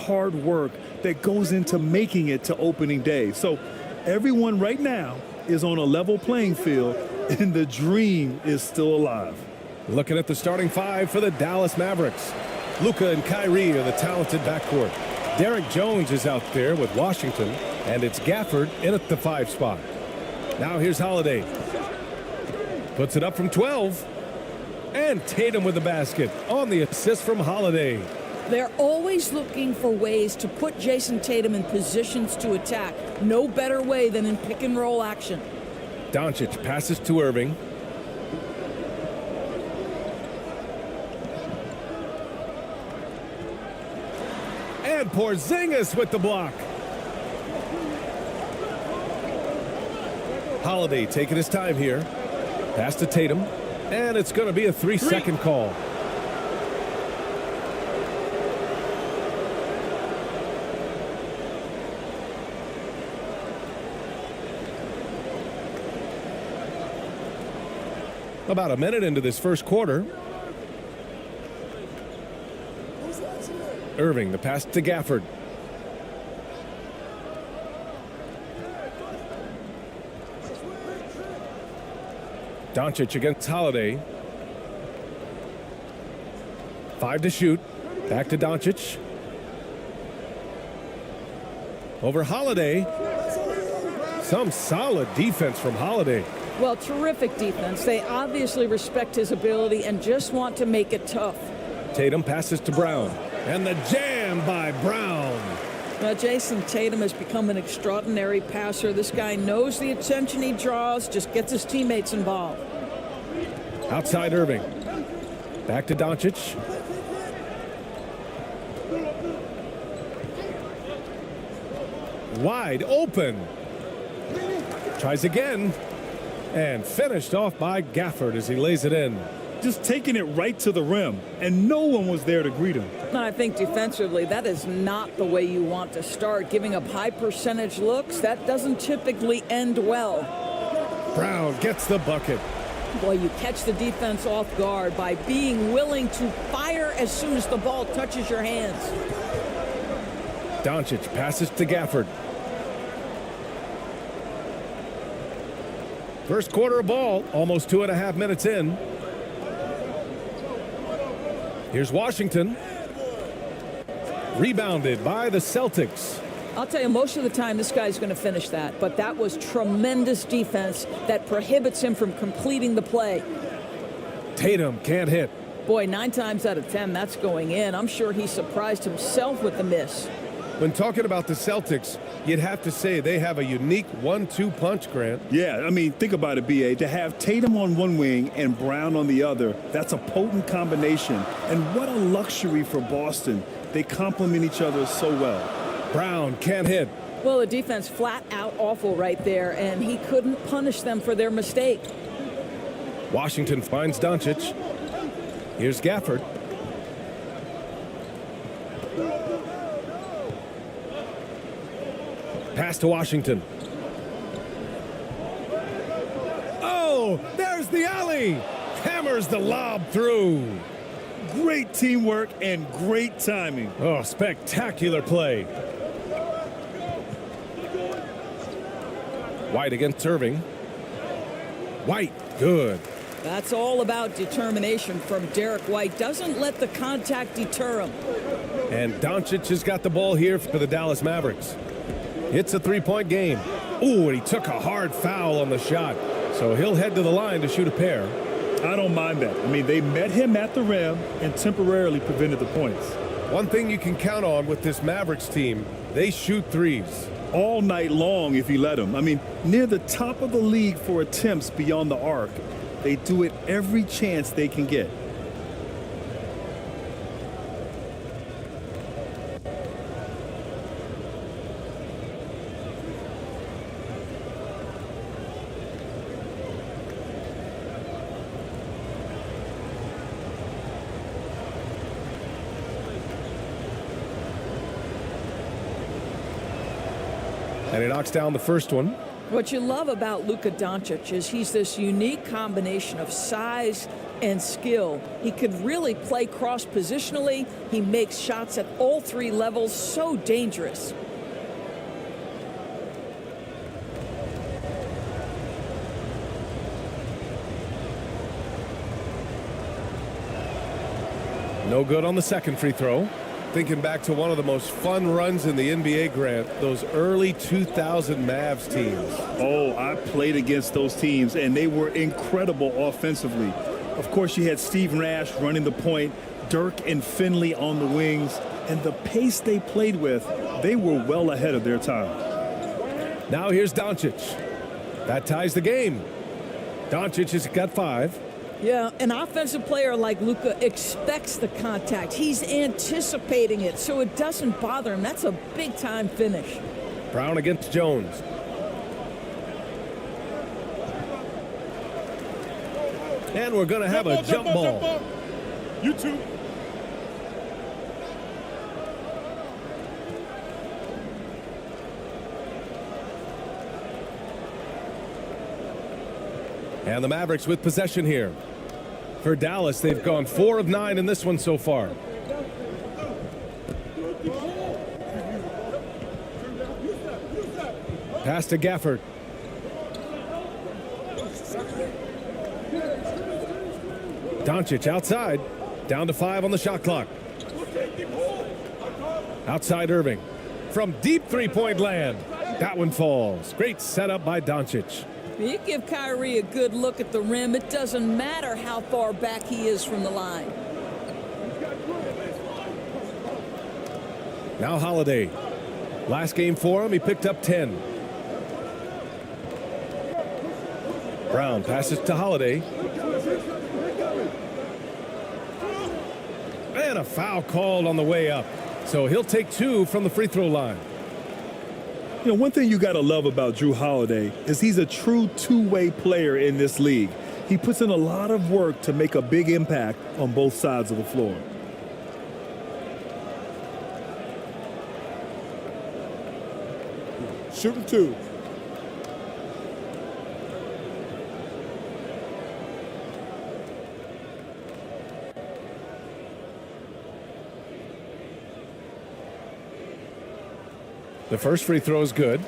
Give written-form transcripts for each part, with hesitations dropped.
hard work that goes into making it to opening day. So everyone right now is on a level playing field, and the dream is still alive. Looking at the starting five for the Dallas Mavericks. Luka and Kyrie are the talented backcourt. Derek Jones is out there with Washington, and it's Gafford in at the 5 spot. Now here's Holiday. Puts it up from 12. And Tatum with the basket on the assist from Holiday. They're always looking for ways to put Jason Tatum in positions to attack. No better way than in pick-and-roll action. Doncic passes to Irving. And Porzingis with the block. Holiday taking his time here. Pass to Tatum. And it's going to be a 3-second call. About a minute into this first quarter. Irving, the pass to Gafford. Doncic against Holiday. 5 to shoot. Back to Doncic. Over Holiday. Some solid defense from Holiday. Well, terrific defense. They obviously respect his ability and just want to make it tough. Tatum passes to Brown. And the jam by Brown. Now, Jason Tatum has become an extraordinary passer. This guy knows the attention he draws, just gets his teammates involved. Outside Irving. Back to Doncic. Wide open. Tries again. And finished off by Gafford as he lays it in. Just taking it right to the rim, and no one was there to greet him. I think defensively, that is not the way you want to start. Giving up high percentage looks, that doesn't typically end well. Brown gets the bucket. Boy, you catch the defense off guard by being willing to fire as soon as the ball touches your hands. Doncic passes to Gafford. First quarter of ball, almost 2.5 minutes in. Here's Washington. Rebounded by the Celtics. I'll tell you, most of the time this guy's going to finish that, but that was tremendous defense that prohibits him from completing the play. Tatum can't hit. Boy, 9 times out of 10, that's going in. I'm sure he surprised himself with the miss. When talking about the Celtics, you'd have to say they have a unique 1-2 punch, Grant. Yeah, I mean, think about it, B.A. To have Tatum on one wing and Brown on the other, that's a potent combination. And what a luxury for Boston. They complement each other so well. Brown can't hit. Well, the defense flat out awful right there, and he couldn't punish them for their mistake. Washington finds Doncic. Here's Gafford. Pass to Washington. Oh, there's the alley. Hammers the lob through. Great teamwork and great timing. Oh, spectacular play. White against Irving. White, good. That's all about determination from Derek White. Doesn't let the contact deter him. And Doncic has got the ball here for the Dallas Mavericks. It's a 3-point game. Ooh, and he took a hard foul on the shot. So he'll head to the line to shoot a pair. I don't mind that. I mean, they met him at the rim and temporarily prevented the points. One thing you can count on with this Mavericks team, they shoot threes. All night long if you let them. I mean, near the top of the league for attempts beyond the arc. They do it every chance they can get. And he knocks down the first one. What you love about Luka Doncic is he's this unique combination of size, and skill. He could really play cross-positionally. He makes shots at all three levels, so dangerous. No good on the second free throw. Thinking back to one of the most fun runs in the NBA, Grant, those early 2000 Mavs teams. Oh, I played against those teams, and they were incredible offensively. Of course, you had Steve Nash running the point, Dirk and Finley on the wings, and the pace they played with, they were well ahead of their time. Now here's Doncic. That ties the game. Doncic has got 5. Yeah, an offensive player like Luka expects the contact. He's anticipating it, so it doesn't bother him. That's a big-time finish. Brown against Jones. And we're going to have a jump ball. You too. And the Mavericks with possession here. For Dallas, they've gone 4 of 9 in this one so far. Pass to Gafford. Doncic outside. Down to 5 on the shot clock. Outside Irving. From deep three-point land. That one falls. Great setup by Doncic. You give Kyrie a good look at the rim. It doesn't matter how far back he is from the line. Now Holiday. Last game for him, he picked up 10. Brown passes to Holiday. And a foul called on the way up. So he'll take 2 from the free throw line. You know, one thing you got to love about Jrue Holiday is he's a true two-way player in this league. He puts in a lot of work to make a big impact on both sides of the floor. Shooting 2. The first free throw is good.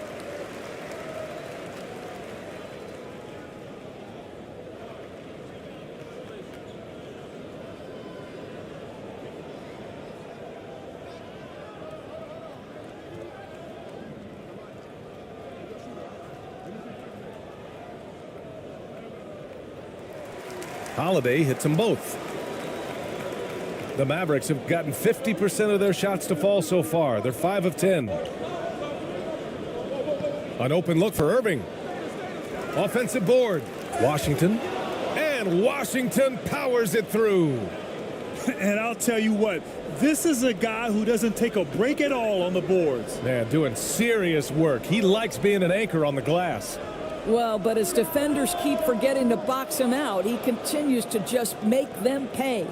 Holiday hits them both. The Mavericks have gotten 50% of their shots to fall so far. They're 5 of 10. An open look for Irving. Offensive board. Washington. And Washington powers it through. And I'll tell you what, this is a guy who doesn't take a break at all on the boards. Man, doing serious work. He likes being an anchor on the glass. Well, but as defenders keep forgetting to box him out, he continues to just make them pay.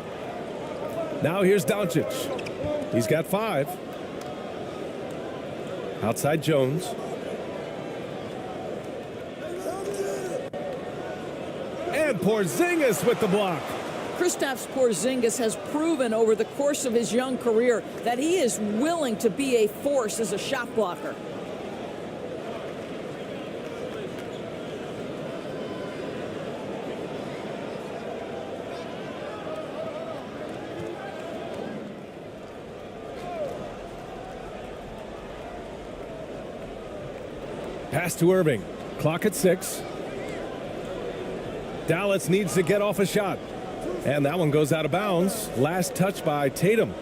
Now here's Doncic. He's got 5. Outside Jones. And Porzingis with the block. Kristaps Porzingis has proven over the course of his young career that he is willing to be a force as a shot blocker. Pass to Irving. Clock at 6. Dallas needs to get off a shot. And that one goes out of bounds. Last touch by Tatum.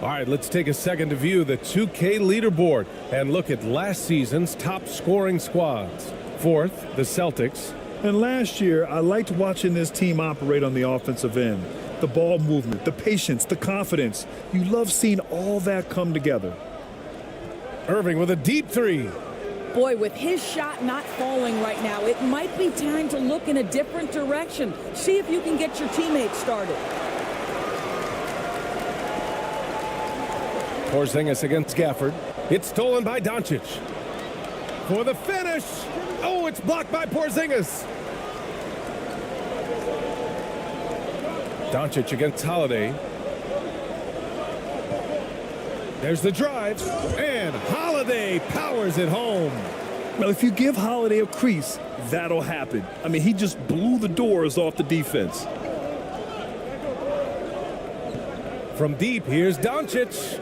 All right, let's take a second to view the 2K leaderboard and look at last season's top scoring squads. 4th, the Celtics. And last year, I liked watching this team operate on the offensive end. The ball movement, the patience, the confidence. You love seeing all that come together. Irving with a deep 3. Boy, with his shot not falling right now, it might be time to look in a different direction. See if you can get your teammates started. Porzingis against Gafford. It's stolen by Doncic. For the finish. Oh, it's blocked by Porzingis. Doncic against Holiday. There's the drive, and Holiday powers it home. Well, if you give Holiday a crease, that'll happen. I mean, he just blew the doors off the defense. From deep, here's Doncic.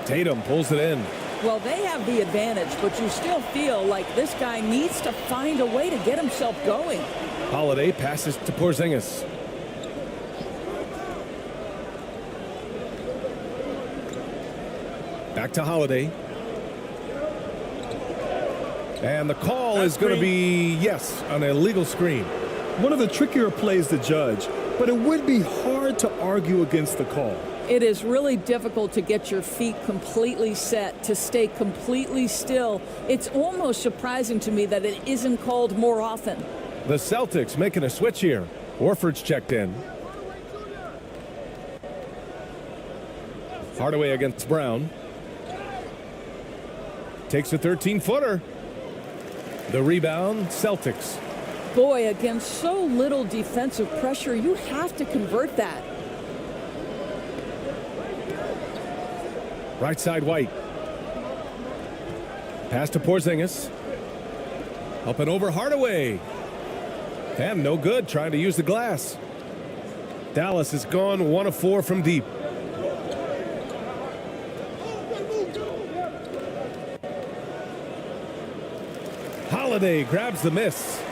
Tatum pulls it in. Well, they have the advantage, but you still feel like this guy needs to find a way to get himself going. Holiday passes to Porzingis. Back to Holiday. And the call is going to be, yes, an illegal screen. One of the trickier plays to judge, but it would be hard to argue against the call. It is really difficult to get your feet completely set, to stay completely still. It's almost surprising to me that it isn't called more often. The Celtics making a switch here. Horford's checked in. Hardaway against Brown. Takes a 13-footer. The rebound, Celtics. Boy, against so little defensive pressure, you have to convert that. Right side, White. Pass to Porzingis. Up and over Hardaway. And no good, trying to use the glass. Dallas is gone 1 of 4 from deep. Holiday grabs the miss.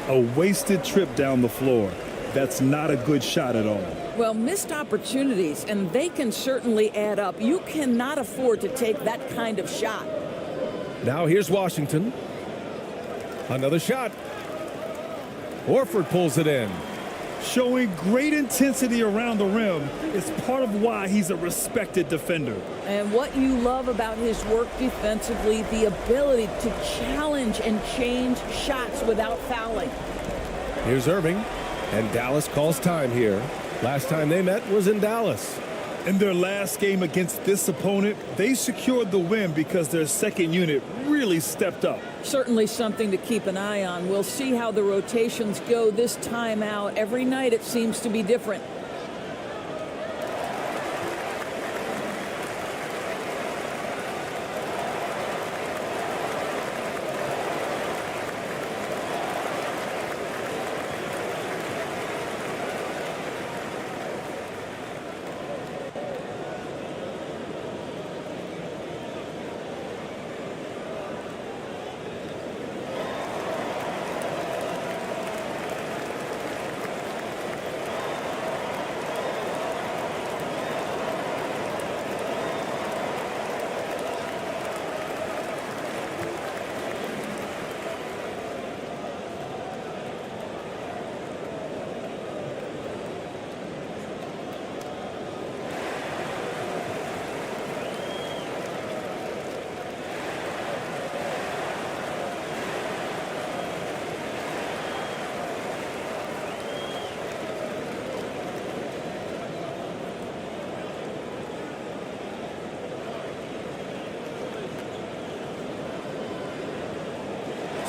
A wasted trip down the floor. That's not a good shot at all. Well, missed opportunities, and they can certainly add up. You cannot afford to take that kind of shot. Now here's Washington. Another shot. Horford pulls it in. Showing great intensity around the rim is part of why he's a respected defender. And what you love about his work defensively, the ability to challenge and change shots without fouling. Here's Irving, and Dallas calls time here. Last time they met was in Dallas. In their last game against this opponent, they secured the win because their second unit really stepped up. Certainly something to keep an eye on. We'll see how the rotations go this time out. Every night it seems to be different.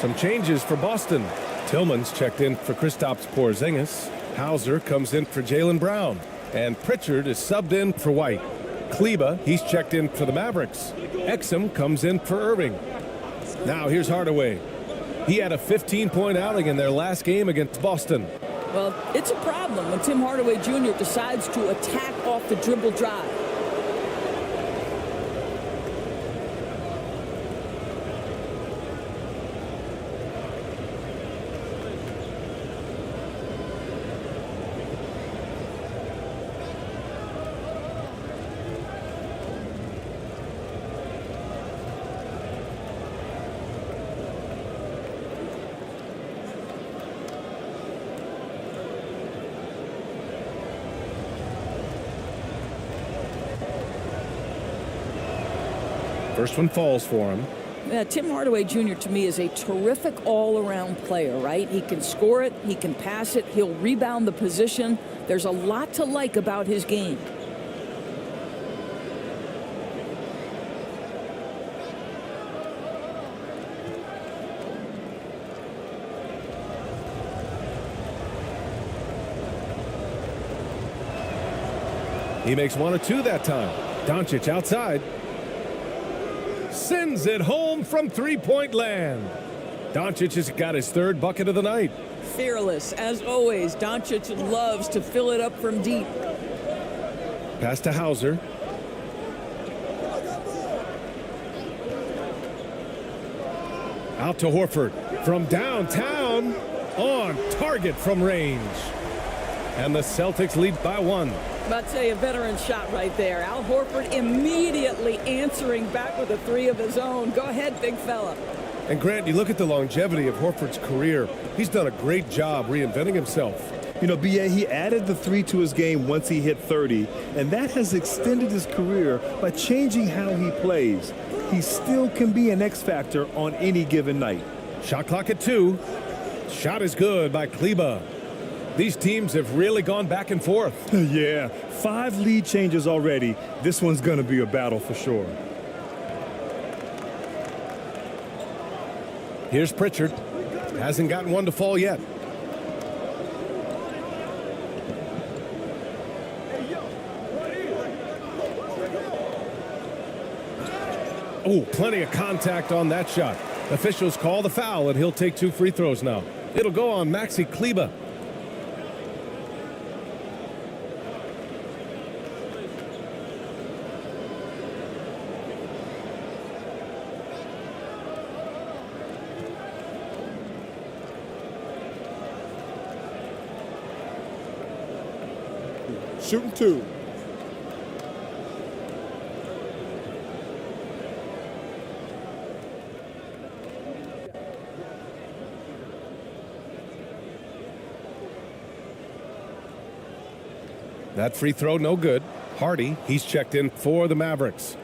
Some changes for Boston. Tillman's checked in for Kristaps Porzingis. Hauser comes in for Jaylen Brown. And Pritchard is subbed in for White. Kleba, he's checked in for the Mavericks. Exum comes in for Irving. Now here's Hardaway. He had a 15-point outing in their last game against Boston. Well, it's a problem when Tim Hardaway Jr. decides to attack off the dribble drive. First one falls for him. Yeah, Tim Hardaway Jr. to me is a terrific all-around player, right? He can score it, he can pass it, he'll rebound the position. There's a lot to like about his game. He makes 1 or 2 that time. Doncic outside. Sends it home from three-point land. Doncic has got his 3rd bucket of the night. Fearless, as always. Doncic loves to fill it up from deep. Pass to Hauser. Out to Horford. From downtown. On target from range. And the Celtics lead by 1. About to say a veteran shot right there. Al Horford immediately answering back with a 3 of his own. Go ahead, big fella. And Grant, you look at the longevity of Horford's career. He's done a great job reinventing himself. You know, B.A., he added the 3 to his game once he hit 30, and that has extended his career by changing how he plays. He still can be an X factor on any given night. Shot clock at 2. Shot is good by Kleba. These teams have really gone back and forth. Yeah, 5 lead changes already. This one's going to be a battle for sure. Here's Pritchard. Hasn't gotten one to fall yet. Oh, plenty of contact on that shot. Officials call the foul, and he'll take 2 free throws now. It'll go on Maxi Kleba. Shooting 2. That free throw, no good. Hardy, he's checked in for the Mavericks.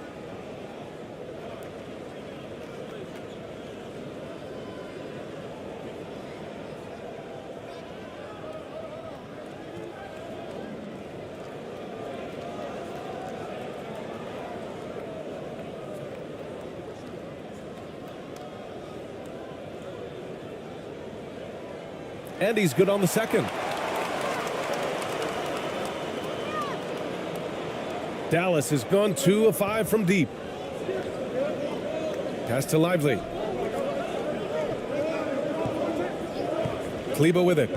And he's good on the second. Dallas has gone 2 of 5 from deep. Pass to Lively. Kleba with it.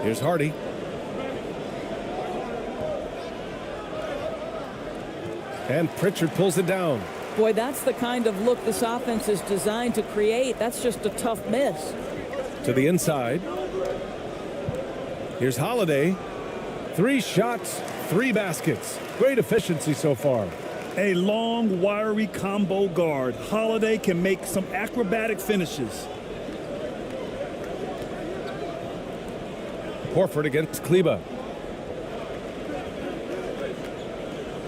Here's Hardy. And Pritchard pulls it down. Boy, that's the kind of look this offense is designed to create. That's just a tough miss. To the inside. Here's Holiday. 3 shots, 3 baskets. Great efficiency so far. A long, wiry combo guard. Holiday can make some acrobatic finishes. Horford against Kleba.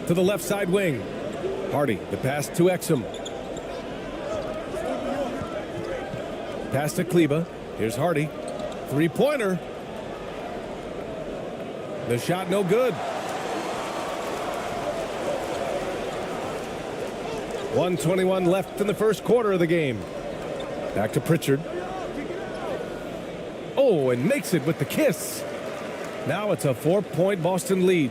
To the left side wing. Hardy, the pass to Exum. Pass to Kleba. Here's Hardy. 3-pointer. The shot no good. 1:21 left in the first quarter of the game. Back to Pritchard. Oh, and makes it with the kiss. Now it's a 4-point Boston lead.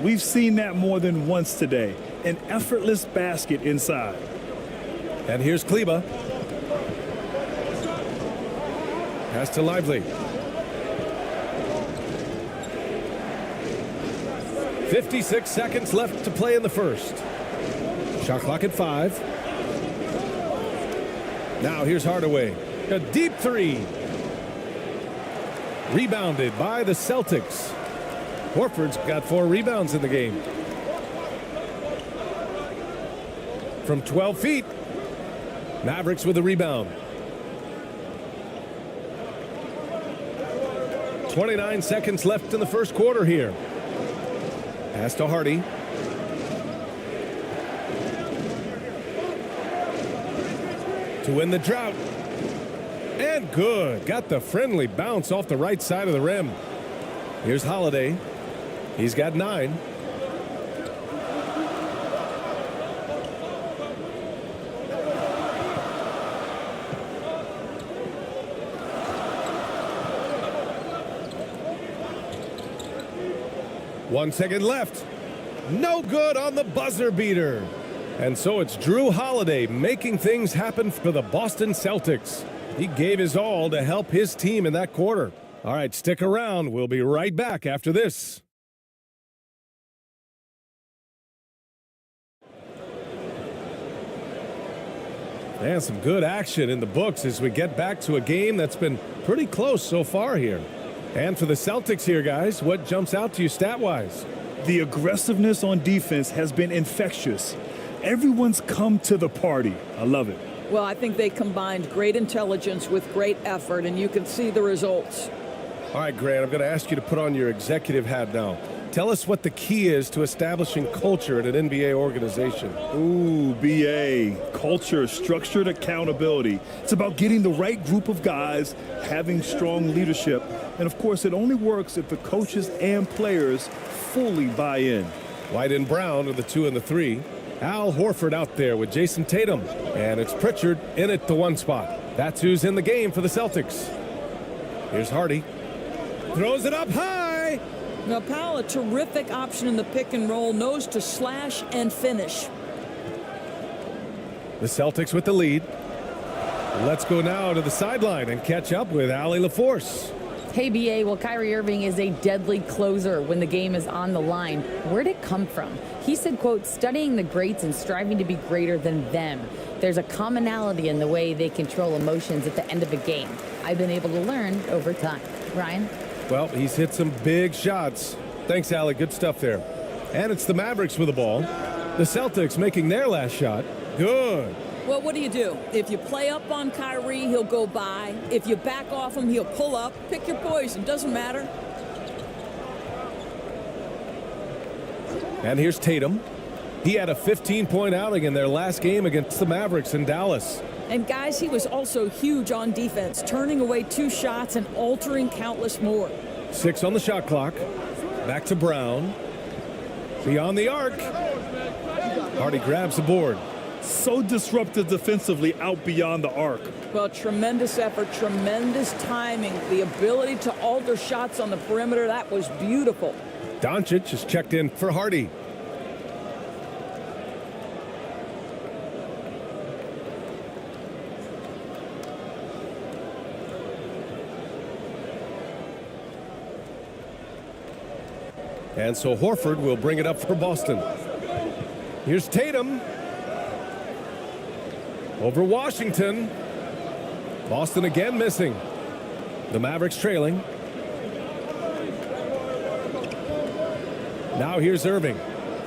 We've seen that more than once today. An effortless basket inside. And here's Kleba. Pass to Lively. 56 seconds left to play in the first. Shot clock at 5. Now here's Hardaway. A deep 3. Rebounded by the Celtics. Horford's got 4 rebounds in the game. From 12 feet. Mavericks with a rebound. 29 seconds left in the first quarter here. Pass to Hardy. To win the drought. And good. Got the friendly bounce off the right side of the rim. Here's Holiday. He's got 9. 1 second left. No good on the buzzer beater. And so it's Drew Holiday making things happen for the Boston Celtics. He gave his all to help his team in that quarter. All right, stick around. We'll be right back after this. And some good action in the books as we get back to a game that's been pretty close so far here. And for the Celtics here, guys, what jumps out to you stat-wise? The aggressiveness on defense has been infectious. Everyone's come to the party. I love it. Well, I think they combined great intelligence with great effort, and you can see the results. All right, Grant, I'm going to ask you to put on your executive hat now. Tell us what the key is to establishing culture at an NBA organization. Ooh, BA. Culture, structured accountability. It's about getting the right group of guys, having strong leadership. And, of course, it only works if the coaches and players fully buy in. White and Brown are the 2 and the 3. Al Horford out there with Jason Tatum. And it's Pritchard in at the 1 spot. That's who's in the game for the Celtics. Here's Hardy. Throws it up high. Now, Powell, a terrific option in the pick and roll, knows to slash and finish. The Celtics with the lead. Let's go now to the sideline and catch up with Allie LaForce. Hey, BA, well, Kyrie Irving is a deadly closer when the game is on the line. Where'd it come from? He said, quote, studying the greats and striving to be greater than them. There's a commonality in the way they control emotions at the end of a game. I've been able to learn over time. Ryan? Well, he's hit some big shots. Thanks, Allie. Good stuff there. And it's the Mavericks with the ball. The Celtics making their last shot. Good. Well, what do? If you play up on Kyrie, he'll go by. If you back off him, he'll pull up. Pick your poison. Doesn't matter. And here's Tatum. He had a 15-point outing in their last game against the Mavericks in Dallas. And, guys, he was also huge on defense, turning away 2 shots and altering countless more. 6 on the shot clock. Back to Brown. Beyond the arc. Hardy grabs the board. So disruptive defensively out beyond the arc. Well, tremendous effort, tremendous timing, the ability to alter shots on the perimeter. That was beautiful. Doncic is checked in for Hardy. And so Horford will bring it up for Boston. Here's Tatum. Over Washington. Boston again missing. The Mavericks trailing. Now here's Irving.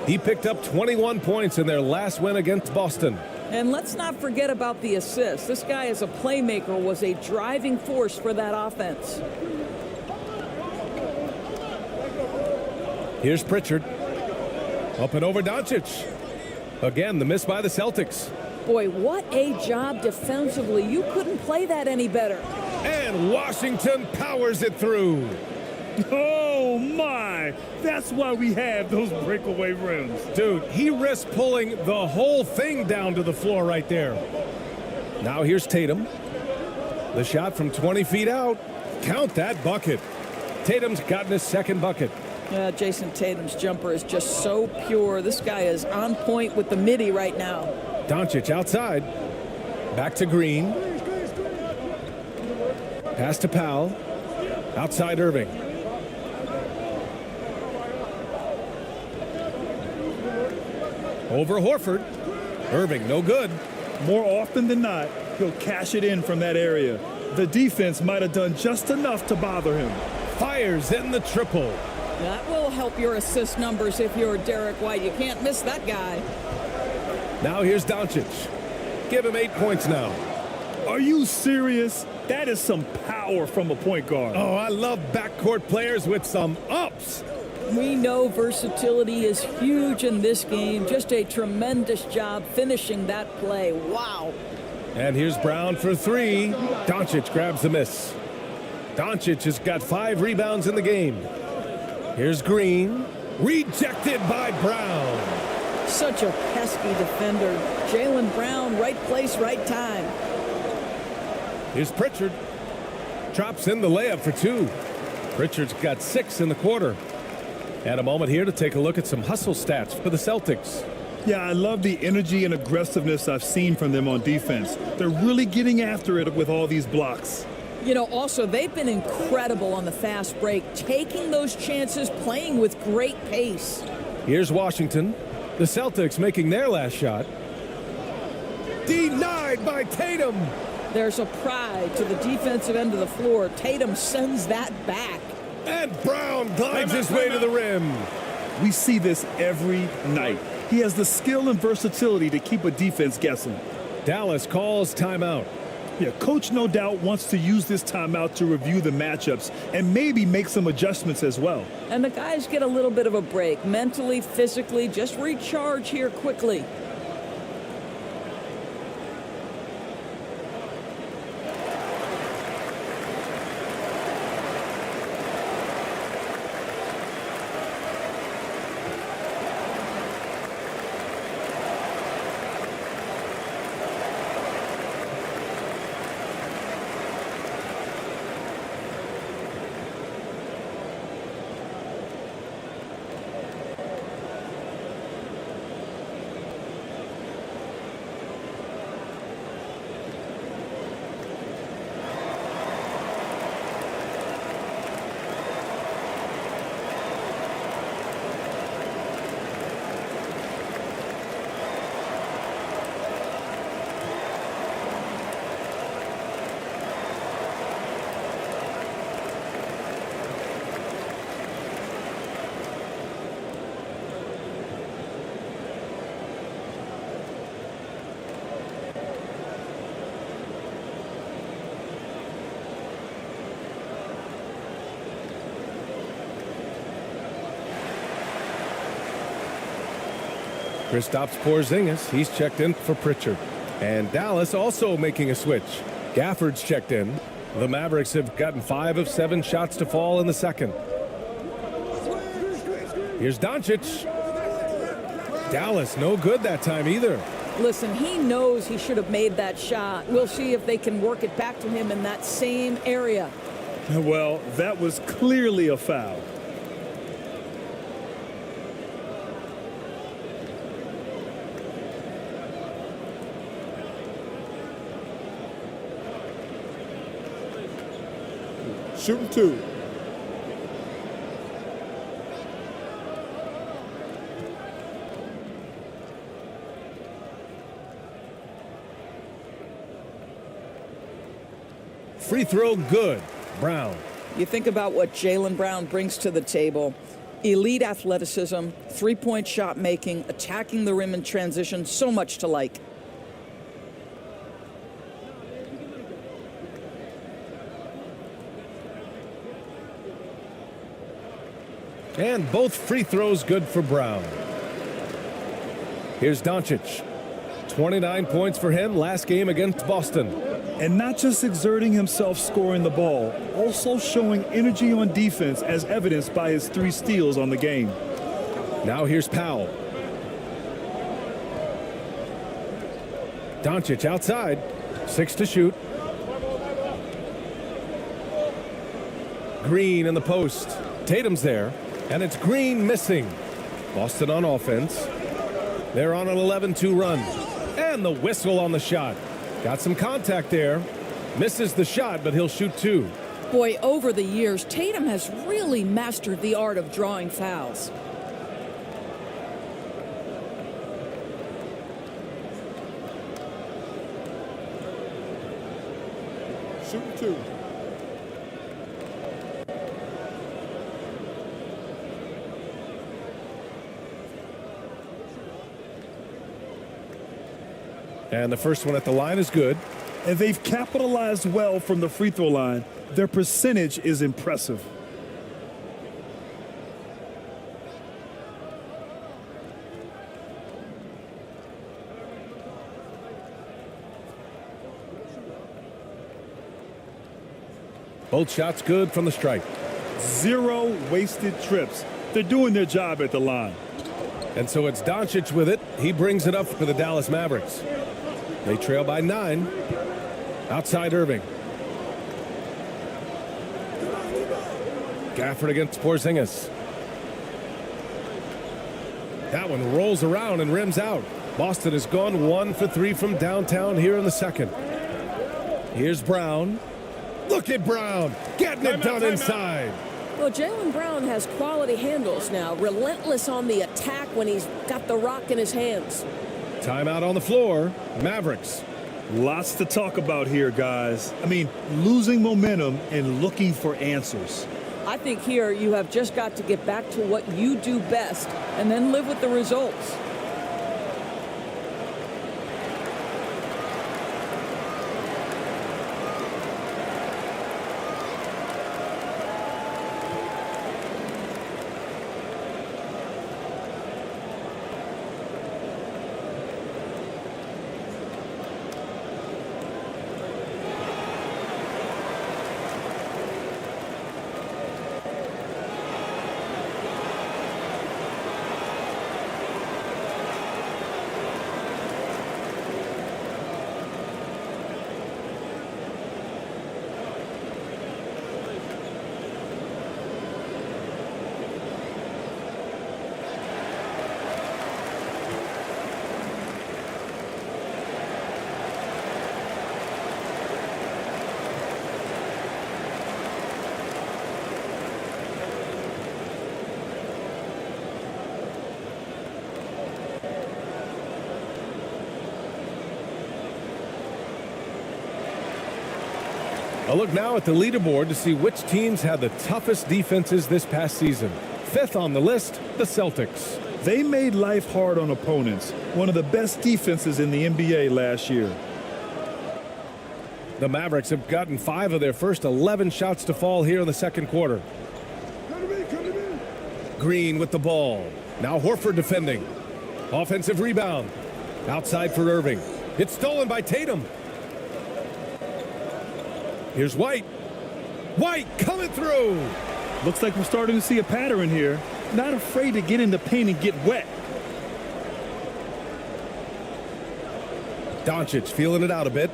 He picked up 21 points in their last win against Boston. And let's not forget about the assist. This guy as a playmaker was a driving force for that offense. Here's Pritchard. Up and over Doncic. Again, the miss by the Celtics. Boy, what a job defensively. You couldn't play that any better. And Washington powers it through. Oh, my. That's why we have those breakaway rims. Dude, he risked pulling the whole thing down to the floor right there. Now here's Tatum. The shot from 20 feet out. Count that bucket. Tatum's gotten his second bucket. Jason Tatum's jumper is just so pure. This guy is on point with the midi right now. Doncic outside. Back to Green. Pass to Powell. Outside Irving. Over Horford. Irving, no good. More often than not, he'll cash it in from that area. The defense might have done just enough to bother him. Fires in the triple. That will help your assist numbers if you're Derek White. You can't miss that guy. Now here's Doncic. Give him 8 points now. Are you serious? That is some power from a point guard. Oh, I love backcourt players with some ups. We know versatility is huge in this game. Just a tremendous job finishing that play. Wow. And here's Brown for 3. Doncic grabs the miss. Doncic has got 5 rebounds in the game. Here's Green. Rejected by Brown. Such a pesky defender. Jaylen Brown, right place, right time. Here's Pritchard. Drops in the layup for 2. Pritchard's got 6 in the quarter. And a moment here to take a look at some hustle stats for the Celtics. Yeah, I love the energy and aggressiveness I've seen from them on defense. They're really getting after it with all these blocks. You know, also, they've been incredible on the fast break, taking those chances, playing with great pace. Here's Washington. The Celtics making their last shot. Denied by Tatum. There's a pride to the defensive end of the floor. Tatum sends that back. And Brown glides his way to the rim. We see this every night. He has the skill and versatility to keep a defense guessing. Dallas calls timeout. Yeah, coach no doubt wants to use this timeout to review the matchups and maybe make some adjustments as well. And the guys get a little bit of a break, mentally, physically, just recharge here quickly. Kristaps Porzingis, he's checked in for Pritchard. And Dallas also making a switch. Gafford's checked in. The Mavericks have gotten 5 of 7 shots to fall in the second. Here's Doncic. Dallas no good that time either. Listen, he knows he should have made that shot. We'll see if they can work it back to him in that same area. Well, that was clearly a foul. Shooting 2. Free throw good. Brown. You think about what Jaylen Brown brings to the table. Elite athleticism, three-point shot making, attacking the rim in transition, so much to like. And both free throws good for Brown. Here's Doncic. 29 points for him last game against Boston. And not just exerting himself scoring the ball, also showing energy on defense as evidenced by his 3 steals on the game. Now here's Powell. Doncic outside. 6 to shoot. Green in the post. Tatum's there. And it's Green missing. Boston on offense. They're on an 11-2 run. And the whistle on the shot. Got some contact there. Misses the shot, but he'll shoot 2. Boy, over the years, Tatum has really mastered the art of drawing fouls. Shooting 2. And the first one at the line is good. And they've capitalized well from the free throw line. Their percentage is impressive. Both shots good from the stripe. 0 wasted trips. They're doing their job at the line. And so it's Doncic with it. He brings it up for the Dallas Mavericks. They trail by 9. Outside Irving. Gafford against Porzingis. That one rolls around and rims out. Boston has gone 1 for 3 from downtown here in the second. Here's Brown. Look at Brown getting it done inside. Well, Jaylen Brown has quality handles now, relentless on the attack when he's got the rock in his hands. Timeout on the floor. Mavericks. Lots to talk about here, guys. I mean, losing momentum and looking for answers. I think here you have just got to get back to what you do best and then live with the results. A look now at the leaderboard to see which teams had the toughest defenses this past season. 5th on the list, the Celtics. They made life hard on opponents. One of the best defenses in the NBA last year. The Mavericks have gotten 5 of their first 11 shots to fall here in the second quarter. Green with the ball. Now Horford defending. Offensive rebound. Outside for Irving. It's stolen by Tatum. Here's White. White coming through. Looks like we're starting to see a pattern here. Not afraid to get in the paint and get wet. Doncic feeling it out a bit.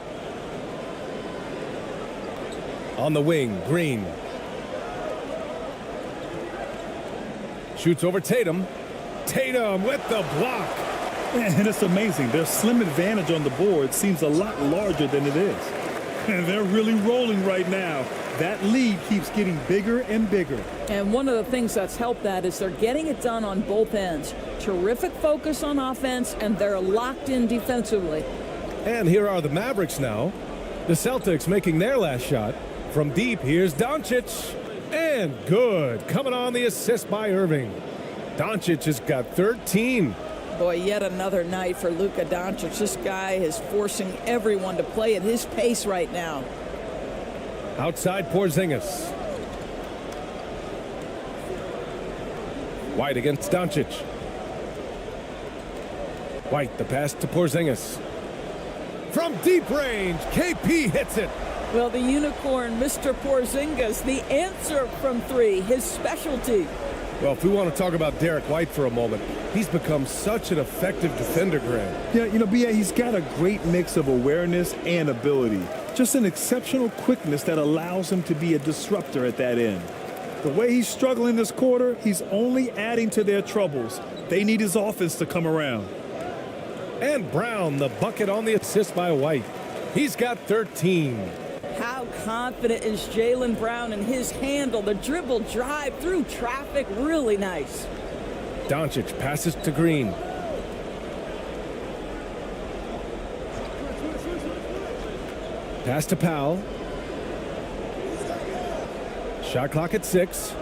On the wing, Green. Shoots over Tatum. Tatum with the block. And it's amazing. Their slim advantage on the board seems a lot larger than it is. And they're really rolling right now. That lead keeps getting bigger and bigger. And one of the things that's helped that is they're getting it done on both ends. Terrific focus on offense, and they're locked in defensively. And here are the Mavericks now. The Celtics making their last shot. From deep, here's Doncic. And good. Coming on the assist by Irving. Doncic has got 13. Boy, yet another night for Luka Doncic. This guy is forcing everyone to play at his pace right now. Outside Porzingis. White against Doncic. White, the pass to Porzingis. From deep range, KP hits it. Well, the unicorn, Mr. Porzingis, the answer from 3, his specialty. Well, if we want to talk about Derek White for a moment, he's become such an effective defender, Grant. Yeah, you know, B.A., he's got a great mix of awareness and ability. Just an exceptional quickness that allows him to be a disruptor at that end. The way he's struggling this quarter, he's only adding to their troubles. They need his offense to come around. And Brown, the bucket on the assist by White. He's got 13. How confident is Jaylen Brown in his handle? The dribble drive through traffic, really nice. Doncic passes to Green. Pass to Powell. Shot clock at 6.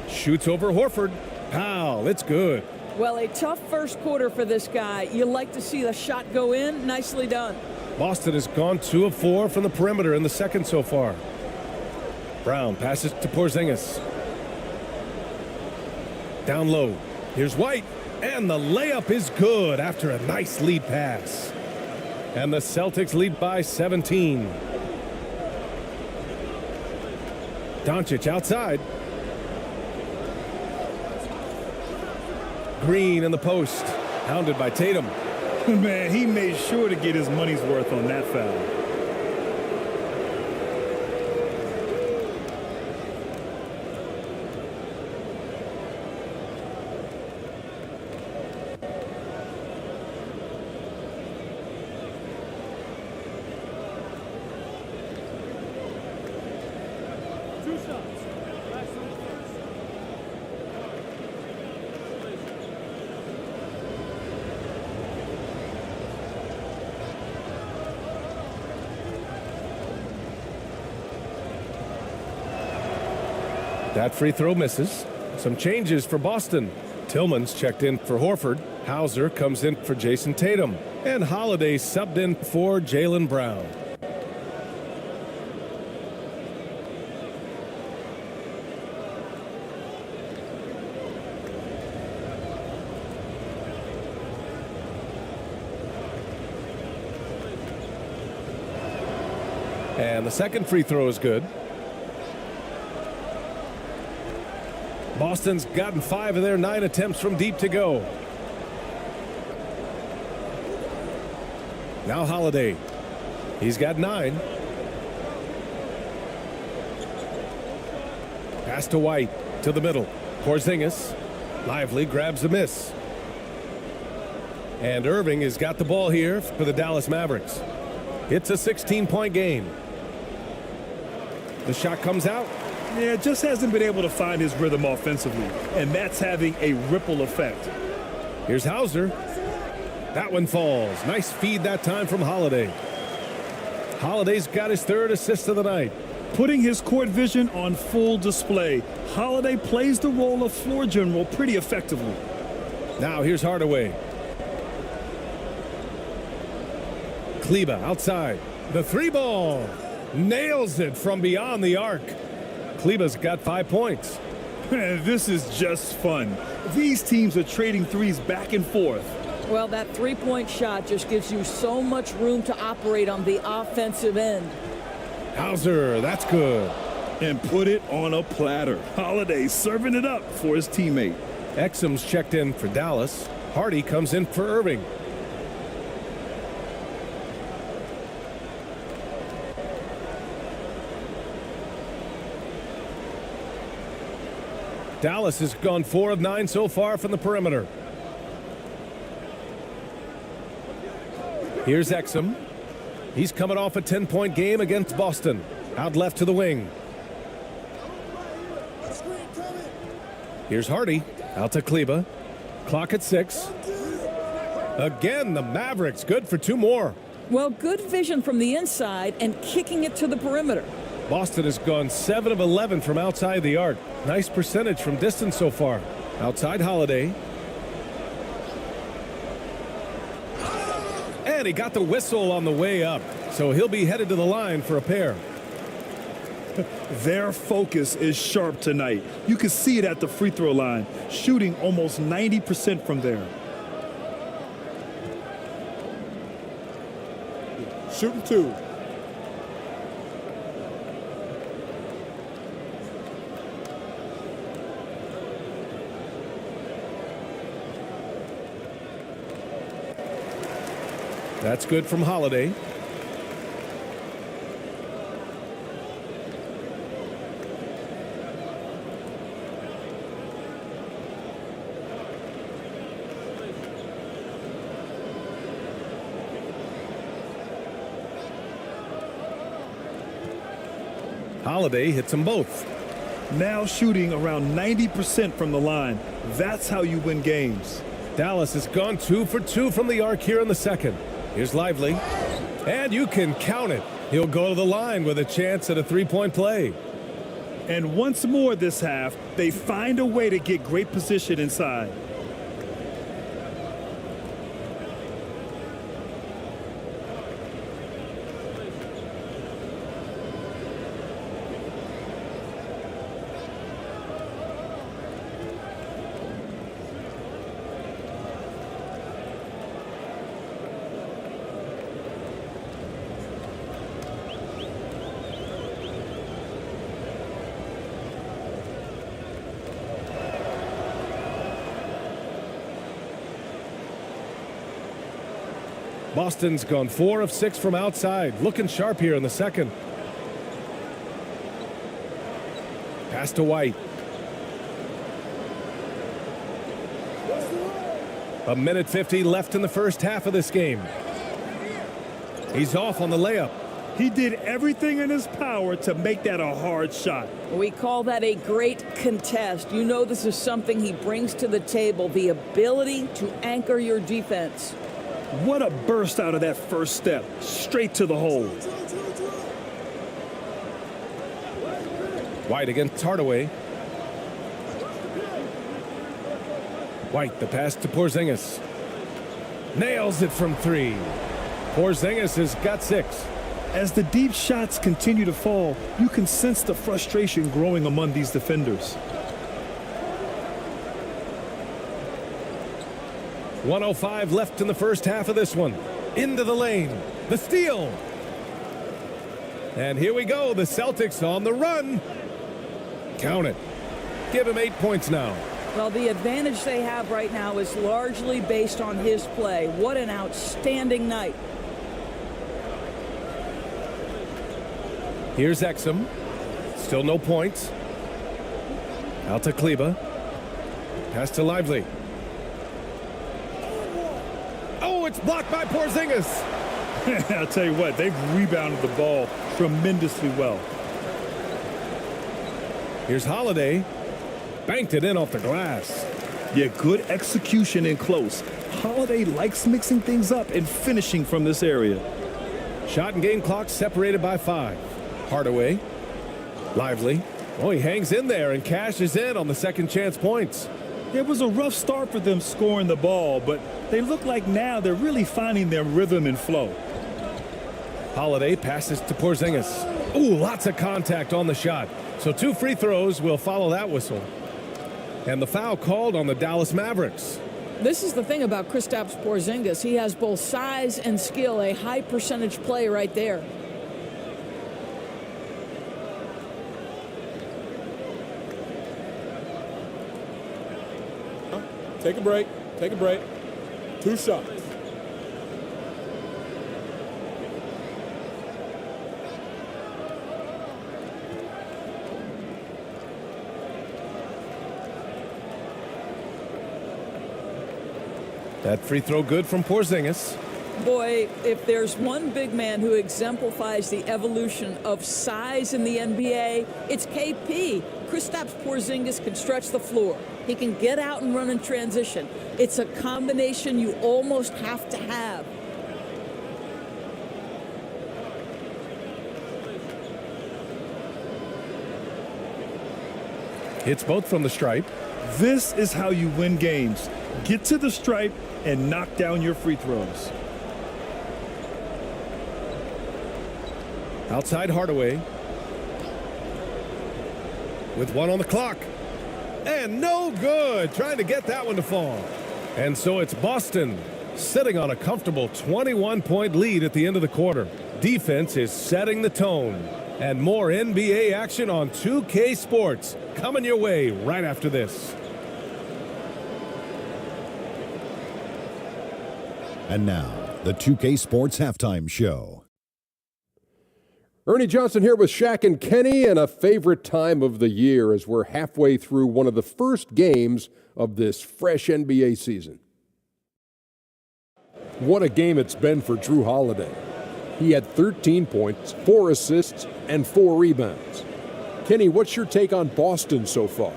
Shoots over Horford. Powell, it's good. Well, a tough first quarter for this guy. You like to see the shot go in. Nicely done. Boston has gone 2 of 4 from the perimeter in the second so far. Brown passes to Porzingis. Down low. Here's White. And the layup is good after a nice lead pass. And the Celtics lead by 17. Doncic outside. Green in the post. Hounded by Tatum. Man, he made sure to get his money's worth on that foul. That free throw misses. Some changes for Boston. Tillman's checked in for Horford. Hauser comes in for Jason Tatum. And Holiday subbed in for Jaylen Brown. And the second free throw is good. Boston's gotten 5 of their 9 attempts from deep to go. Now Holiday. He's got 9. Pass to White to the middle. Porzingis. Lively grabs a miss. And Irving has got the ball here for the Dallas Mavericks. It's a 16-point game. The shot comes out. Yeah, just hasn't been able to find his rhythm offensively, and that's having a ripple effect. Here's Hauser. That one falls. Nice feed that time from Holiday. Holiday's got his 3rd assist of the night. Putting his court vision on full display, Holiday plays the role of floor general pretty effectively. Now here's Hardaway. Kleber outside. The 3 ball. Nails it from beyond the arc. Kleber's got 5 points. This is just fun. These teams are trading threes back and forth. Well, that three-point shot just gives you so much room to operate on the offensive end. Hauser, that's good. And put it on a platter. Holiday serving it up for his teammate. Exum's checked in for Dallas. Hardy comes in for Irving. Dallas has gone 4 of 9 so far from the perimeter. Here's Exum. He's coming off a 10-point game against Boston. Out left to the wing. Here's Hardy. Out to Kleber. Clock at 6. Again, the Mavericks good for 2 more. Well, good vision from the inside and kicking it to the perimeter. Boston has gone 7 of 11 from outside the arc. Nice percentage from distance so far. Outside Holiday. And he got the whistle on the way up. So he'll be headed to the line for a pair. Their focus is sharp tonight. You can see it at the free throw line, shooting almost 90% from there. Shooting 2. That's good from Holiday. Holiday hits them both. Now shooting around 90% from the line. That's how you win games. Dallas has gone 2 for 2 from the arc here in the second. Here's Lively. And you can count it. He'll go to the line with a chance at a 3-point play. And once more this half, they find a way to get great position inside. Boston's gone 4 of 6 from outside. Looking sharp here in the second. Pass to White. A minute 50 left in the first half of this game. He's off on the layup. He did everything in his power to make that a hard shot. We call that a great contest. You know this is something he brings to the table, the ability to anchor your defense. What a burst out of that first step, straight to the hole. White against Hardaway. White, the pass to Porzingis. Nails it from 3. Porzingis has got 6. As the deep shots continue to fall, you can sense the frustration growing among these defenders. 1:05 left in the first half of this one. Into the lane. The steal. And here we go. The Celtics on the run. Count it. Give him 8 points now. Well, the advantage they have right now is largely based on his play. What an outstanding night. Here's Exum. Still no points. Out to Kleba. Pass to Lively. Oh, it's blocked by Porzingis. I'll tell you what, they've rebounded the ball tremendously well. Here's Holiday. Banked it in off the glass. Yeah, good execution in close. Holiday likes mixing things up and finishing from this area. Shot and game clock separated by 5. Hardaway. Lively. Oh, he hangs in there and cashes in on the second chance points. It was a rough start for them scoring the ball, but they look like now they're really finding their rhythm and flow. Holiday passes to Porzingis. Ooh, lots of contact on the shot. So 2 free throws will follow that whistle. And the foul called on the Dallas Mavericks. This is the thing about Kristaps Porzingis. He has both size and skill, a high percentage play right there. Take a break. Take a break. 2 shots. That free throw good from Porzingis. Boy, if there's one big man who exemplifies the evolution of size in the NBA, it's KP. Kristaps Porzingis can stretch the floor. He can get out and run in transition. It's a combination you almost have to have. Hits both from the stripe. This is how you win games. Get to the stripe and knock down your free throws. Outside Hardaway. With 1 on the clock. And no good. Trying to get that one to fall. And so it's Boston sitting on a comfortable 21-point lead at the end of the quarter. Defense is setting the tone. And more NBA action on 2K Sports coming your way right after this. And now, the 2K Sports Halftime Show. Ernie Johnson here with Shaq and Kenny, and a favorite time of the year as we're halfway through one of the first games of this fresh NBA season. What a game it's been for Drew Holiday. He had 13 points, 4 assists, and 4 rebounds. Kenny, what's your take on Boston so far?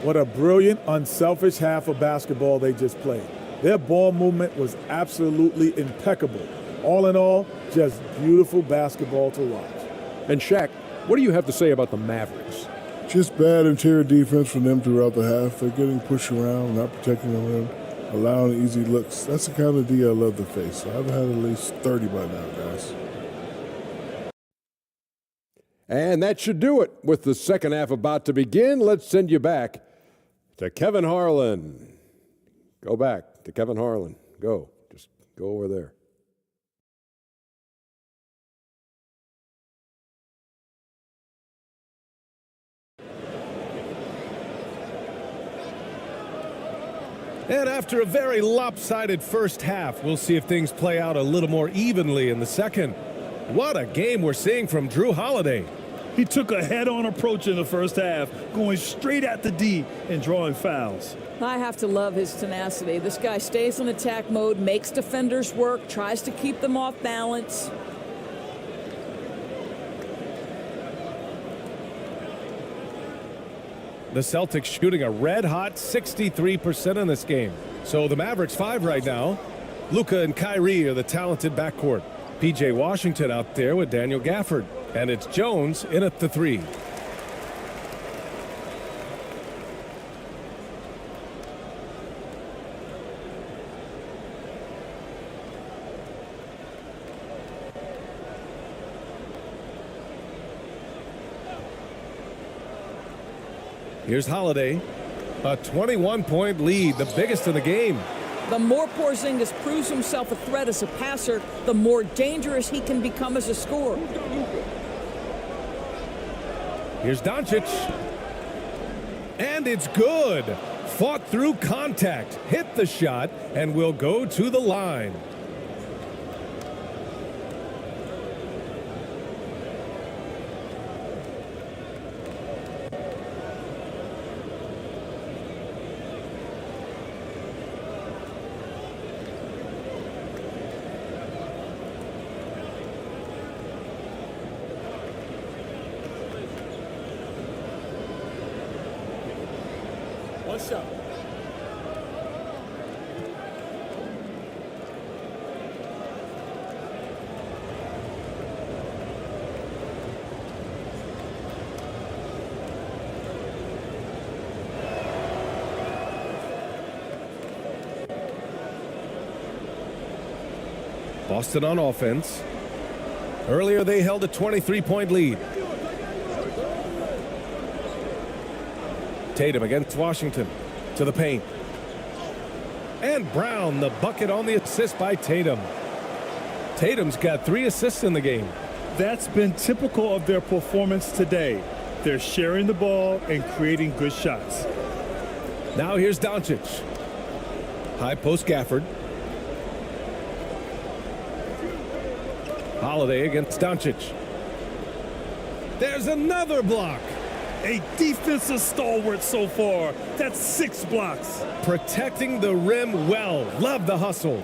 What a brilliant, unselfish half of basketball they just played. Their ball movement was absolutely impeccable. All in all, just beautiful basketball to watch. And Shaq, what do you have to say about the Mavericks? Just bad interior defense from them throughout the half. They're getting pushed around, not protecting the rim, allowing easy looks. That's the kind of D I love to face. I've had at least 30 by now, guys. And that should do it. With the second half about to begin, let's send you back to Kevin Harlan. Go back to Kevin Harlan. Go. Just go over there. And after a very lopsided first half, we'll see if things play out a little more evenly in the second. What a game we're seeing from Drew Holiday. He took a head-on approach in the first half, going straight at the D and drawing fouls. I have to love his tenacity. This guy stays in attack mode, makes defenders work, tries to keep them off balance. The Celtics shooting a red-hot 63% in this game. So the Mavericks 5 right now. Luka and Kyrie are the talented backcourt. P.J. Washington out there with Daniel Gafford. And it's Jones in at the 3. Here's Holiday. A 21-point lead, the biggest in the game. The more Porzingis proves himself a threat as a passer, the more dangerous he can become as a scorer. Here's Doncic. And it's good. Fought through contact, hit the shot, and will go to the line. What's up? Boston on offense. Earlier they held a 23-point lead. Tatum against Washington to the paint. And Brown, the bucket on the assist by Tatum. Tatum's got 3 assists in the game. That's been typical of their performance today. They're sharing the ball and creating good shots. Now here's Doncic. High post Gafford. Holiday against Doncic. There's another block. A defensive stalwart so far. That's 6 blocks. Protecting the rim well. Love the hustle.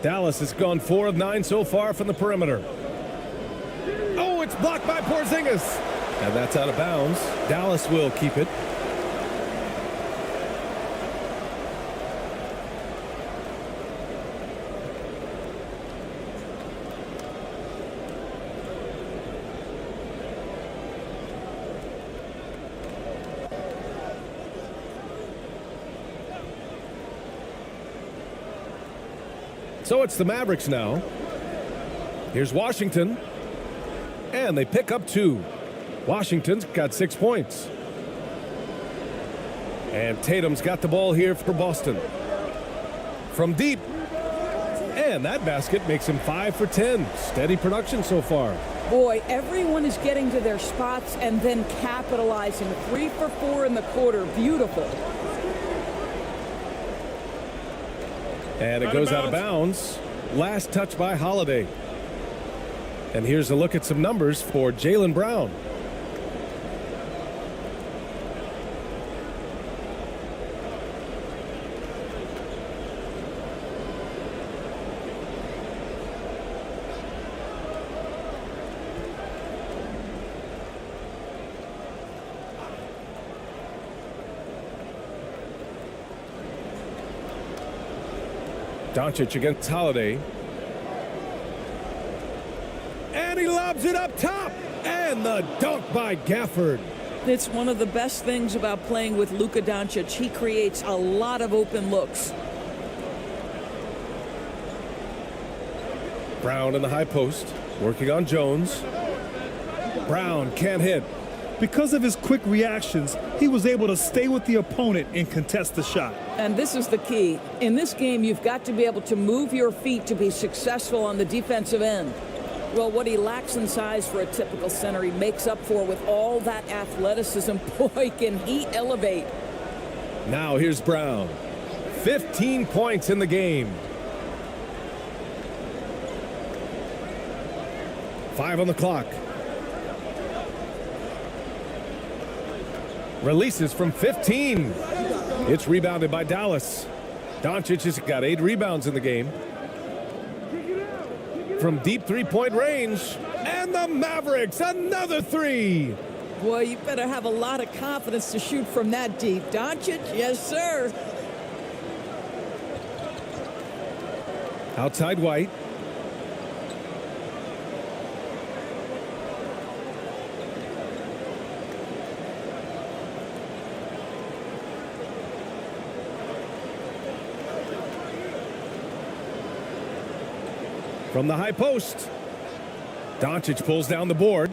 Dallas has gone 4 of 9 so far from the perimeter. Oh, it's blocked by Porzingis. And that's out of bounds. Dallas will keep it. So it's the Mavericks now. Here's Washington. And they pick up 2. Washington's got 6 points. And Tatum's got the ball here for Boston. From deep. And that basket makes him 5 for 10. Steady production so far. Boy, everyone is getting to their spots and then capitalizing. 3 for 4 in the quarter. Beautiful. And it goes out of bounds. Last touch by Holiday. And here's a look at some numbers for Jaylen Brown. Doncic against Holiday. And he lobs it up top. And the dunk by Gafford. It's one of the best things about playing with Luka Doncic. He creates a lot of open looks. Brown in the high post. Working on Jones. Brown can't hit. Because of his quick reactions, he was able to stay with the opponent and contest the shot. And this is the key. In this game, you've got to be able to move your feet to be successful on the defensive end. Well, what he lacks in size for a typical center, he makes up for with all that athleticism. Boy, can he elevate. Now here's Brown. 15 points in the game. 5 on the clock. Releases from 15. It's rebounded by Dallas. Doncic has got 8 rebounds in the game. From deep 3-point range. And the Mavericks, another 3. Boy, you better have a lot of confidence to shoot from that deep. Doncic, yes, sir. Outside White. From the high post. Doncic pulls down the board.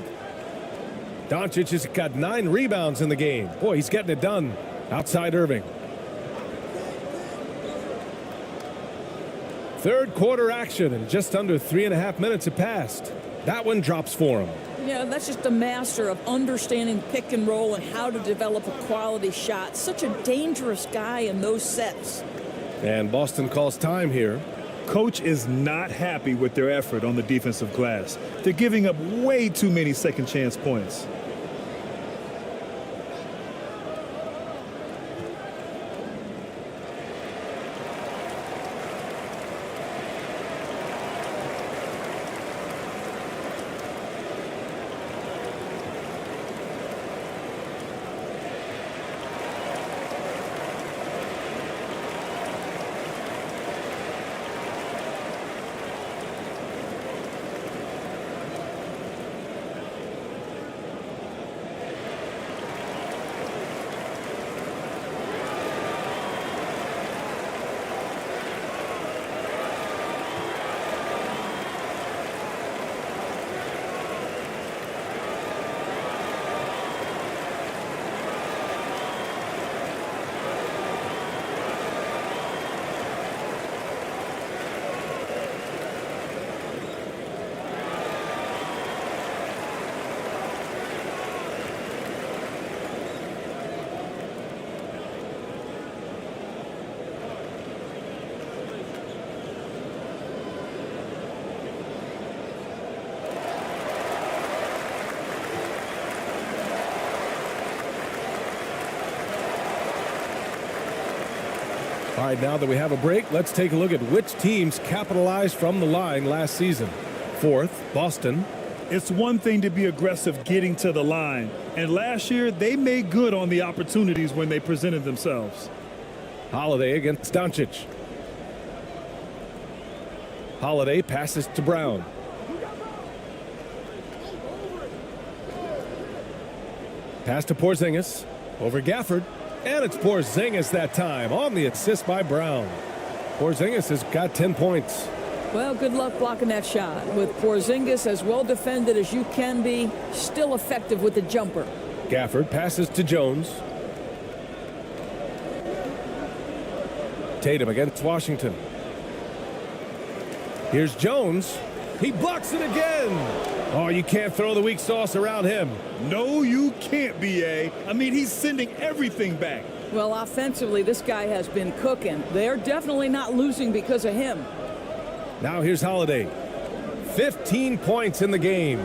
Doncic has got 9 rebounds in the game. Boy, he's getting it done outside Irving. Third quarter action, and just under 3.5 minutes have passed. That one drops for him. Yeah, that's just a master of understanding pick and roll and how to develop a quality shot. Such a dangerous guy in those sets. And Boston calls time here. Coach is not happy with their effort on the defensive glass. They're giving up way too many second chance points. All right, now that we have a break, let's take a look at which teams capitalized from the line last season. Fourth, Boston. It's one thing to be aggressive getting to the line, and last year they made good on the opportunities when they presented themselves. Holiday against Doncic. Holiday passes to Brown. Pass to Porzingis. Over Gafford. And it's Porzingis that time on the assist by Brown. Porzingis has got 10 points. Well, good luck blocking that shot. With Porzingis as well defended as you can be, still effective with the jumper. Gafford passes to Jones. Tatum against Washington. Here's Jones. He blocks it again. Oh, you can't throw the weak sauce around him. No, you can't, B.A. I mean, he's sending everything back. Well, offensively, this guy has been cooking. They're definitely not losing because of him. Now here's Holiday. 15 points in the game.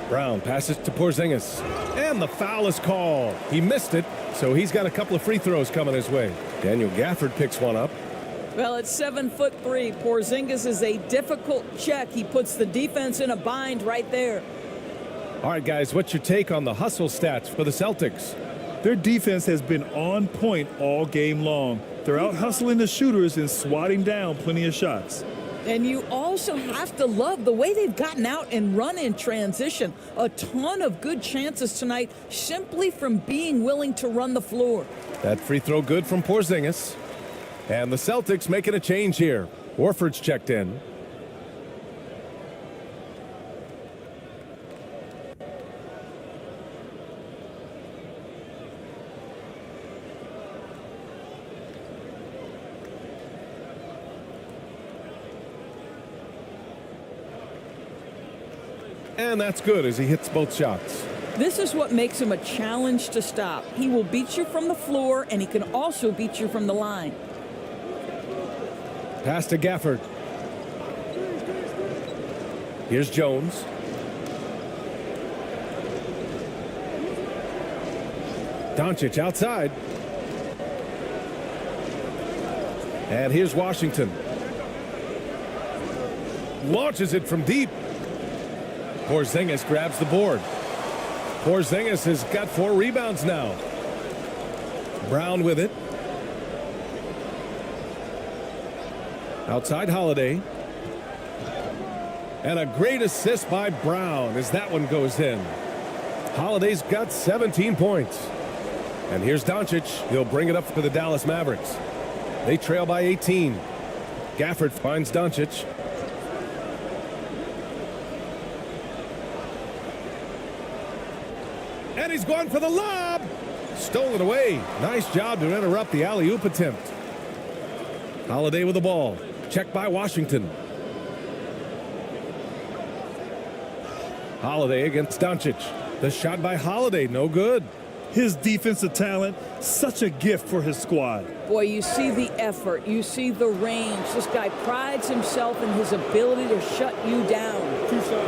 Brown passes to Porzingis. And the foul is called. He missed it, so he's got a couple of free throws coming his way. Daniel Gafford picks one up. Well, at 7'3", Porzingis is a difficult check. He puts the defense in a bind right there. All right, guys, what's your take on the hustle stats for the Celtics? Their defense has been on point all game long. They're out hustling the shooters and swatting down plenty of shots. And you also have to love the way they've gotten out and run in transition. A ton of good chances tonight simply from being willing to run the floor. That free throw good from Porzingis. And the Celtics making a change here. Horford's checked in. And that's good as he hits both shots. This is what makes him a challenge to stop. He will beat you from the floor, and he can also beat you from the line. Pass to Gafford. Here's Jones. Doncic outside. And here's Washington. Launches it from deep. Porzingis grabs the board. Porzingis has got 4 rebounds now. Brown with it. Outside Holiday. And a great assist by Brown as that one goes in. Holiday's got 17 points. And here's Doncic. He'll bring it up for the Dallas Mavericks. They trail by 18. Gafford finds Doncic. And he's going for the lob. Stolen away. Nice job to interrupt the alley-oop attempt. Holiday with the ball. Checked by Washington. Holiday against Doncic. The shot by Holiday, no good. His defensive talent, such a gift for his squad. Boy, you see the effort. You see the range. This guy prides himself in his ability to shut you down.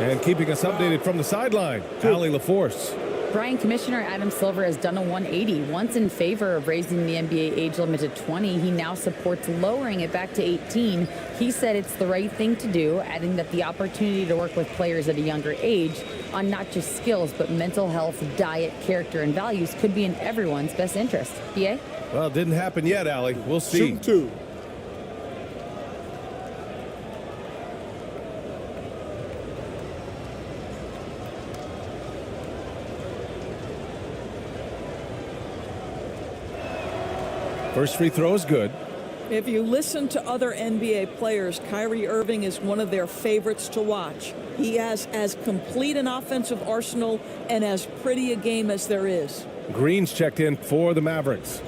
And keeping us updated from the sideline, Allie LaForce. Brian, Commissioner Adam Silver has done a 180. Once in favor of raising the NBA age limit to 20, he now supports lowering it back to 18. He said it's the right thing to do, adding that the opportunity to work with players at a younger age on not just skills, but mental health, diet, character, and values could be in everyone's best interest. BA? Well, it didn't happen yet, Allie. We'll see. Shooting two. First free throw is good. If you listen to other NBA players, Kyrie Irving is one of their favorites to watch. He has as complete an offensive arsenal and as pretty a game as there is. Green's checked in for the Mavericks.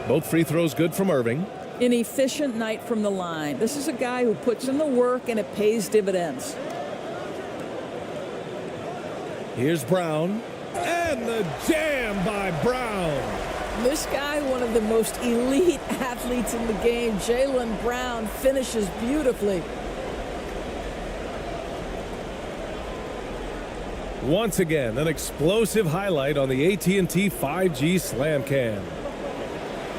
Both free throws good from Irving. An efficient night from the line. This is a guy who puts in the work and it pays dividends. Here's Brown. And the jam by Brown. This guy, one of the most elite athletes in the game, Jaylen Brown, finishes beautifully. Once again, an explosive highlight on the AT&T 5G Slam Cam.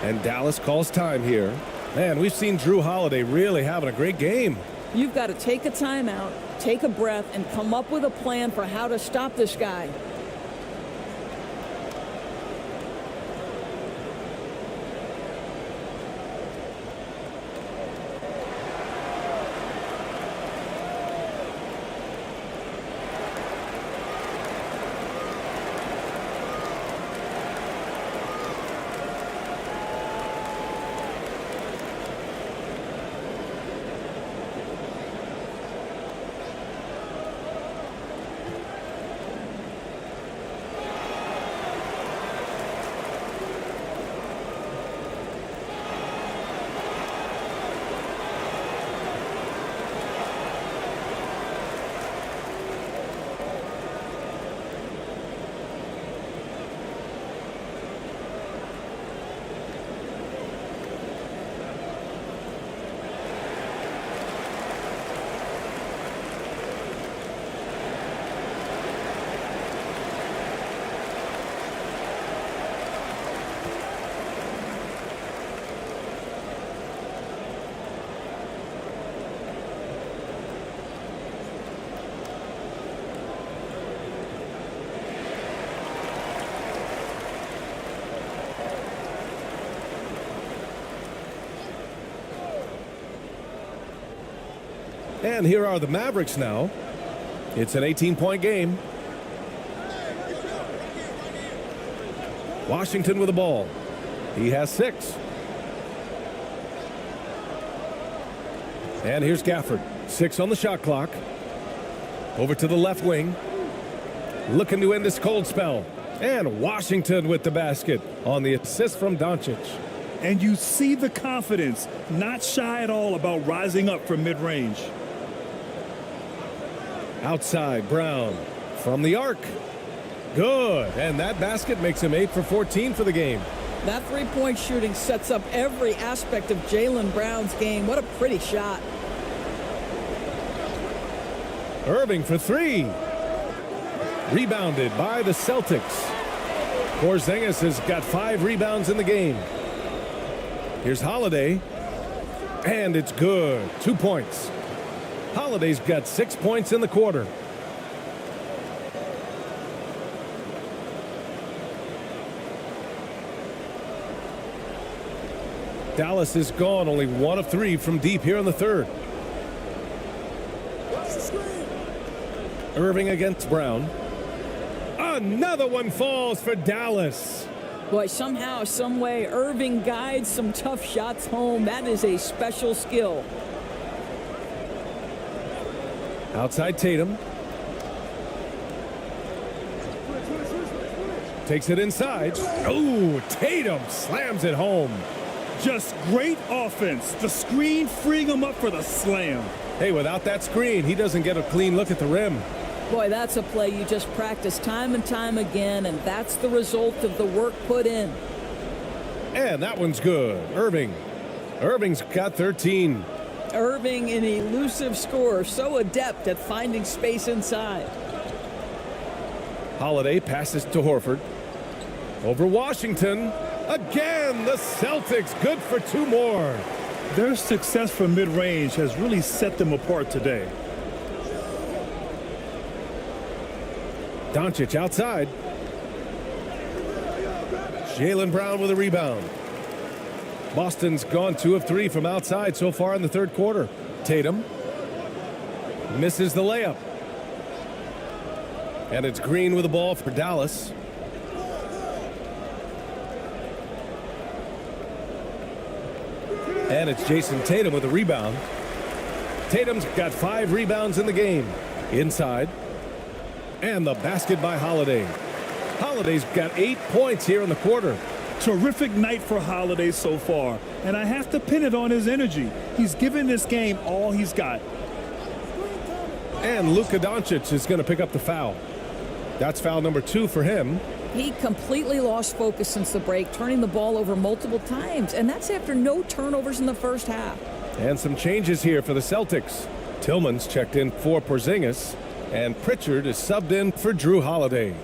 And Dallas calls time here. Man, we've seen Drew Holiday really having a great game. You've got to take a timeout, take a breath, and come up with a plan for how to stop this guy. And here are the Mavericks now. It's an 18-point game. Washington with the ball. He has 6. And here's Gafford. 6 on the shot clock. Over to the left wing. Looking to end this cold spell. And Washington with the basket on the assist from Doncic. And you see the confidence, not shy at all about rising up from mid-range. Outside, Brown from the arc. Good. And that basket makes him 8 for 14 for the game. That three-point shooting sets up every aspect of Jaylen Brown's game. What a pretty shot. Irving for 3. Rebounded by the Celtics. Porzingis has got 5 rebounds in the game. Here's Holiday. And it's good. 2 points. Holiday's got 6 points in the quarter. Dallas is gone, only 1 of 3 from deep here in the third. Irving against Brown. Another one falls for Dallas. Boy, somehow, some way, Irving guides some tough shots home. That is a special skill. Outside Tatum. Takes it inside. Oh, Tatum slams it home. Just great offense. The screen freeing him up for the slam. Hey, without that screen, he doesn't get a clean look at the rim. Boy, that's a play you just practice time and time again, and that's the result of the work put in. And that one's good. Irving's got 13. Irving, an elusive scorer, so adept at finding space inside. Holiday passes to Horford. Over Washington. Again, the Celtics good for 2 more. Their success from mid-range has really set them apart today. Doncic outside. Jaylen Brown with a rebound. Boston's gone 2 of 3 from outside so far in the third quarter. Tatum misses the layup. And it's Green with the ball for Dallas. And it's Jason Tatum with a rebound. Tatum's got 5 rebounds in the game. Inside. And the basket by Holiday. Holiday's got 8 points here in the quarter. Terrific night for Holiday so far, and I have to pin it on his energy. He's given this game all he's got. And Luka Doncic is going to pick up the foul. That's foul number 2 for him. He completely lost focus since the break, turning the ball over multiple times, and that's after no turnovers in the first half. And some changes here for the Celtics. Tillman's checked in for Porzingis, and Pritchard is subbed in for Drew Holiday.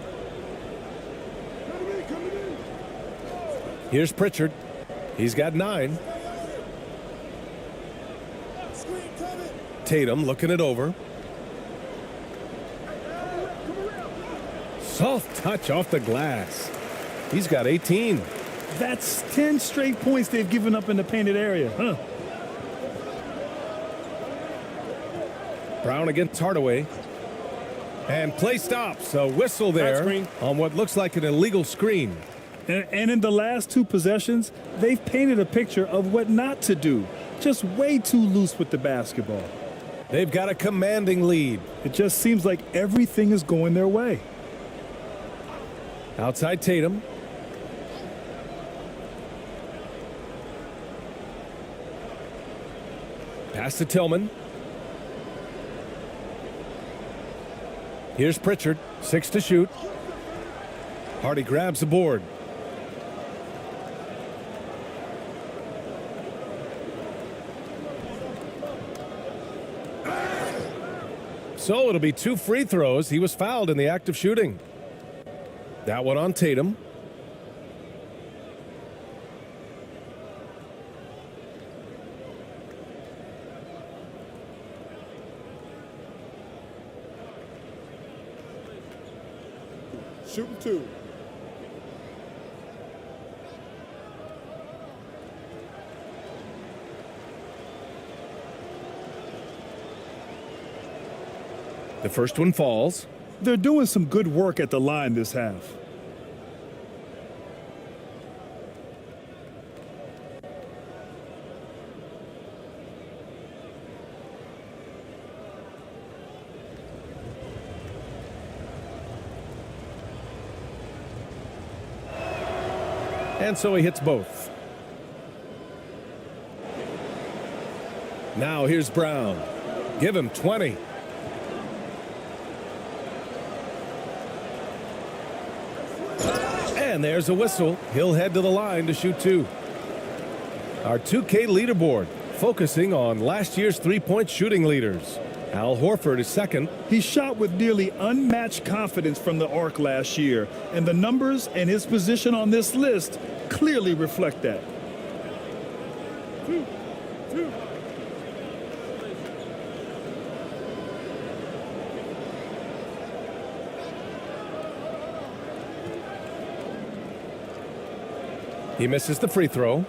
Here's Pritchard. He's got 9. Tatum looking it over. Soft touch off the glass. He's got 18. That's 10 straight points they've given up in the painted area, huh? Brown against Hardaway. And play stops. A whistle there on what looks like an illegal screen. And in the last 2 possessions, they've painted a picture of what not to do. Just way too loose with the basketball. They've got a commanding lead. It just seems like everything is going their way. Outside Tatum. Pass to Tillman. Here's Pritchard. 6 to shoot. Hardy grabs the board. So it'll be 2 free throws. He was fouled in the act of shooting. That one on Tatum. Shooting 2. The first one falls. They're doing some good work at the line this half. And so he hits both. Now here's Brown. Give him 20. And there's a whistle. He'll head to the line to shoot 2. Our 2K leaderboard focusing on last year's 3-point shooting leaders. Al Horford is second. He shot with nearly unmatched confidence from the arc last year, and the numbers and his position on this list clearly reflect that. 2. He misses the free throw.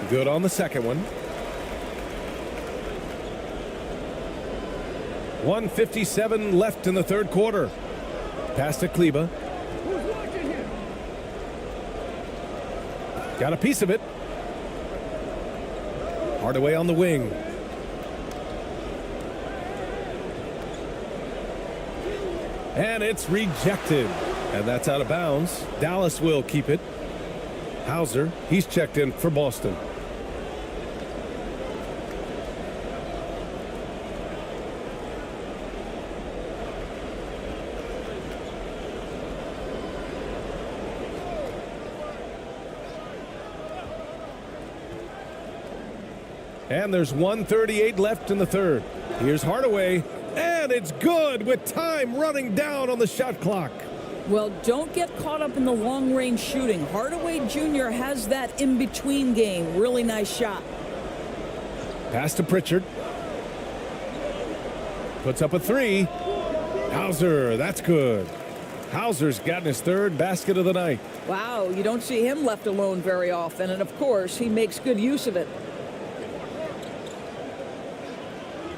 Good on the second one. 1:57 left in the third quarter. Pass to Kleber. Got a piece of it. Hardaway on the wing. And it's rejected. And that's out of bounds. Dallas will keep it. Hauser, he's checked in for Boston. And there's 1:38 left in the third. Here's Hardaway, and it's good with time running down on the shot clock. Well, don't get caught up in the long-range shooting. Hardaway Jr. has that in-between game. Really nice shot. Pass to Pritchard. Puts up a three. Hauser, that's good. Hauser's gotten his third basket of the night. Wow, you don't see him left alone very often, and of course, he makes good use of it.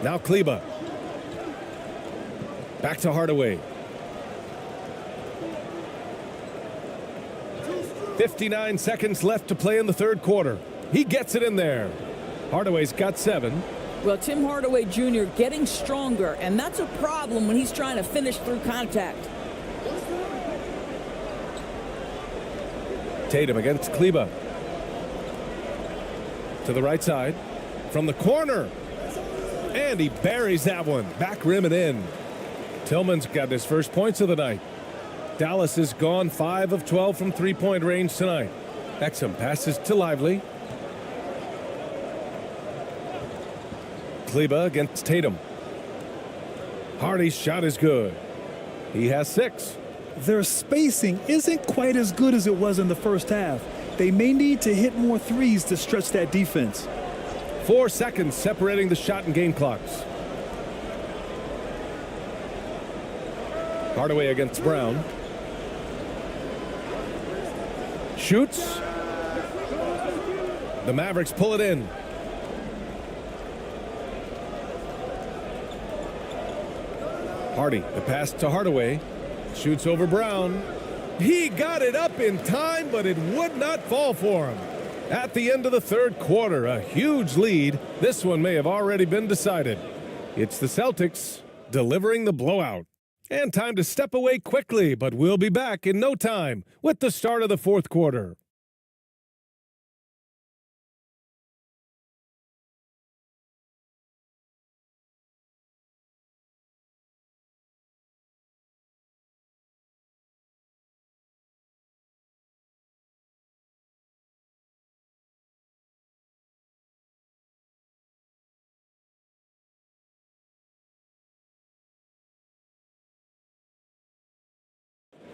Now Kleber. Back to Hardaway. 59 seconds left to play in the third quarter. He gets it in there. Hardaway's got 7. Well, Tim Hardaway Jr. getting stronger, and that's a problem when he's trying to finish through contact. Tatum against Kleber. To the right side. From the corner. And he buries that one. Back rim and in. Tillman's got his first points of the night. Dallas has gone 5 of 12 from three-point range tonight. Exum passes to Lively. Kleber against Tatum. Hardy's shot is good. He has 6. Their spacing isn't quite as good as it was in the first half. They may need to hit more threes to stretch that defense. 4 seconds separating the shot and game clocks. Hardaway against Brown. Shoots. The Mavericks pull it in. Hardy, the pass to Hardaway. Shoots over Brown. He got it up in time, but it would not fall for him. At the end of the third quarter, a huge lead. This one may have already been decided. It's the Celtics delivering the blowout. And time to step away quickly, but we'll be back in no time with the start of the fourth quarter.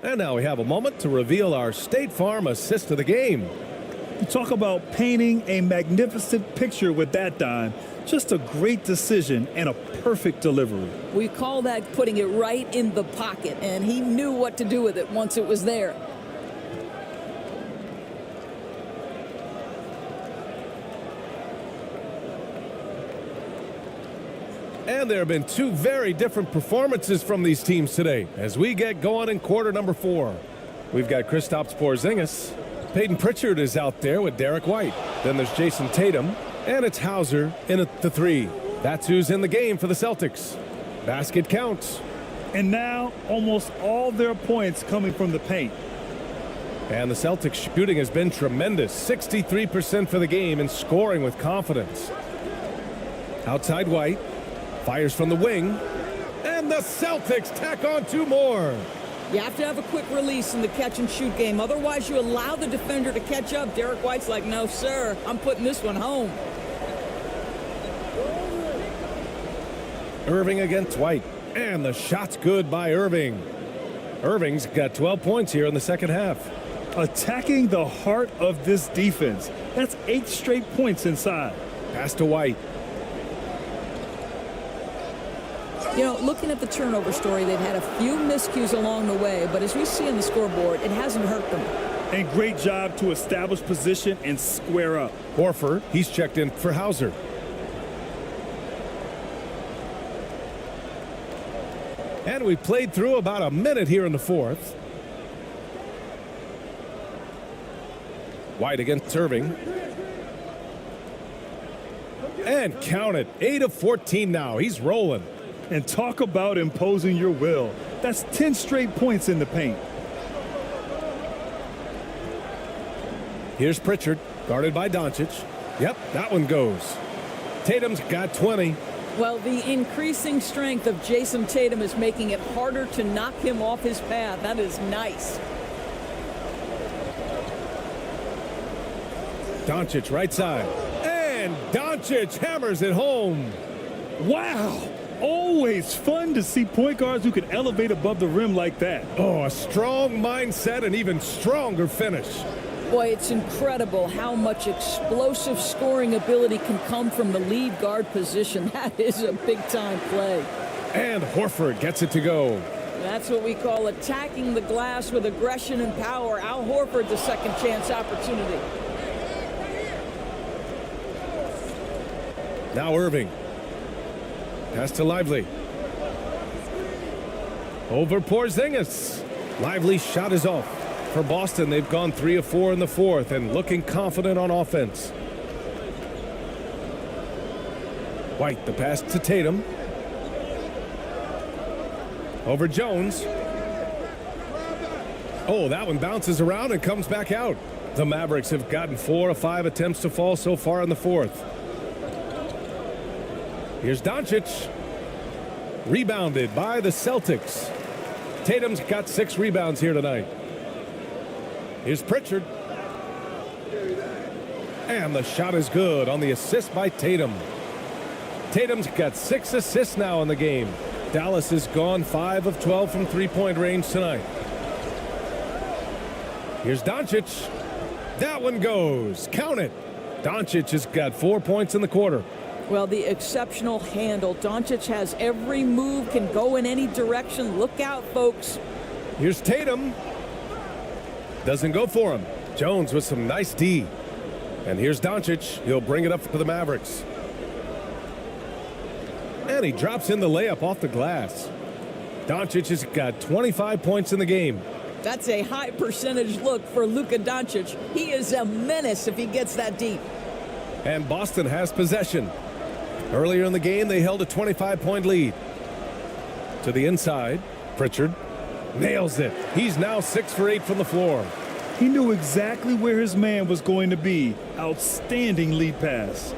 And now we have a moment to reveal our State Farm assist of the game. You talk about painting a magnificent picture with that dime. Just a great decision and a perfect delivery. We call that putting it right in the pocket, and he knew what to do with it once it was there. And there have been 2 very different performances from these teams today as we get going in quarter number 4. We've got Kristaps Porzingis. Peyton Pritchard is out there with Derek White. Then there's Jason Tatum. And it's Hauser in at the 3. That's who's in the game for the Celtics. Basket counts. And now almost all their points coming from the paint. And the Celtics shooting has been tremendous. 63% for the game and scoring with confidence. Outside White. Fires from the wing. And the Celtics tack on 2 more. You have to have a quick release in the catch-and-shoot game. Otherwise, you allow the defender to catch up. Derek White's like, no, sir. I'm putting this one home. Irving against White. And the shot's good by Irving. Irving's got 12 points here in the second half. Attacking the heart of this defense. That's 8 straight points inside. Pass to White. You know, looking at the turnover story, they've had a few miscues along the way, but as we see on the scoreboard, it hasn't hurt them. And great job to establish position and square up. Horford, he's checked in for Hauser. And we played through about a minute here in the fourth. White against Irving. And count it. 8 of 14 now. He's rolling. And talk about imposing your will. That's 10 straight points in the paint. Here's Pritchard, guarded by Doncic. Yep, that one goes. Tatum's got 20. Well, the increasing strength of Jason Tatum is making it harder to knock him off his path. That is nice. Doncic right side. And Doncic hammers it home. Wow. Always fun to see point guards who can elevate above the rim like that. Oh, a strong mindset and even stronger finish. Boy, it's incredible how much explosive scoring ability can come from the lead guard position. That is a big-time play. And Horford gets it to go. That's what we call attacking the glass with aggression and power. Al Horford, the second chance opportunity. Now Irving. Pass to Lively. Over Porzingis. Lively's shot is off. For Boston, they've gone 3 of 4 in the fourth and looking confident on offense. White, the pass to Tatum. Over Jones. Oh, that one bounces around and comes back out. The Mavericks have gotten 4 of 5 attempts to fall so far in the fourth. Here's Doncic. Rebounded by the Celtics. Tatum's got 6 rebounds here tonight. Here's Pritchard. And the shot is good on the assist by Tatum. Tatum's got 6 assists now in the game. Dallas has gone 5 of 12 from three-point range tonight. Here's Doncic. That one goes. Count it. Doncic has got 4 points in the quarter. Well, the exceptional handle. Doncic has every move, can go in any direction. Look out, folks. Here's Tatum. Doesn't go for him. Jones with some nice D. And here's Doncic. He'll bring it up for the Mavericks. And he drops in the layup off the glass. Doncic has got 25 points in the game. That's a high percentage look for Luka Doncic. He is a menace if he gets that deep. And Boston has possession. Earlier in the game, they held a 25-point lead. To the inside, Pritchard nails it. He's now 6 for 8 from the floor. He knew exactly where his man was going to be. Outstanding lead pass.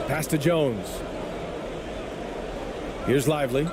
Pass to Jones. Here's Lively.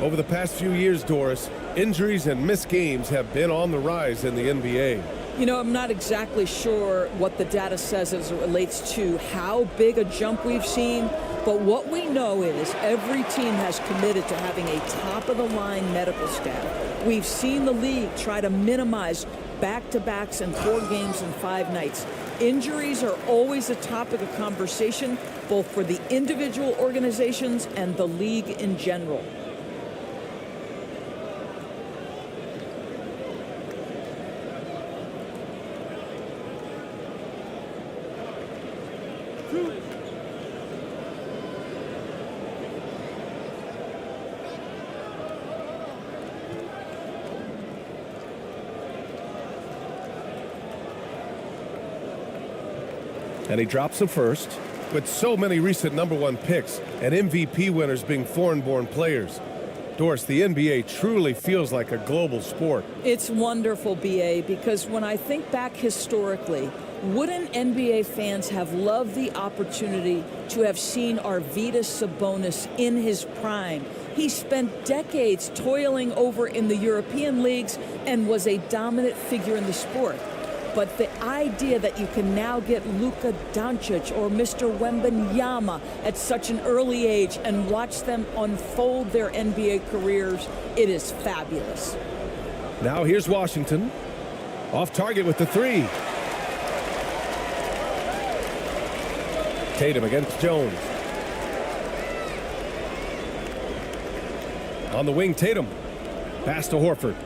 Over the past few years, Doris, injuries and missed games have been on the rise in the NBA. You know, I'm not exactly sure what the data says as it relates to how big a jump we've seen, but what we know is every team has committed to having a top-of-the-line medical staff. We've seen the league try to minimize back-to-backs in 4 games and 5 nights. Injuries are always a topic of conversation, both for the individual organizations and the league in general. And he drops the first. With so many recent #1 picks and MVP winners being foreign-born players, Doris, the NBA truly feels like a global sport. It's wonderful, BA, because when I think back historically, wouldn't NBA fans have loved the opportunity to have seen Arvydas Sabonis in his prime? He spent decades toiling over in the European leagues and was a dominant figure in the sport. But the idea that you can now get Luka Doncic or Mr. Wembanyama at such an early age and watch them unfold their NBA careers, it is fabulous. Now here's Washington. Off target with the 3. Tatum against Jones. On the wing, Tatum. Pass to Horford.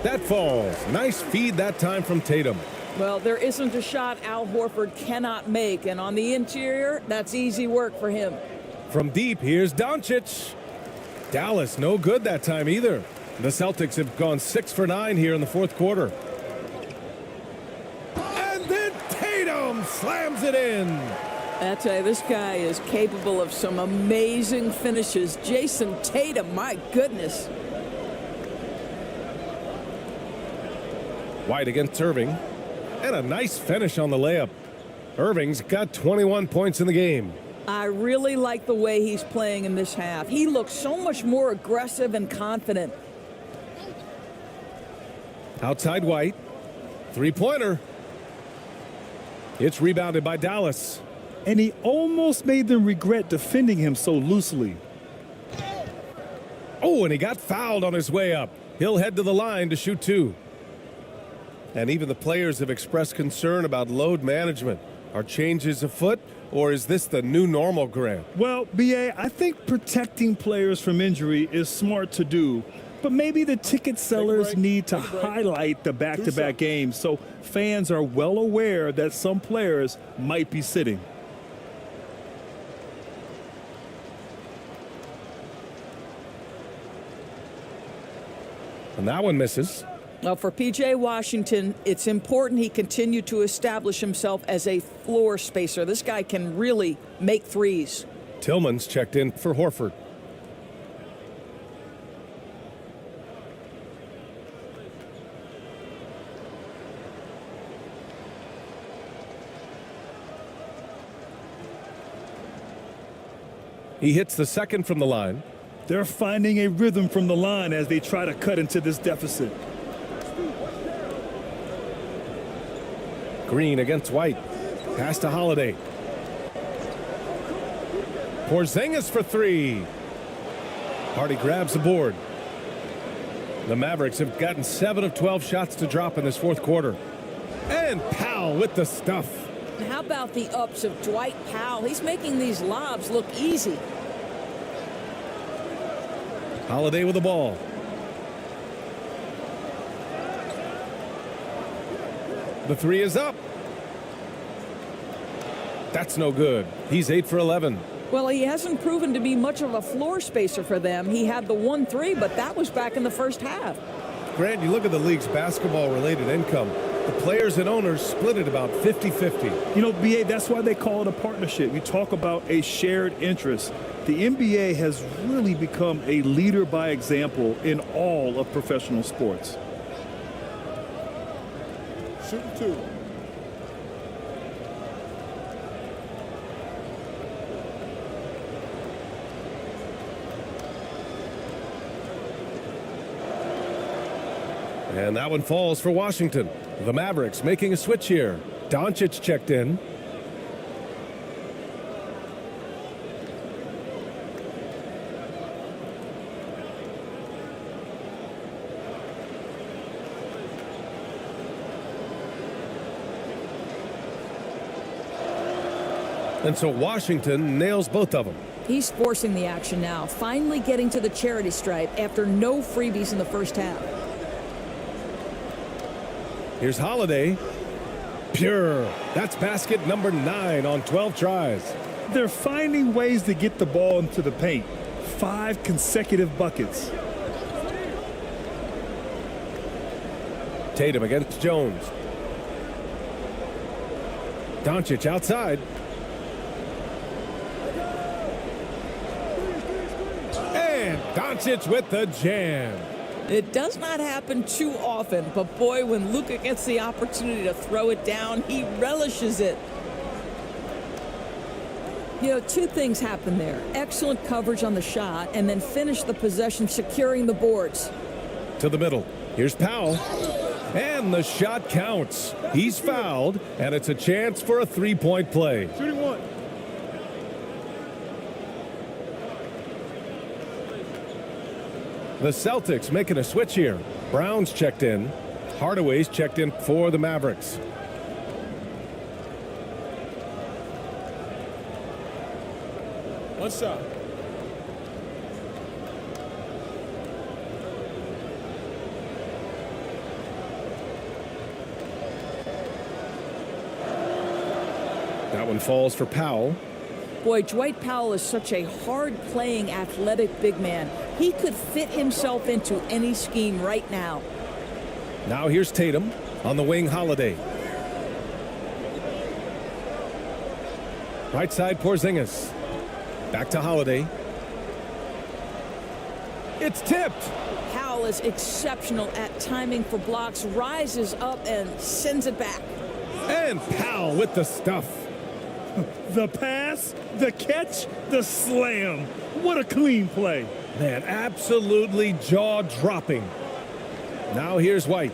That falls. Nice feed that time from Tatum. Well, there isn't a shot Al Horford cannot make, and on the interior, that's easy work for him. From deep, here's Doncic. Dallas, no good that time either. The Celtics have gone 6 for 9 here in the fourth quarter. And then Tatum slams it in. I tell you, this guy is capable of some amazing finishes. Jason Tatum, my goodness. White against Irving. And a nice finish on the layup. Irving's got 21 points in the game. I really like the way he's playing in this half. He looks so much more aggressive and confident. Outside White. Three-pointer. It's rebounded by Dallas. And he almost made them regret defending him so loosely. Oh, and he got fouled on his way up. He'll head to the line to shoot two. And even the players have expressed concern about load management. Are changes afoot, or is this the new normal, Grant? Well, B.A., I think protecting players from injury is smart to do. But maybe the ticket sellers need to highlight the back-to-back games so fans are well aware that some players might be sitting. And that one misses. Well, for P.J. Washington, it's important he continue to establish himself as a floor spacer. This guy can really make threes. Tillman's checked in for Horford. He hits the second from the line. They're finding a rhythm from the line as they try to cut into this deficit. Green against White. Pass to Holiday. Porzingis for three. Hardy grabs the board. The Mavericks have gotten 7 of 12 shots to drop in this fourth quarter. And Powell with the stuff. How about the ups of Dwight Powell? He's making these lobs look easy. Holiday with the ball. The three is up. That's no good. He's 8 for 11. Well, he hasn't proven to be much of a floor spacer for them. He had the 1-3, but that was back in the first half. Grant, you look at the league's basketball-related income. The players and owners split it about 50-50. You know, B.A., that's why they call it a partnership. You talk about a shared interest. The NBA has really become a leader by example in all of professional sports. Shooting two. And that one falls for Washington. The Mavericks making a switch here. Doncic checked in. And so Washington nails both of them. He's forcing the action now, finally getting to the charity stripe after no freebies in the first half. Here's Holiday. Pure. That's basket number 9 on 12 tries. They're finding ways to get the ball into the paint. 5 consecutive buckets. Tatum against Jones. Doncic outside. And Doncic with the jam. It does not happen too often, but boy, when Luka gets the opportunity to throw it down, he relishes it. You know, 2 things happen there. Excellent coverage on the shot, and then finish the possession securing the boards. To the middle. Here's Powell. And the shot counts. He's fouled, and it's a chance for a 3-point play. Shooting one. The Celtics making a switch here. Brown's checked in. Hardaway's checked in for the Mavericks. One shot. That one falls for Powell. Boy, Dwight Powell is such a hard-playing, athletic big man. He could fit himself into any scheme right now. Now here's Tatum on the wing. Holiday. Right side, Porzingis. Back to Holiday. It's tipped. Powell is exceptional at timing for blocks, rises up and sends it back. And Powell with the stuff. The pass, the catch, the slam. What a clean play. Man, absolutely jaw-dropping. Now here's White.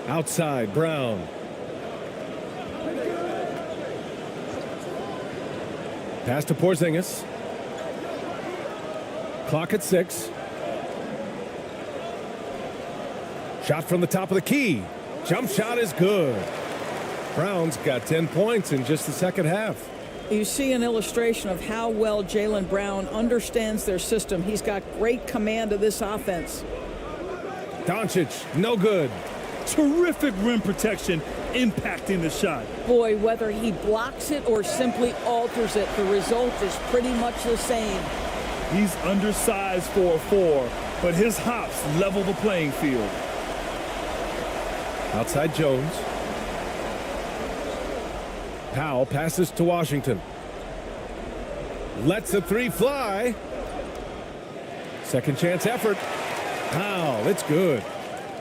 Outside, Brown. Pass to Porzingis. Clock at 6. Shot from the top of the key. Jump shot is good. Brown's got 10 points in just the second half. You see an illustration of how well Jaylen Brown understands their system. He's got great command of this offense. Doncic, no good. Terrific rim protection, impacting the shot. Boy, whether he blocks it or simply alters it, the result is pretty much the same. He's undersized for a 4, but his hops level the playing field. Outside Jones. Powell passes to Washington. Lets a 3 fly. Second chance effort. Powell, it's good.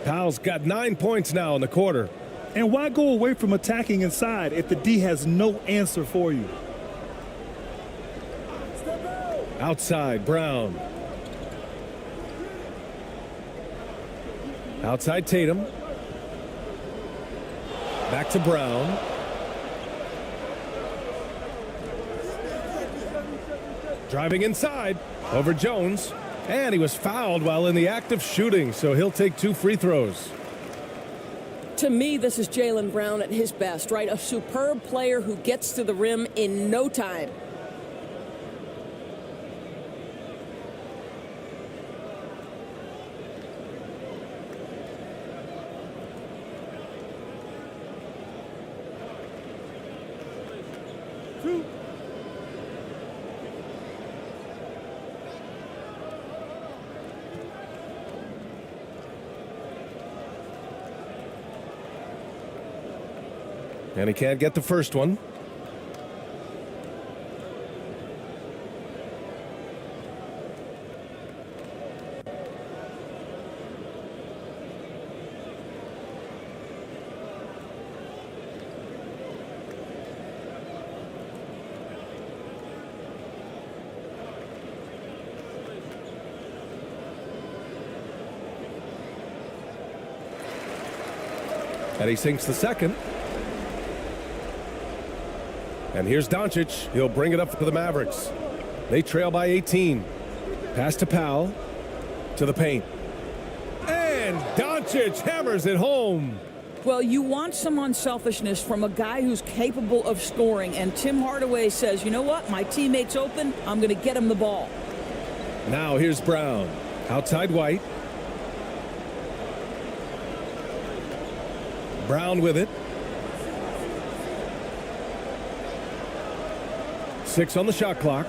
Powell's got 9 points now in the quarter. And why go away from attacking inside if the D has no answer for you? Outside, Brown. Outside Tatum. Back to Brown. Driving inside over Jones. And he was fouled while in the act of shooting, so he'll take 2 free throws. To me, this is Jaylen Brown at his best, right? A superb player who gets to the rim in no time. And he can't get the first one. And he sinks the second. And here's Doncic. He'll bring it up for the Mavericks. They trail by 18. Pass to Powell. To the paint. And Doncic hammers it home. Well, you want some unselfishness from a guy who's capable of scoring. And Tim Hardaway says, you know what? My teammate's open. I'm going to get him the ball. Now here's Brown. Outside White. Brown with it. 6 on the shot clock.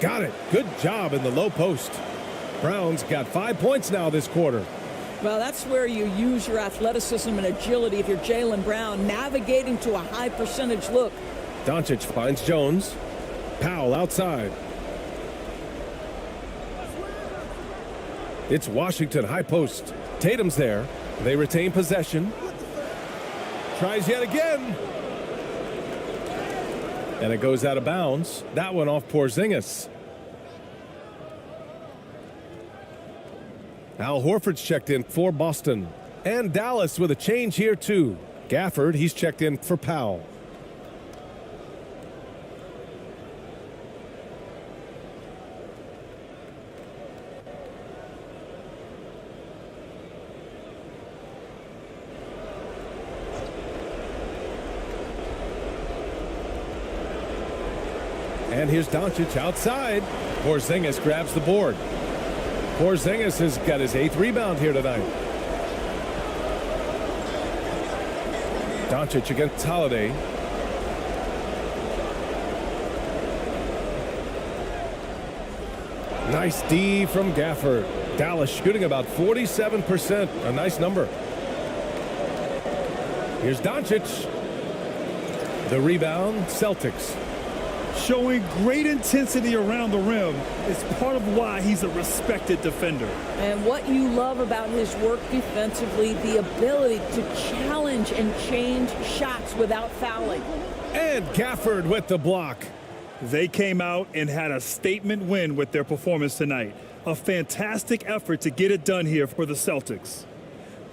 Got it. Good job in the low post. Brown's got 5 points now this quarter. Well, that's where you use your athleticism and agility if you're Jaylen Brown, navigating to a high percentage look. Doncic finds Jones. Powell outside. It's Washington high post. Tatum's there. They retain possession. Tries yet again. And it goes out of bounds. That one off Porzingis. Al Horford's checked in for Boston. And Dallas with a change here too. Gafford, he's checked in for Powell. And here's Doncic outside. Porzingis grabs the board. Porzingis has got his 8th rebound here tonight. Doncic against Holiday. Nice D from Gafford. Dallas shooting about 47%. A nice number. Here's Doncic. The rebound, Celtics. Showing great intensity around the rim is part of why he's a respected defender. And what you love about his work defensively, the ability to challenge and change shots without fouling. And Gafford with the block. They came out and had a statement win with their performance tonight. A fantastic effort to get it done here for the Celtics.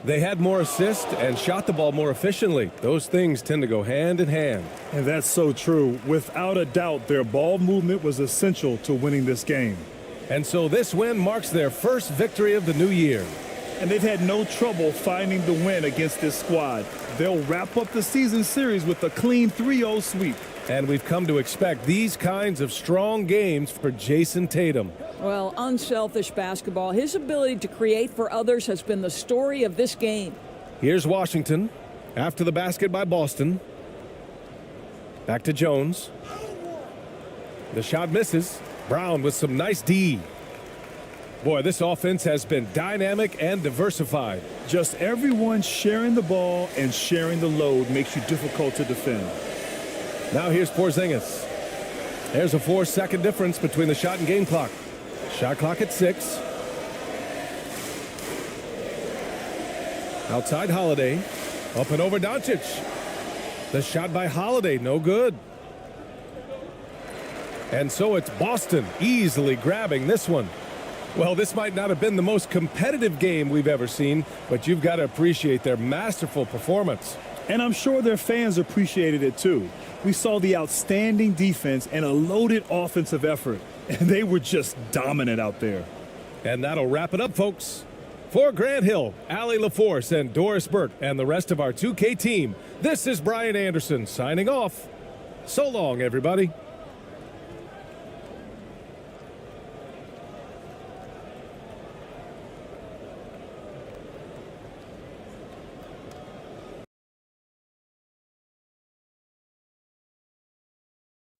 They had more assists and shot the ball more efficiently. Those things tend to go hand in hand. And that's so true. Without a doubt, their ball movement was essential to winning this game. And so this win marks their first victory of the new year. And they've had no trouble finding the win against this squad. They'll wrap up the season series with a clean 3-0 sweep. And we've come to expect these kinds of strong games for Jason Tatum. Well, unselfish basketball. His ability to create for others has been the story of this game. Here's Washington after the basket by Boston. Back to Jones. The shot misses. Brown with some nice D. Boy, this offense has been dynamic and diversified. Just everyone sharing the ball and sharing the load makes you difficult to defend. Now here's Porzingis. There's a 4-second difference between the shot and game clock. Shot clock at 6. Outside Holiday. Up and over Doncic. The shot by Holiday, no good. And so it's Boston easily grabbing this one. Well, this might not have been the most competitive game we've ever seen, but you've got to appreciate their masterful performance. And I'm sure their fans appreciated it too. We saw the outstanding defense and a loaded offensive effort, and they were just dominant out there. And that'll wrap it up, folks. For Grant Hill, Allie LaForce, and Doris Burke, and the rest of our 2K team, this is Brian Anderson signing off. So long, everybody.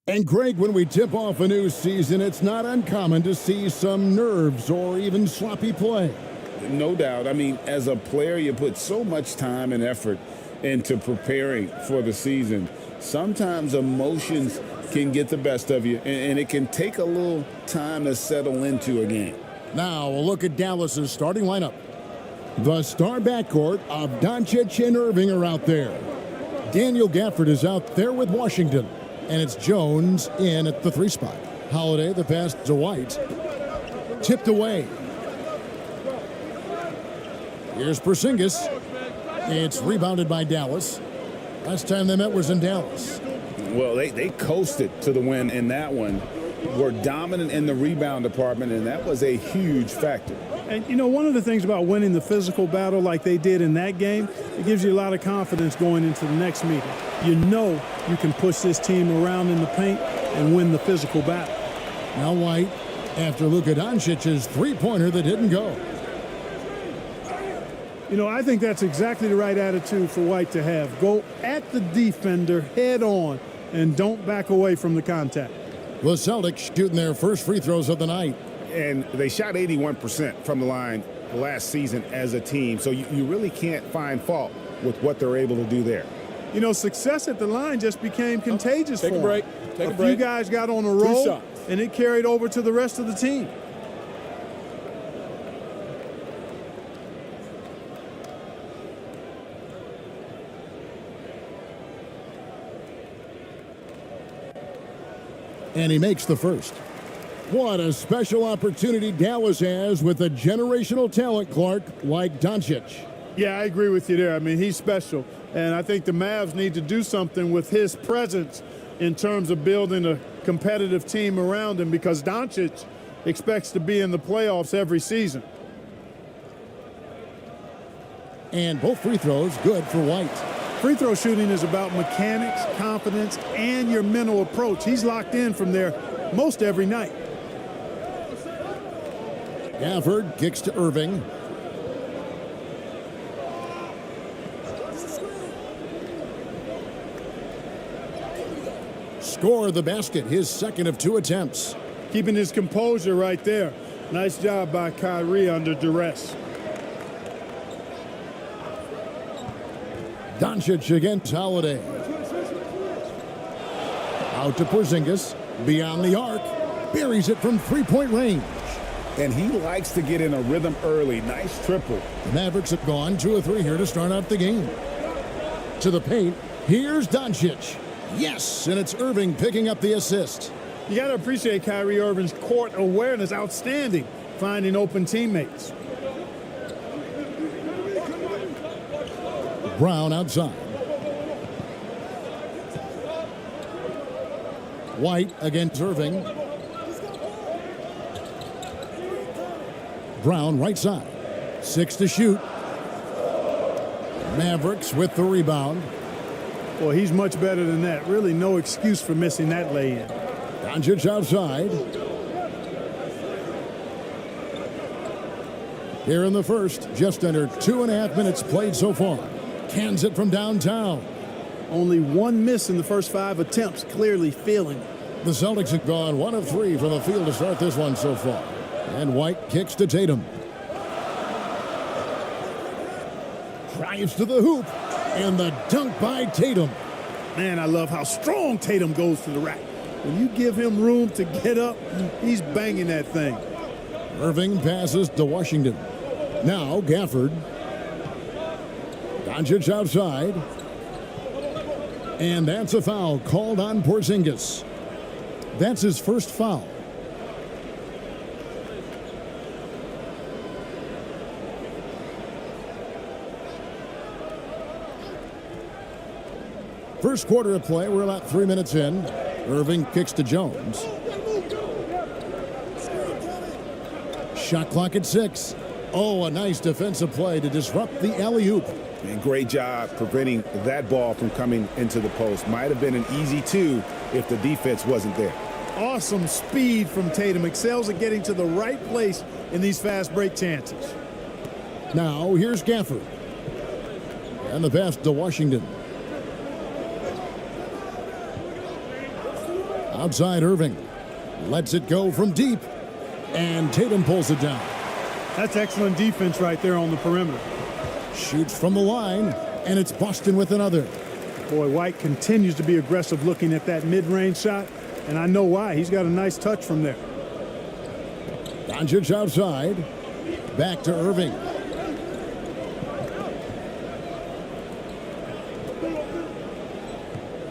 And Greg, when we tip off a new season, it's not uncommon to see some nerves or even sloppy play. No doubt. I mean, as a player, you put so much time and effort into preparing for the season. Sometimes emotions can get the best of you, and it can take a little time to settle into a game. Now, a look at Dallas's starting lineup. The star backcourt of Doncic and Irving are out there. Daniel Gafford is out there with Washington. And it's Jones in at the 3 spot. Holiday, the pass to White. Tipped away. Here's Porzingis. It's rebounded by Dallas. Last time they met was in Dallas. Well, they coasted to the win in that one. Were dominant in the rebound department, and that was a huge factor. And, you know, one of the things about winning the physical battle like they did in that game, it gives you a lot of confidence going into the next meeting. You know you can push this team around in the paint and win the physical battle. Now White, after Luka Doncic's three-pointer that didn't go. You know, I think that's exactly the right attitude for White to have. Go at the defender head on and don't back away from the contact. The Celtics shooting their first free throws of the night. And they shot 81% from the line last season as a team. So you really can't find fault with what they're able to do there. You know, success at the line just became contagious for them. Take a break. Take a break. Few guys got on a roll, and it carried over to the rest of the team. And he makes the first. What a special opportunity Dallas has with a generational talent, Clark, like Doncic. Yeah, I agree with you there. I mean, he's special. And I think the Mavs need to do something with his presence in terms of building a competitive team around him, because Doncic expects to be in the playoffs every season. And both free throws good for White. Free throw shooting is about mechanics, confidence, and your mental approach. He's locked in from there most every night. Gafford kicks to Irving. Score the basket, his second of 2 attempts. Keeping his composure right there. Nice job by Kyrie under duress. Doncic against Holiday. Out to Porzingis. Beyond the arc. Buries it from three-point range. And he likes to get in a rhythm early. Nice triple. The Mavericks have gone 2 of 3 here to start out the game. To the paint. Here's Doncic. Yes, and it's Irving picking up the assist. You got to appreciate Kyrie Irving's court awareness. Outstanding. Finding open teammates. Brown outside. White against Irving. Brown right side. 6 to shoot. Mavericks with the rebound. Well, he's much better than that. Really no excuse for missing that lay-in. Doncic outside. Here in the first, just under 2.5 minutes played so far. Cans it from downtown. Only 1 miss in the first 5 attempts. Clearly feeling it. The Celtics have gone 1 of 3 from the field to start this one so far. And White kicks to Tatum. Drives to the hoop. And the dunk by Tatum. Man, I love how strong Tatum goes to the rack. When you give him room to get up, he's banging that thing. Irving passes to Washington. Now Gafford. Doncic outside. And that's a foul called on Porzingis. That's his first foul. First quarter of play, we're about 3 minutes in. Irving kicks to Jones. Shot clock at 6. Oh, a nice defensive play to disrupt the alley-oop. And great job preventing that ball from coming into the post. Might have been an easy 2 if the defense wasn't there. Awesome speed from Tatum. Excels at getting to the right place in these fast break chances. Now, here's Gafford. And the pass to Washington. Outside Irving. Lets it go from deep. And Tatum pulls it down. That's excellent defense right there on the perimeter. Shoots from the line. And it's Boston with another. Boy, White continues to be aggressive looking at that mid-range shot. And I know why. He's got a nice touch from there. Doncic outside. Back to Irving.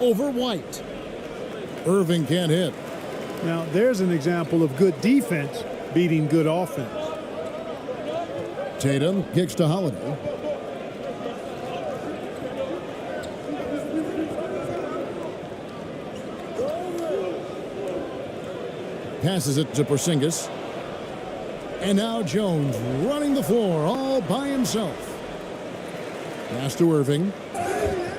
Over White. Irving can't hit. Now, there's an example of good defense beating good offense. Tatum kicks to Holiday. Passes it to Porzingis. And now Jones running the floor all by himself. Pass to Irving.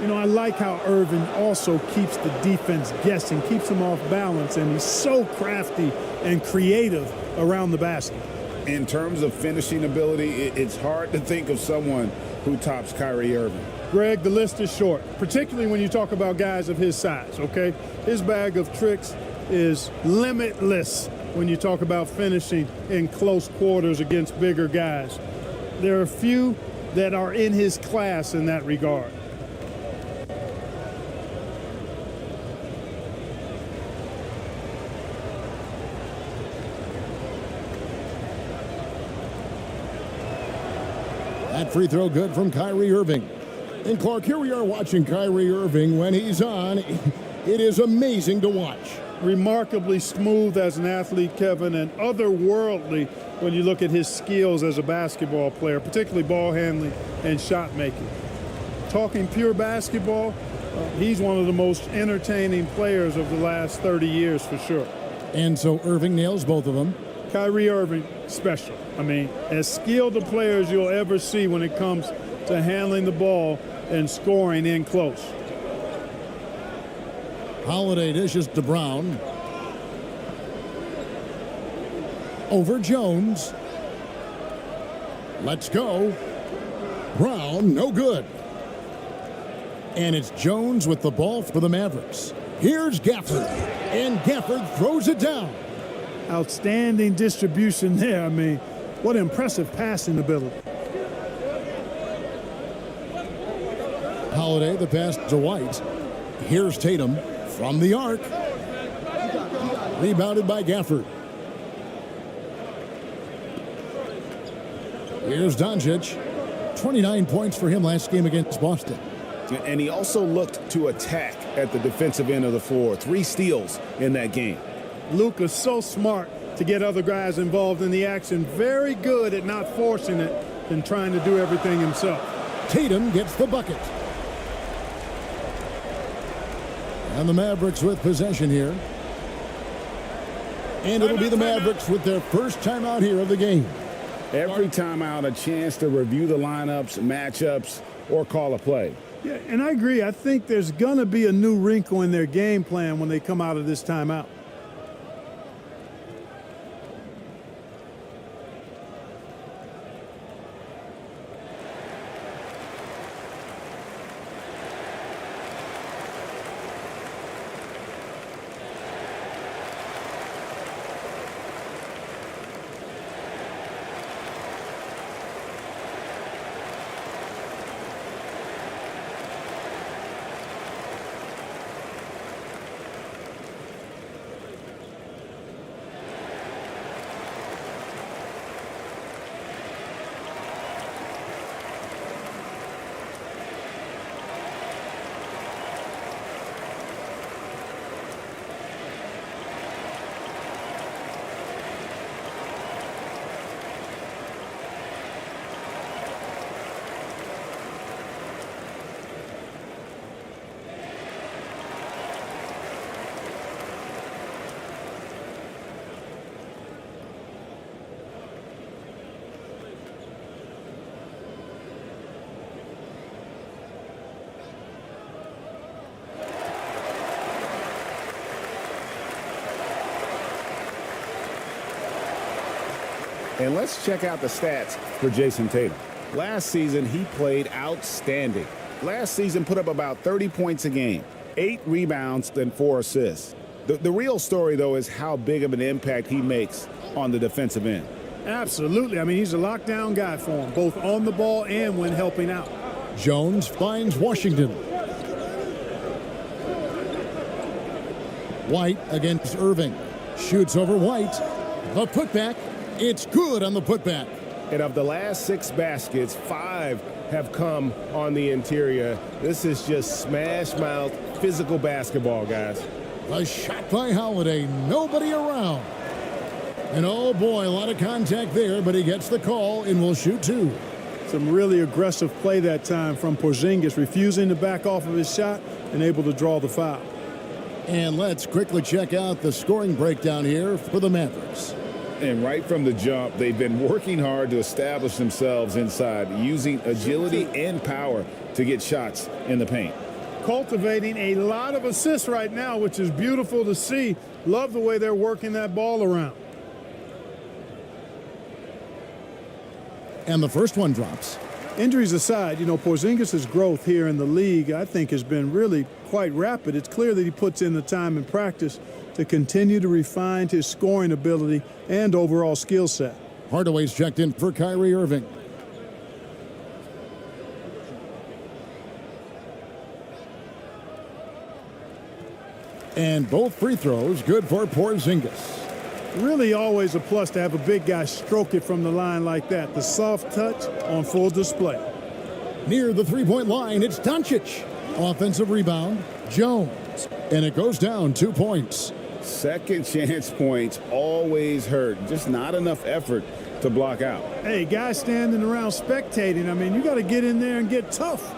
You know, I like how Irving also keeps the defense guessing, keeps them off balance, and he's so crafty and creative around the basket. In terms of finishing ability, it's hard to think of someone who tops Kyrie Irving. Greg, the list is short, particularly when you talk about guys of his size, okay? His bag of tricks is limitless when you talk about finishing in close quarters against bigger guys. There are few that are in his class in that regard. That free throw good from Kyrie Irving. And Clark, here we are watching Kyrie Irving. When he's on, it is amazing to watch. Remarkably smooth as an athlete, Kevin, and otherworldly when you look at his skills as a basketball player, particularly ball handling and shot making. Talking pure basketball, he's one of the most entertaining players of the last 30 years for sure. And so Irving nails both of them. Kyrie Irving, special. I mean, as skilled a player as you'll ever see when it comes to handling the ball and scoring in close. Holiday dishes to Brown. Over Jones. Let's go. Brown, no good. And it's Jones with the ball for the Mavericks. Here's Gafford. And Gafford throws it down. Outstanding distribution there. I mean, what impressive passing ability. Holiday, the pass to White. Here's Tatum from the arc. Rebounded by Gafford. Here's Doncic. 29 points for him last game against Boston. And he also looked to attack at the defensive end of the floor. 3 steals in that game. Luka's so smart to get other guys involved in the action. Very good at not forcing it and trying to do everything himself. Tatum gets the bucket. And the Mavericks with possession here. And it'll be the Mavericks with their first timeout here of the game. Every timeout, a chance to review the lineups, matchups, or call a play. Yeah, and I agree. I think there's going to be a new wrinkle in their game plan when they come out of this timeout. And let's check out the stats for Jason Tatum. Last season, he played outstanding. Last season put up about 30 points a game, 8 rebounds, and 4 assists. The real story, though, is how big of an impact he makes on the defensive end. Absolutely. I mean, he's a lockdown guy for him, both on the ball and when helping out. Jones finds Washington. White against Irving. Shoots over White. The putback. It's good on the putback. And of the last 6 baskets, 5 have come on the interior. This is just smash-mouth, physical basketball, guys. A shot by Holiday. Nobody around. And oh boy, a lot of contact there, but he gets the call and will shoot 2. Some really aggressive play that time from Porzingis, refusing to back off of his shot and able to draw the foul. And let's quickly check out the scoring breakdown here for the Mavericks. And right from the jump, they've been working hard to establish themselves inside, using agility and power to get shots in the paint. Cultivating a lot of assists right now, which is beautiful to see. Love the way they're working that ball around. And the first one drops. Injuries aside, you know, Porzingis' growth here in the league, I think, has been really quite rapid. It's clear that he puts in the time and practice to continue to refine his scoring ability and overall skill set. Hardaway's checked in for Kyrie Irving. And both free throws good for Porzingis. Really always a plus to have a big guy stroke it from the line like that. The soft touch on full display. Near the three-point line, it's Doncic. Offensive rebound, Jones. And it goes down 2 points. Second chance points always hurt. Just not enough effort to block out. Hey, guys standing around spectating. I mean, you got to get in there and get tough.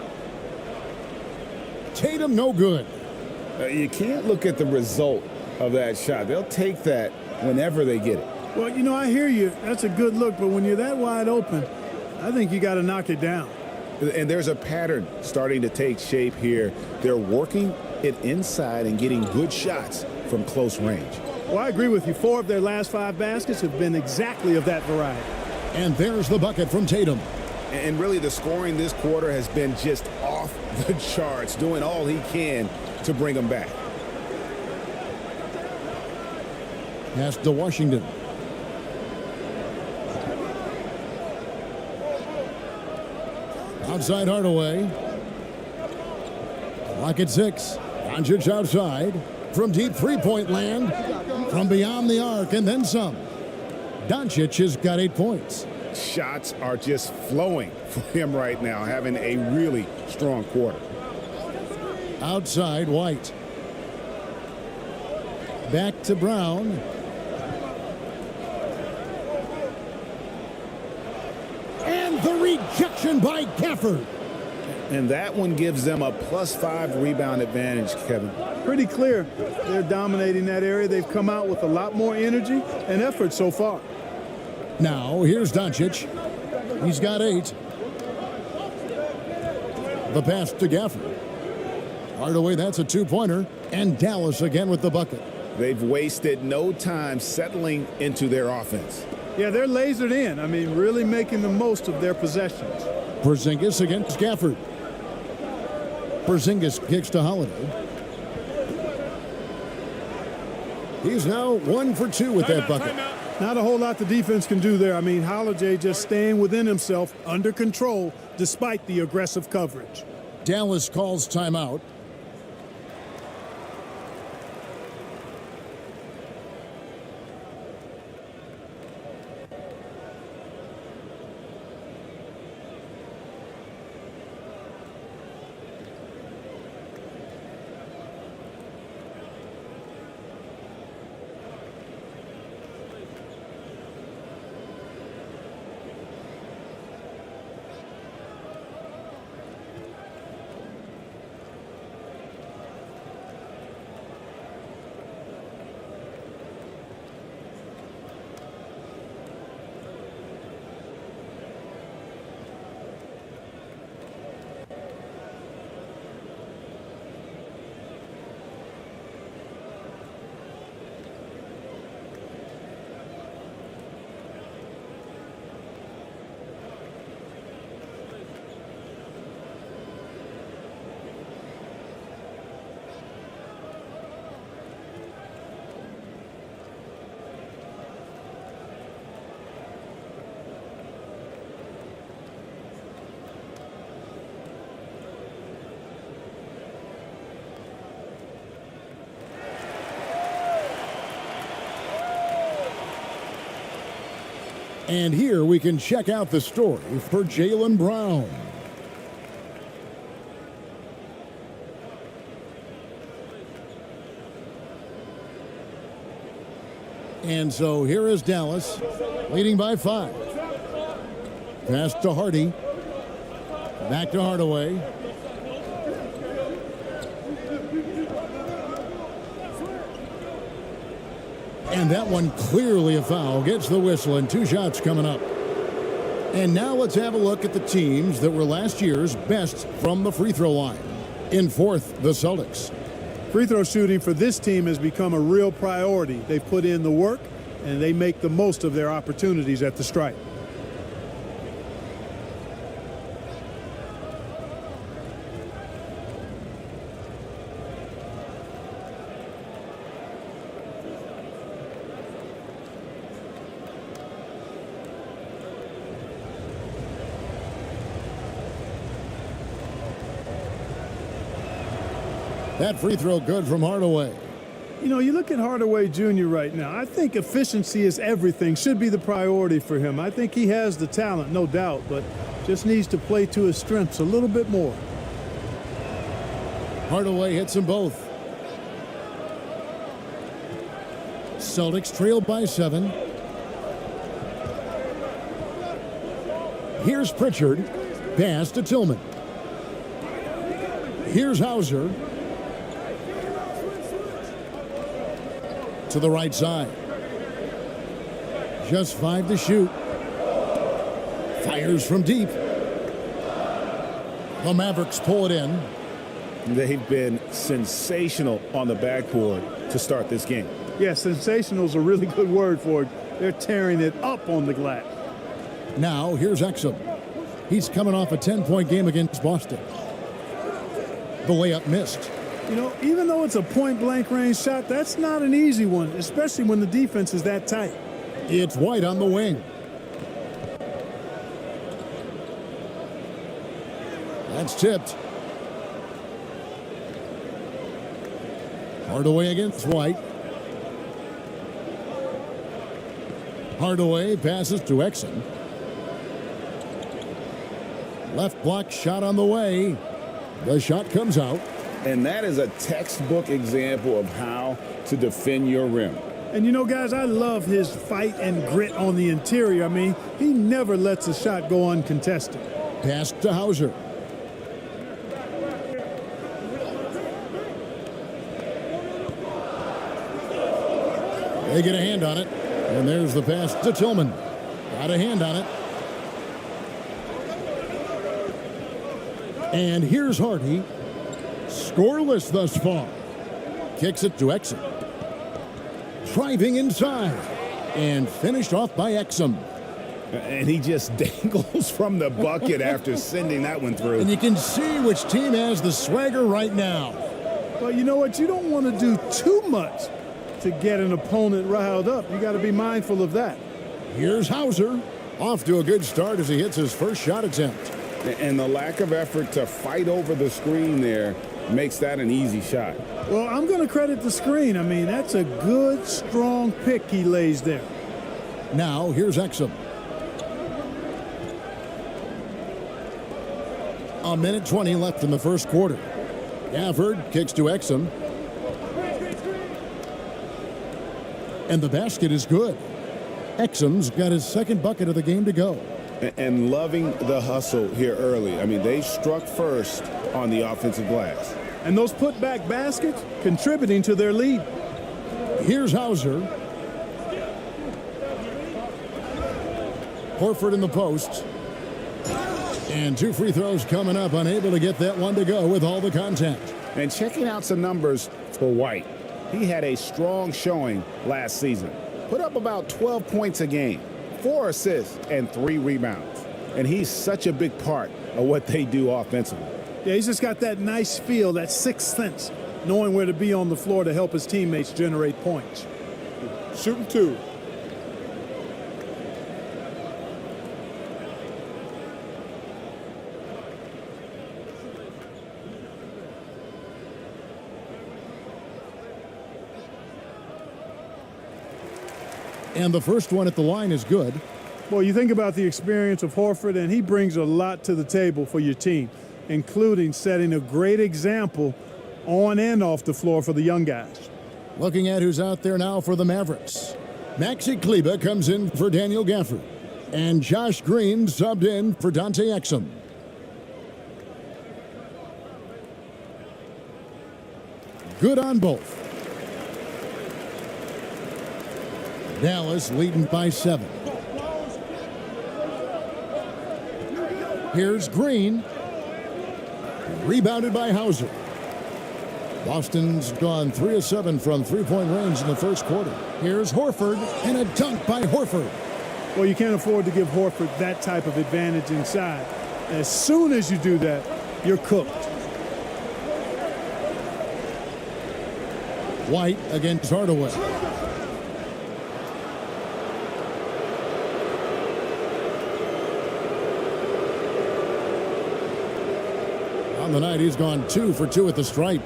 Tatum, no good. You can't look at the result of that shot. They'll take that whenever they get it. Well, you know, I hear you. That's a good look, but when you're that wide open, I think you got to knock it down. And there's a pattern starting to take shape here. They're working it inside and getting good shots from close range. Well, I agree with you. 4 of their last 5 baskets have been exactly of that variety. And there's the bucket from Tatum. And really the scoring this quarter has been just off the charts, doing all he can to bring them back. Pass to Washington. Outside Hardaway. Clock at 6. Doncic outside. From deep three-point land. From beyond the arc and then some. Doncic has got 8 points. Shots are just flowing for him right now, having a really strong quarter. Outside White. Back to Brown. And the rejection by Gafford. And that one gives them a +5 rebound advantage, Kevin. Pretty clear. They're dominating that area. They've come out with a lot more energy and effort so far. Now, here's Doncic. He's got 8. The pass to Gafford. Hardaway, that's a 2-pointer. And Dallas again with the bucket. They've wasted no time settling into their offense. Yeah, they're lasered in. I mean, really making the most of their possessions. Porzingis against Gafford. Porzingis kicks to Holiday. He's now 1 for 2 with that bucket. Not a whole lot the defense can do there. I mean, Holiday just staying within himself, under control, despite the aggressive coverage. Dallas calls timeout. And here we can check out the story for Jaylen Brown. And so here is Dallas, leading by 5. Pass to Hardy. Back to Hardaway. And that one clearly a foul. Gets the whistle and 2 shots coming up. And now let's have a look at the teams that were last year's best from the free throw line. In 4th, the Celtics. Free throw shooting for this team has become a real priority. They've put in the work, and they make the most of their opportunities at the stripe. That free throw good from Hardaway. You know, you look at Hardaway Jr. right now, I think efficiency is everything, should be the priority for him. I think he has the talent, no doubt, but just needs to play to his strengths a little bit more. Hardaway hits them both. Celtics trail by 7. Here's Pritchard. Pass to Tillman. Here's Hauser. To the right side. Just 5 to shoot. Fires from deep. The Mavericks pull it in. They've been sensational on the backboard to start this game. Yeah, sensational is a really good word for it. They're tearing it up on the glass. Now, here's Exum. He's coming off a 10-point game against Boston. The layup missed. You know, even though it's a point-blank range shot, that's not an easy one, especially when the defense is that tight. It's White on the wing. That's tipped. Hardaway against White. Hardaway passes to Exum. Left block shot on the way. The shot comes out. And that is a textbook example of how to defend your rim. And you know, guys, I love his fight and grit on the interior. I mean, he never lets a shot go uncontested. Pass to Hauser. They get a hand on it. And there's the pass to Tillman. Got a hand on it. And here's Hardy. Scoreless thus far. Kicks it to Exum. Driving inside. And finished off by Exum. And he just dangles from the bucket after sending that one through. And you can see which team has the swagger right now. Well, you know what? You don't want to do too much to get an opponent riled up. You got to be mindful of that. Here's Hauser. Off to a good start as he hits his first shot attempt. And the lack of effort to fight over the screen there makes that an easy shot. Well, I'm going to credit the screen. I mean, that's a good, strong pick he lays there. Now, here's Exum. A minute 20 left in the first quarter. Gafford kicks to Exum. And the basket is good. Exum's got his second bucket of the game to go. And loving the hustle here early. I mean, they struck first on the offensive glass. And those putback baskets contributing to their lead. Here's Hauser. Horford in the post. And two free throws coming up. Unable to get that one to go with all the contact. And checking out some numbers for White. He had a strong showing last season. Put up about 12 points a game, 4 assists, and 3 rebounds. And he's such a big part of what they do offensively. Yeah, he's just got that nice feel, that sixth sense, knowing where to be on the floor to help his teammates generate points. Shooting 2. And the first one at the line is good. Well, you think about the experience of Horford, and he brings a lot to the table for your team, including setting a great example on and off the floor for the young guys. Looking at who's out there now for the Mavericks. Maxi Kleber comes in for Daniel Gafford. And Josh Green subbed in for Dante Exum. Good on both. Dallas leading by 7. Here's Green. Rebounded by Hauser. Boston's gone 3 of 7 from three-point range in the first quarter. Here's Horford, and a dunk by Horford. Well, you can't afford to give Horford that type of advantage inside. As soon as you do that, you're cooked. White against Hardaway. On the night, he's gone 2 for 2 at the stripe.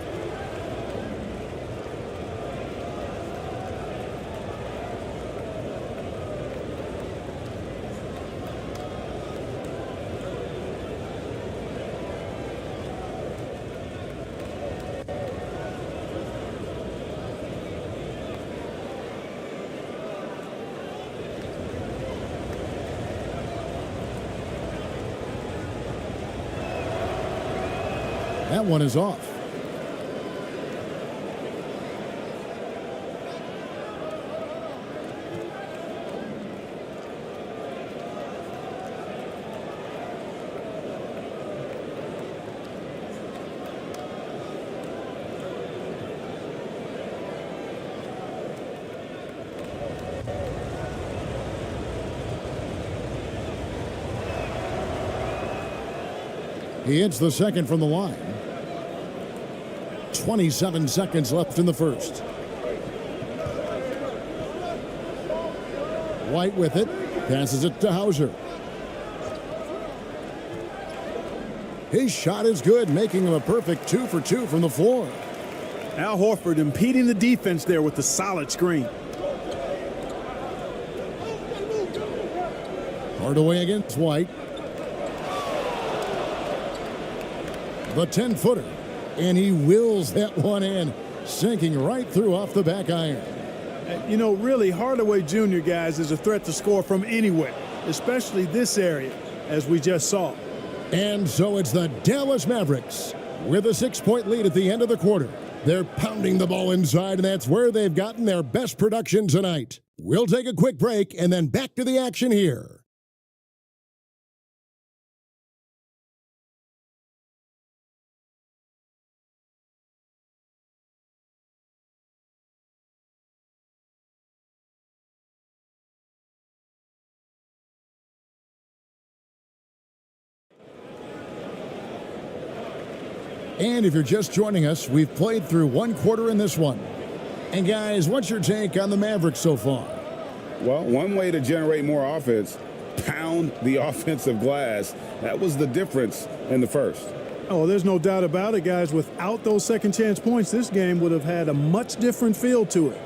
That one is off. He hits the second from the line. 27 seconds left in the first. White with it. Passes it to Hauser. His shot is good, making him a perfect 2 for 2 from the floor. Al Horford impeding the defense there with the solid screen. Hardaway against White. The 10-footer. And he wills that one in, sinking right through off the back iron. You know, really, Hardaway Jr., guys, is a threat to score from anywhere, especially this area, as we just saw. And so it's the Dallas Mavericks with a 6-point lead at the end of the quarter. They're pounding the ball inside, and that's where they've gotten their best production tonight. We'll take a quick break and then back to the action here. And if you're just joining us, we've played through one quarter in this one. And guys, what's your take on the Mavericks so far? Well, one way to generate more offense, pound the offensive glass. That was the difference in the first. Oh, there's no doubt about it, guys. Without those second chance points, this game would have had a much different feel to it.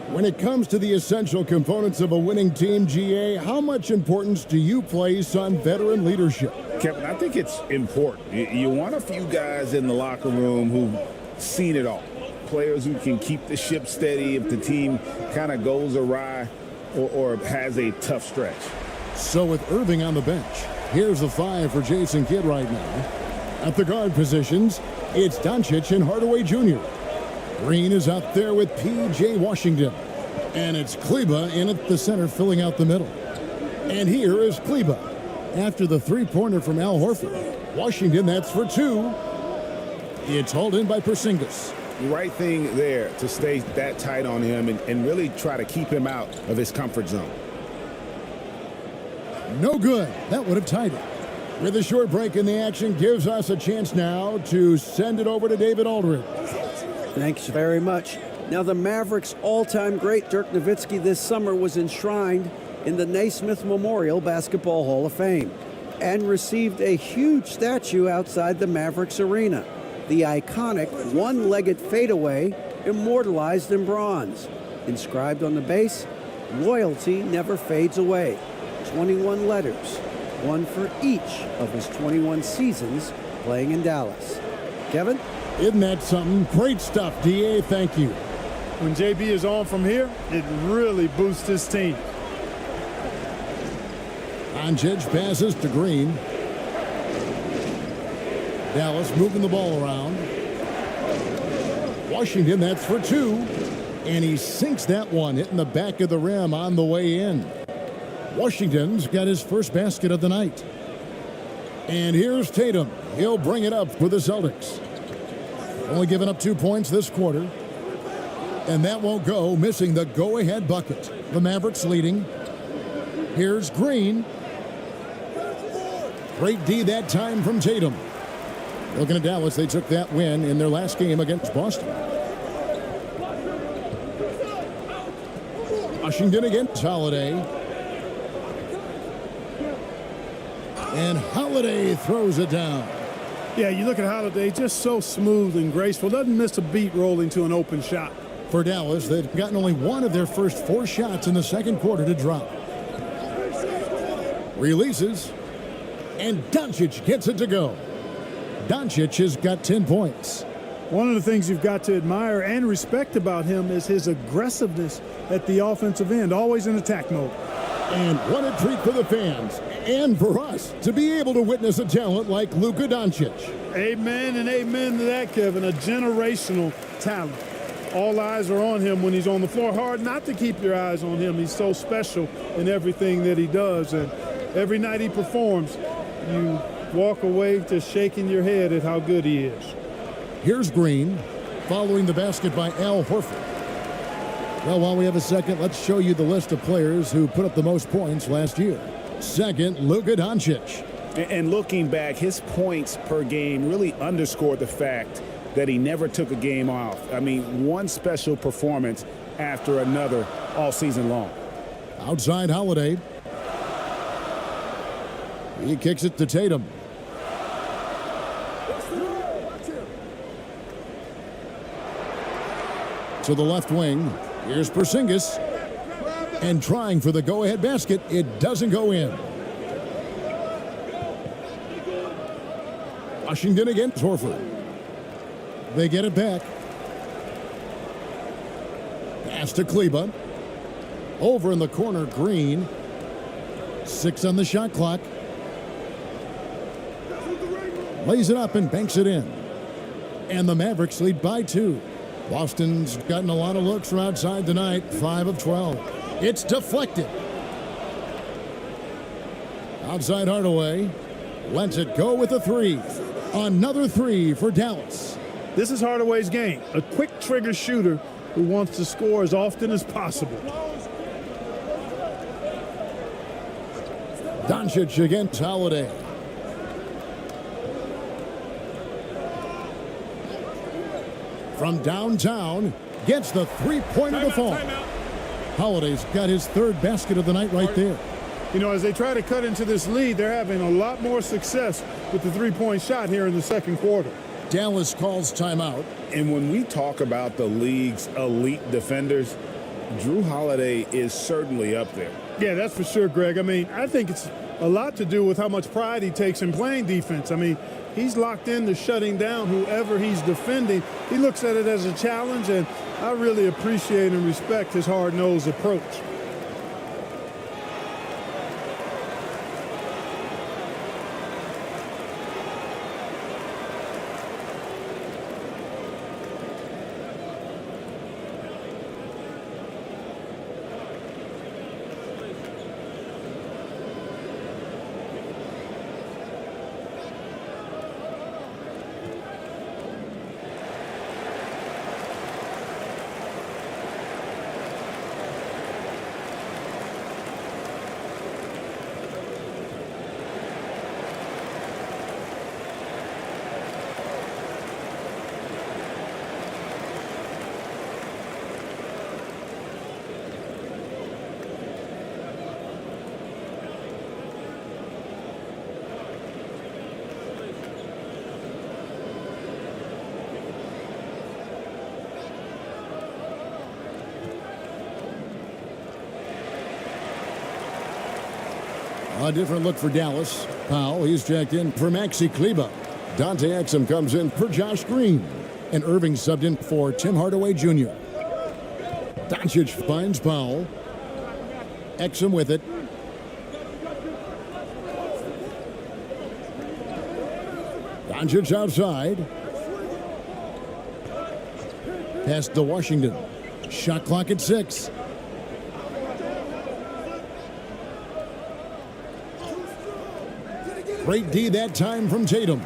When it comes to the essential components of a winning team, GA, how much importance do you place on veteran leadership? Kevin, I think it's important. You want a few guys in the locker room who've seen it all. Players who can keep the ship steady if the team kind of goes awry or has a tough stretch. So with Irving on the bench, here's the 5 for Jason Kidd right now. At the guard positions, it's Doncic and Hardaway Jr. Green is out there with P.J. Washington. And it's Kleba in at the center filling out the middle. And here is Kleba. After the three-pointer from Al Horford. Washington, that's for 2. It's hauled in by Porzingis. The right thing there to stay that tight on him and really try to keep him out of his comfort zone. No good. That would have tied it. With a short break in the action, gives us a chance now to send it over to David Aldridge. Thanks very much. Now, the Mavericks' all-time great Dirk Nowitzki this summer was enshrined in the Naismith Memorial Basketball Hall of Fame and received a huge statue outside the Mavericks arena. The iconic one-legged fadeaway immortalized in bronze. Inscribed on the base, loyalty never fades away. 21 letters, one for each of his 21 seasons playing in Dallas. Kevin? Isn't that something? Great stuff, D.A. Thank you. When JB is on from here, it really boosts his team. Doncic passes to Green. Dallas moving the ball around. Washington, that's for 2. And he sinks that one, hitting the back of the rim on the way in. Washington's got his first basket of the night. And here's Tatum. He'll bring it up for the Celtics. Only giving up 2 points this quarter. And that won't go, missing the go-ahead bucket. The Mavericks leading. Here's Green. Great D that time from Tatum. Looking at Dallas, they took that win in their last game against Boston. Washington against Holiday. And Holiday throws it down. Yeah, you look at Holiday, just so smooth and graceful. Doesn't miss a beat rolling to an open shot. For Dallas, they've gotten only one of their first 4 shots in the second quarter to drop. Releases. And Doncic gets it to go. Doncic has got 10 points. One of the things you've got to admire and respect about him is his aggressiveness at the offensive end, always in attack mode. And what a treat for the fans and for us to be able to witness a talent like Luka Doncic. Amen and amen to that, Kevin. A generational talent. All eyes are on him when he's on the floor. Hard not to keep your eyes on him. He's so special in everything that he does. And every night he performs, you walk away just shaking your head at how good he is. Here's Green, following the basket by Al Horford. Well, while we have a second, let's show you the list of players who put up the most points last year. Second, Luka Doncic. And looking back, his points per game really underscored the fact that he never took a game off. I mean, one special performance after another all season long. Outside Holiday. He kicks it to Tatum. To the left wing. Here's Porzingis. And trying for the go-ahead basket. It doesn't go in. Washington against Horford. They get it back. Pass to Kleba. Over in the corner, Green. 6 on the shot clock. Lays it up and banks it in. And the Mavericks lead by 2. Boston's gotten a lot of looks from outside tonight. 5 of 12. It's deflected. Outside Hardaway. Lets it go with a 3. Another 3 for Dallas. This is Hardaway's game. A quick trigger shooter who wants to score as often as possible. Doncic against Holiday. From downtown, gets the three-pointer to fall. Holiday's got his 3rd basket of the night right there. You know, as they try to cut into this lead, they're having a lot more success with the three-point shot here in the second quarter. Dallas calls timeout. And when we talk about the league's elite defenders, Drew Holiday is certainly up there. Yeah, that's for sure, Greg. I mean, I think it's a lot to do with how much pride he takes in playing defense. I mean, he's locked into shutting down whoever he's defending. He looks at it as a challenge, and I really appreciate and respect his hard-nosed approach. A different look for Dallas. Powell, he's checked in for Maxi Kleba. Dante Exum comes in for Josh Green. And Irving subbed in for Tim Hardaway Jr. Doncic finds Powell. Exum with it. Doncic outside. Pass to Washington. Shot clock at 6. Great D that time from Tatum.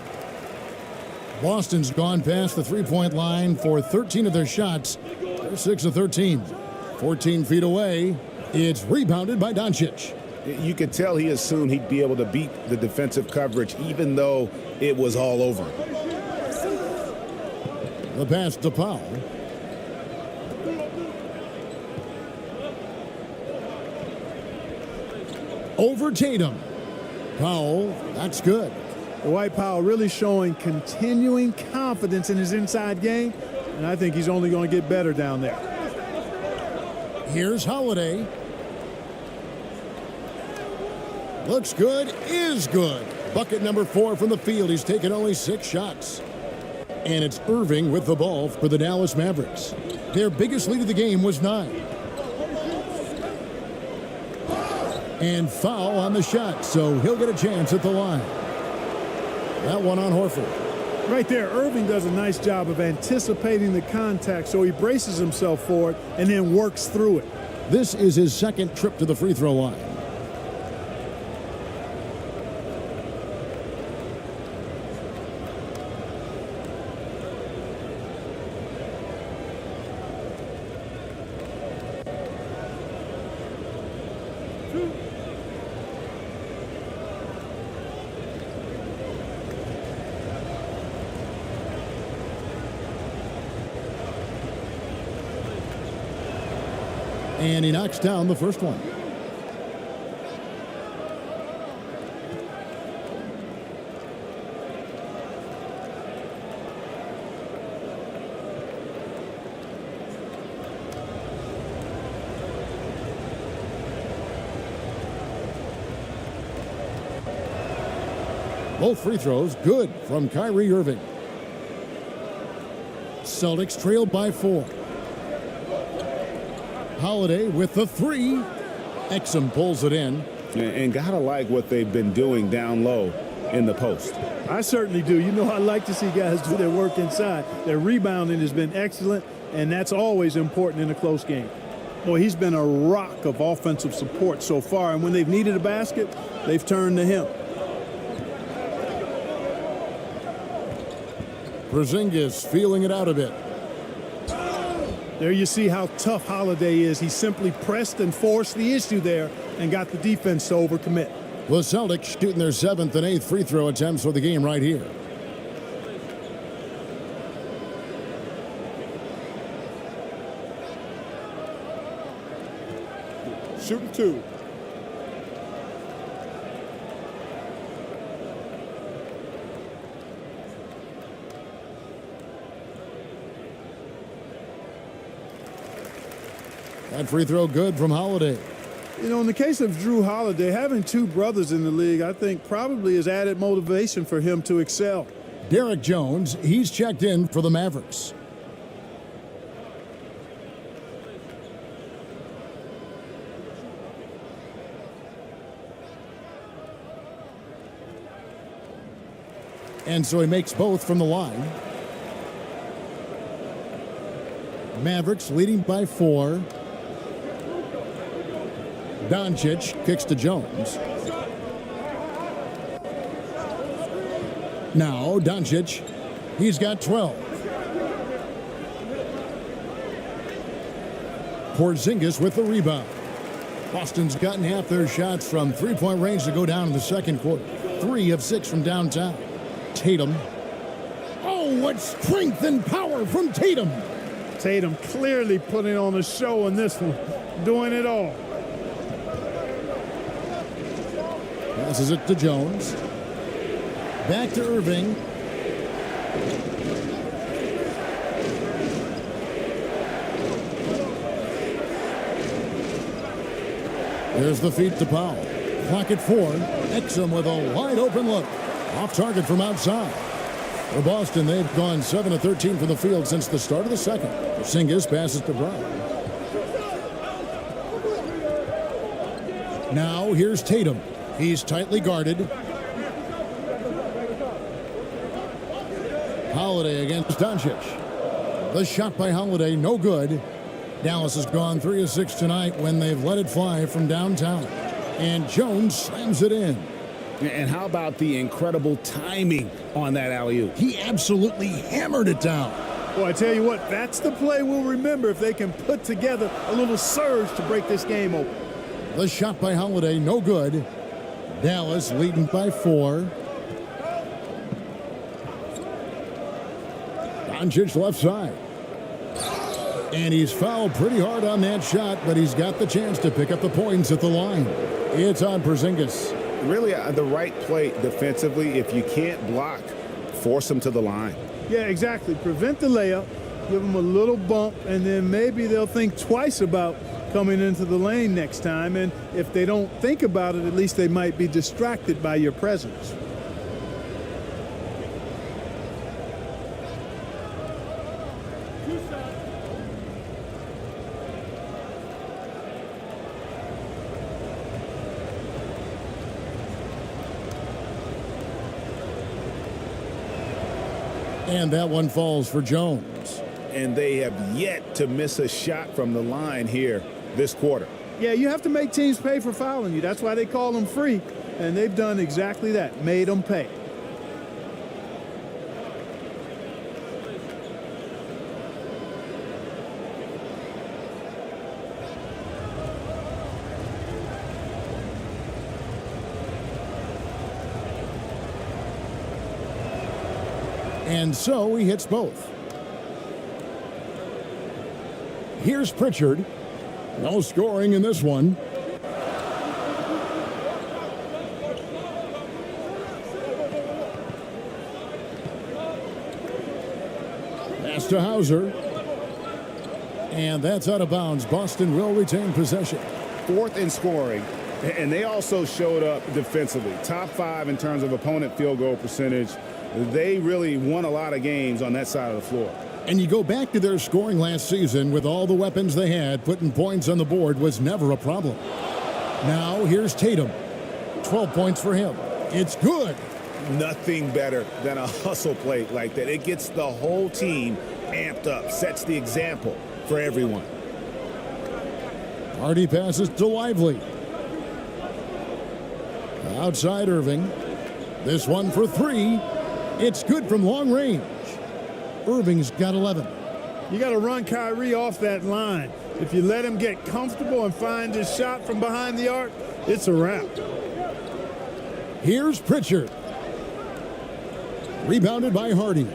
Boston's gone past the three-point line for 13 of their shots. They're 6 of 13. 14 feet away. It's rebounded by Doncic. You could tell he assumed he'd be able to beat the defensive coverage even though it was all over. The pass to Powell. Over Tatum. Powell, that's good. Dwight Powell really showing continuing confidence in his inside game, and I think he's only going to get better down there. Here's Holiday. Looks good, is good. Bucket number 4 from the field. He's taken only 6 shots. And it's Irving with the ball for the Dallas Mavericks. Their biggest lead of the game was 9. And foul on the shot, so he'll get a chance at the line. That one on Horford. Right there, Irving does a nice job of anticipating the contact, so he braces himself for it and then works through it. This is his second trip to the free throw line. And he knocks down the first one. Both free throws good from Kyrie Irving. Celtics trail by 4. Holiday with the 3. Exum pulls it in. And gotta like what they've been doing down low in the post. I certainly do. You know, I like to see guys do their work inside. Their rebounding has been excellent, and that's always important in a close game. Boy, he's been a rock of offensive support so far, and when they've needed a basket, they've turned to him. Porzingis feeling it out a bit. There you see how tough Holiday is. He simply pressed and forced the issue there and got the defense to overcommit. The Celtics shooting their 7th and 8th free throw attempts for the game right here. Shooting 2. That free throw good from Holiday. You know, in the case of Drew Holiday, having 2 brothers in the league, I think probably is added motivation for him to excel. Derek Jones, he's checked in for the Mavericks. And so he makes both from the line. Mavericks leading by 4. Doncic kicks to Jones. Now Doncic, he's got 12. Porzingis with the rebound. Boston's gotten half their shots from three-point range to go down in the second quarter. 3 of 6 from downtown. Tatum. Oh, what strength and power from Tatum. Tatum clearly putting on a show in this one, doing it all. Passes it to Jones. Back to Irving. There's the feed to Powell. Clock at 4. Exum with a wide open look. Off target from outside. For Boston, they've gone 7 of 13 from the field since the start of the second. Porzingis passes to Brown. Now here's Tatum. He's tightly guarded. Holiday against Doncic. The shot by Holiday, no good. Dallas has gone 3 of 6 tonight when they've let it fly from downtown. And Jones slams it in. And how about the incredible timing on that alley-oop? He absolutely hammered it down. Boy, I tell you what, that's the play we'll remember if they can put together a little surge to break this game open. The shot by Holiday, no good. Dallas leading by 4. Doncic left side. And he's fouled pretty hard on that shot, but he's got the chance to pick up the points at the line. It's on Porzingis. Really the right play defensively. If you can't block, force them to the line. Yeah, exactly. Prevent the layup, give them a little bump, and then maybe they'll think twice about coming into the lane next time. And if they don't think about it, at least they might be distracted by your presence. And that one falls for Jones. And they have yet to miss a shot from the line here this quarter. Yeah, you have to make teams pay for fouling you. That's why they call them free. And they've done exactly that, made them pay. And so he hits both. Here's Pritchard. No scoring in this one. Pass to Hauser. And that's out of bounds. Boston will retain possession. Fourth in scoring. And they also showed up defensively. Top 5 in terms of opponent field goal percentage. They really won a lot of games on that side of the floor. And you go back to their scoring last season with all the weapons they had, putting points on the board was never a problem. Now here's Tatum. 12 points for him. It's good. Nothing better than a hustle play like that. It gets the whole team amped up, sets the example for everyone. Hardy passes to Lively. Outside Irving. This one for 3. It's good from long range. Irving's got 11. You got to run Kyrie off that line. If you let him get comfortable and find his shot from behind the arc, it's a wrap. Here's Pritchard. Rebounded by Hardy.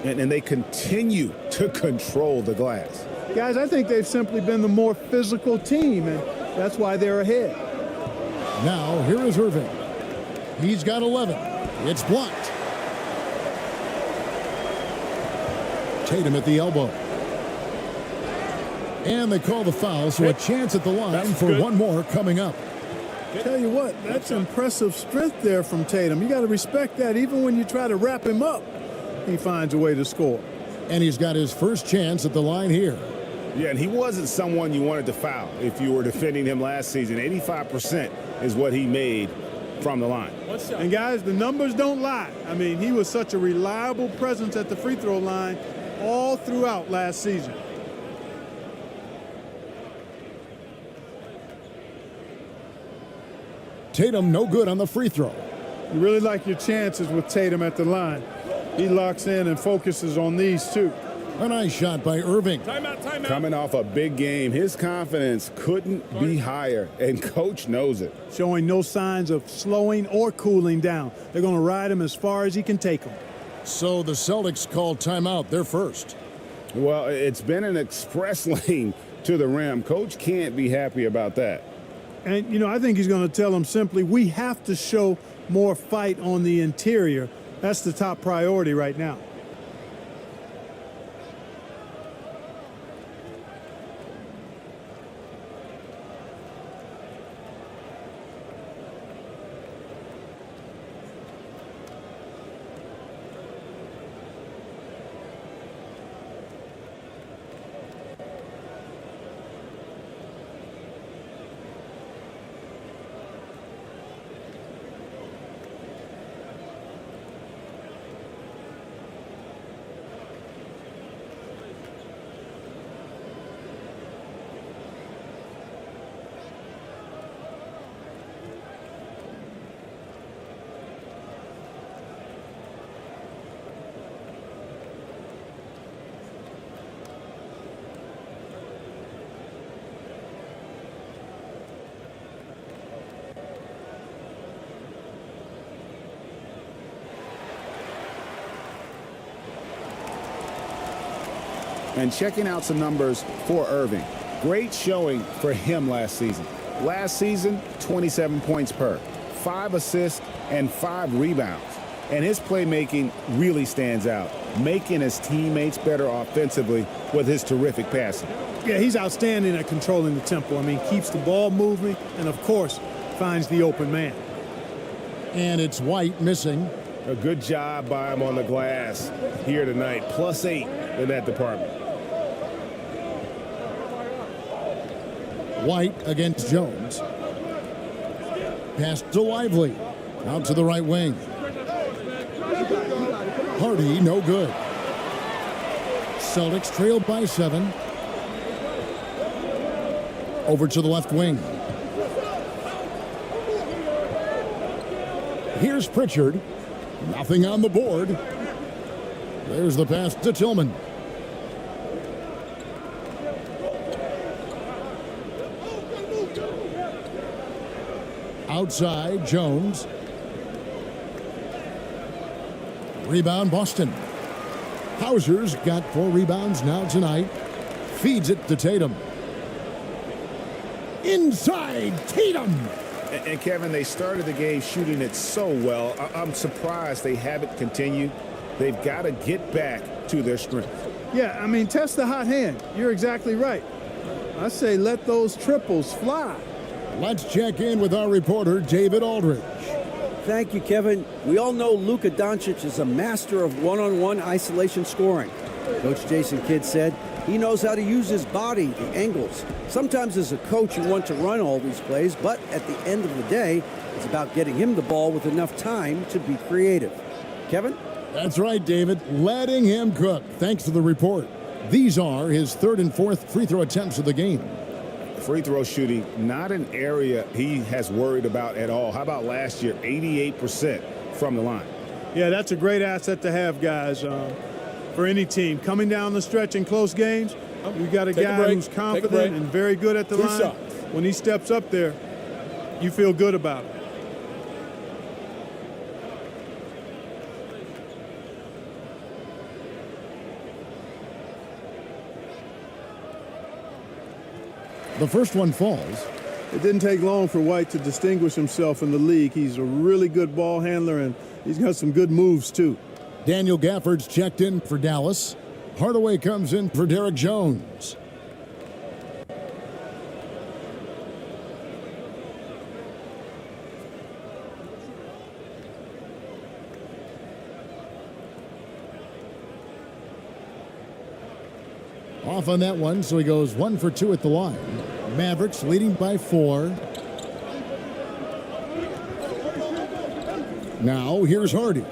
And they continue to control the glass. Guys, I think they've simply been the more physical team, and that's why they're ahead. Now, here is Irving. He's got 11. It's blocked. Tatum at the elbow. And they call the foul, so a chance at the line for one more coming up. Tell you what, that's impressive strength there from Tatum. You got to respect that. Even when you try to wrap him up, he finds a way to score. And he's got his first chance at the line here. Yeah, and he wasn't someone you wanted to foul if you were defending him last season. 85% is what he made from the line. And guys, the numbers don't lie. I mean, he was such a reliable presence at the free throw line all throughout last season. Tatum no good on the free throw. You really like your chances with Tatum at the line. He locks in and focuses on these two. A nice shot by Irving. Timeout. Coming off a big game, his confidence couldn't be higher, and coach knows it. Showing no signs of slowing or cooling down. They're going to ride him as far as he can take him. So the Celtics called timeout. They're first. Well, it's been an express lane to the rim. Coach can't be happy about that. And, you know, I think he's going to tell them simply, we have to show more fight on the interior. That's the top priority right now. And checking out some numbers for Irving. Great showing for him last season. Last season, 27 points per, 5 assists, and 5 rebounds. And his playmaking really stands out, making his teammates better offensively with his terrific passing. Yeah, he's outstanding at controlling the tempo. I mean, keeps the ball moving and, of course, finds the open man. And it's White missing. A good job by him on the glass here tonight. +8 in that department. White against Jones. Pass to Lively. Out to the right wing. Hardy, no good. Celtics trailed by 7. Over to the left wing. Here's Pritchard. Nothing on the board. There's the pass to Tillman. Outside, Jones. Rebound, Boston. Hauser's got 4 rebounds now tonight. Feeds it to Tatum. inside Tatum. And Kevin, they started the game shooting it so well. I'm surprised they haven't continued. They've got to get back to their strength. Yeah, I mean, test the hot hand. You're exactly right. I say let those triples fly. Let's check in with our reporter, David Aldridge. Thank you, Kevin. We all know Luka Doncic is a master of one-on-one isolation scoring. Coach Jason Kidd said he knows how to use his body, the angles. Sometimes as a coach, you want to run all these plays, but at the end of the day, it's about getting him the ball with enough time to be creative. Kevin? That's right, David. Letting him cook. Thanks for the report. These are his third and fourth free throw attempts of the game. Free throw shooting, not an area he has worried about at all. How about last year, 88% from the line? Yeah, that's a great asset to have, guys, for any team. Coming down the stretch in close games, you got a guy who's confident and very good at the line. When he steps up there, you feel good about it. The first one falls. It didn't take long for White to distinguish himself in the league. He's a really good ball handler, and he's got some good moves, too. Daniel Gafford's checked in for Dallas. Hardaway comes in for Derek Jones. Off on that one, so he goes 1 for 2 at the line. Mavericks leading by 4. Now here's Hardy.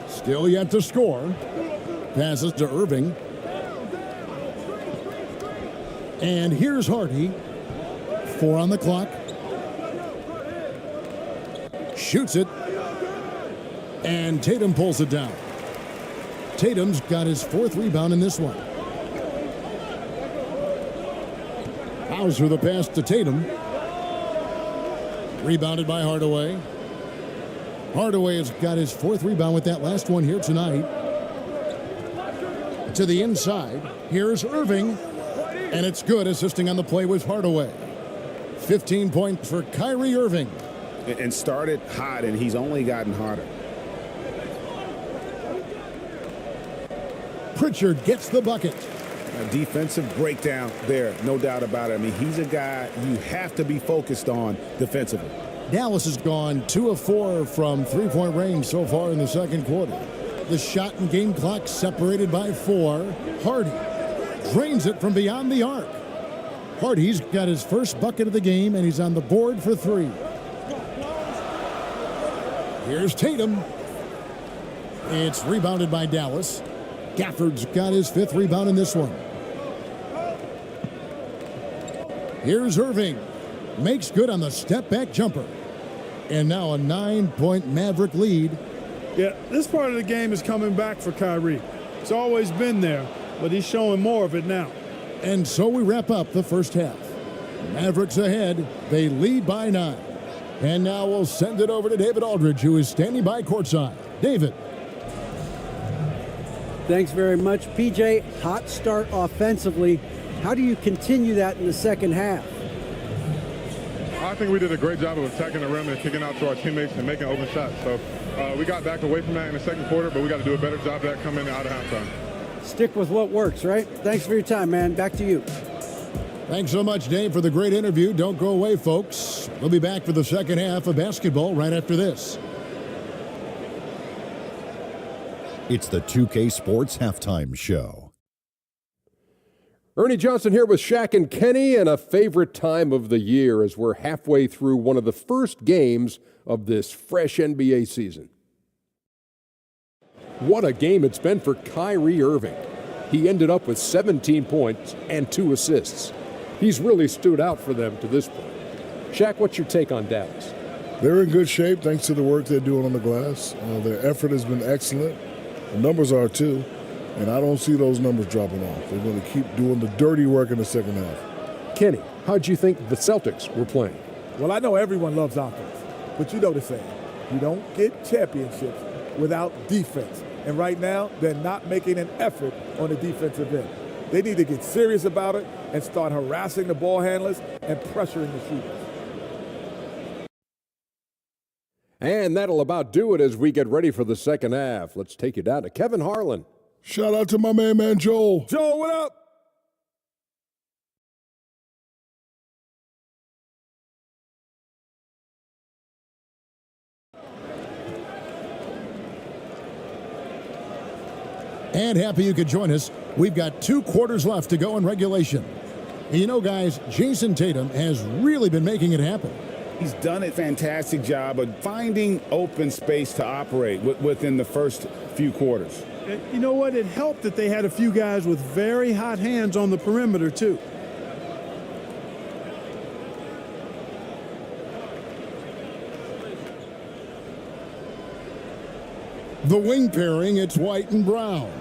Still yet to score. Passes to Irving. And here's Hardy. 4 on the clock. Shoots it. And Tatum pulls it down. Tatum's got his 4th rebound in this one. Hauser the pass to Tatum. Rebounded by Hardaway. Hardaway has got his 4th rebound with that last one here tonight. To the inside. Here's Irving. And it's good. Assisting on the play was Hardaway. 15 points for Kyrie Irving. And started hot, and he's only gotten hotter. Pritchard gets the bucket. A defensive breakdown there, no doubt about it. I mean, he's a guy you have to be focused on defensively. Dallas has gone 2 of 4 from three-point range so far in the second quarter. The shot and game clock separated by 4. Hardy drains it from beyond the arc. Hardy's got his first bucket of the game, and he's on the board for 3. Here's Tatum. It's rebounded by Dallas. Gafford's got his 5th rebound in this one. Here's Irving. Makes good on the step-back jumper. And now a 9-point Maverick lead. Yeah, this part of the game is coming back for Kyrie. It's always been there, but he's showing more of it now. And so we wrap up the first half. Mavericks ahead. They lead by 9. And now we'll send it over to David Aldridge, who is standing by courtside. David. Thanks very much, PJ. Hot start offensively. How do you continue that in the second half? I think we did a great job of attacking the rim and kicking out to our teammates and making open shots. So we got back away from that in the second quarter, but we got to do a better job of that coming out of halftime. Stick with what works, right? Thanks for your time, man. Back to you. Thanks so much, Dave, for the great interview. Don't go away, folks. We'll be back for the second half of basketball right after this. It's the 2K Sports Halftime Show. Ernie Johnson here with Shaq and Kenny, and a favorite time of the year as we're halfway through one of the first games of this fresh NBA season. What a game it's been for Kyrie Irving. He ended up with 17 points and 2 assists. He's really stood out for them to this point. Shaq, what's your take on Dallas? They're in good shape thanks to the work they're doing on the glass. Their effort has been excellent. The numbers are too, and I don't see those numbers dropping off. They're going to keep doing the dirty work in the second half. Kenny, how'd you think the Celtics were playing? Well, I know everyone loves offense, but you know the saying. You don't get championships without defense. And right now, they're not making an effort on the defensive end. They need to get serious about it and start harassing the ball handlers and pressuring the shooters. And that'll about do it as we get ready for the second half. Let's take you down to Kevin Harlan. Shout out to my man Joel. Joel, what up? And happy you could join us. We've got 2 quarters left to go in regulation. And you know, guys, Jason Tatum has really been making it happen. He's done a fantastic job of finding open space to operate within the first few quarters. You know what? It helped that they had a few guys with very hot hands on the perimeter, too. The wing pairing, it's White and Brown.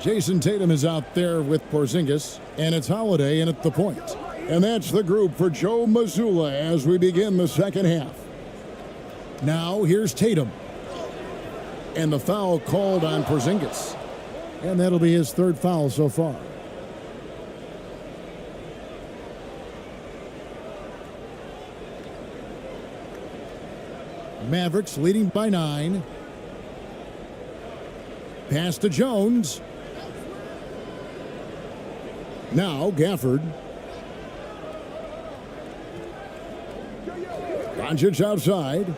Jason Tatum is out there with Porzingis, and it's Holiday in at the point. And that's the group for Joe Mazzulla as we begin the second half. Now here's Tatum. And the foul called on Porzingis. And that'll be his 3rd foul so far. Mavericks leading by 9. Pass to Jones. Now Gafford. Doncic outside.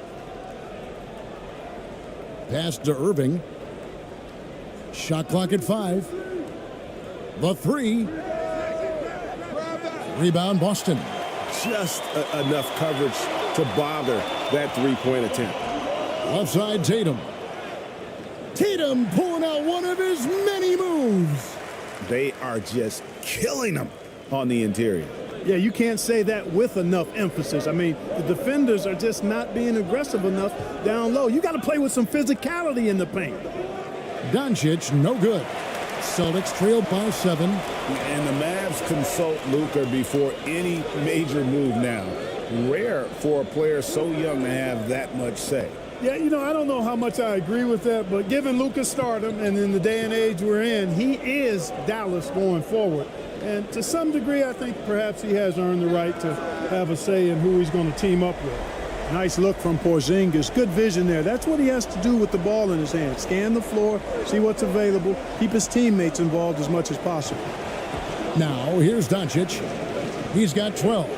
Pass to Irving. Shot clock at 5. The 3. Rebound Boston. Just enough coverage to bother that 3-point attempt. Left side Tatum. Tatum pulling out one of his many moves. They are just killing them on the interior. Yeah, you can't say that with enough emphasis. I mean, the defenders are just not being aggressive enough down low. You got to play with some physicality in the paint. Doncic, no good. Celtics trail by 7. And the Mavs consult Luka before any major move now. Rare for a player so young to have that much say. Yeah, you know, I don't know how much I agree with that, but given Luka's stardom and in the day and age we're in, he is Dallas going forward. And to some degree, I think perhaps he has earned the right to have a say in who he's going to team up with. Nice look from Porzingis. Good vision there. That's what he has to do with the ball in his hand. Scan the floor, see what's available, keep his teammates involved as much as possible. Now, here's Doncic. He's got 12.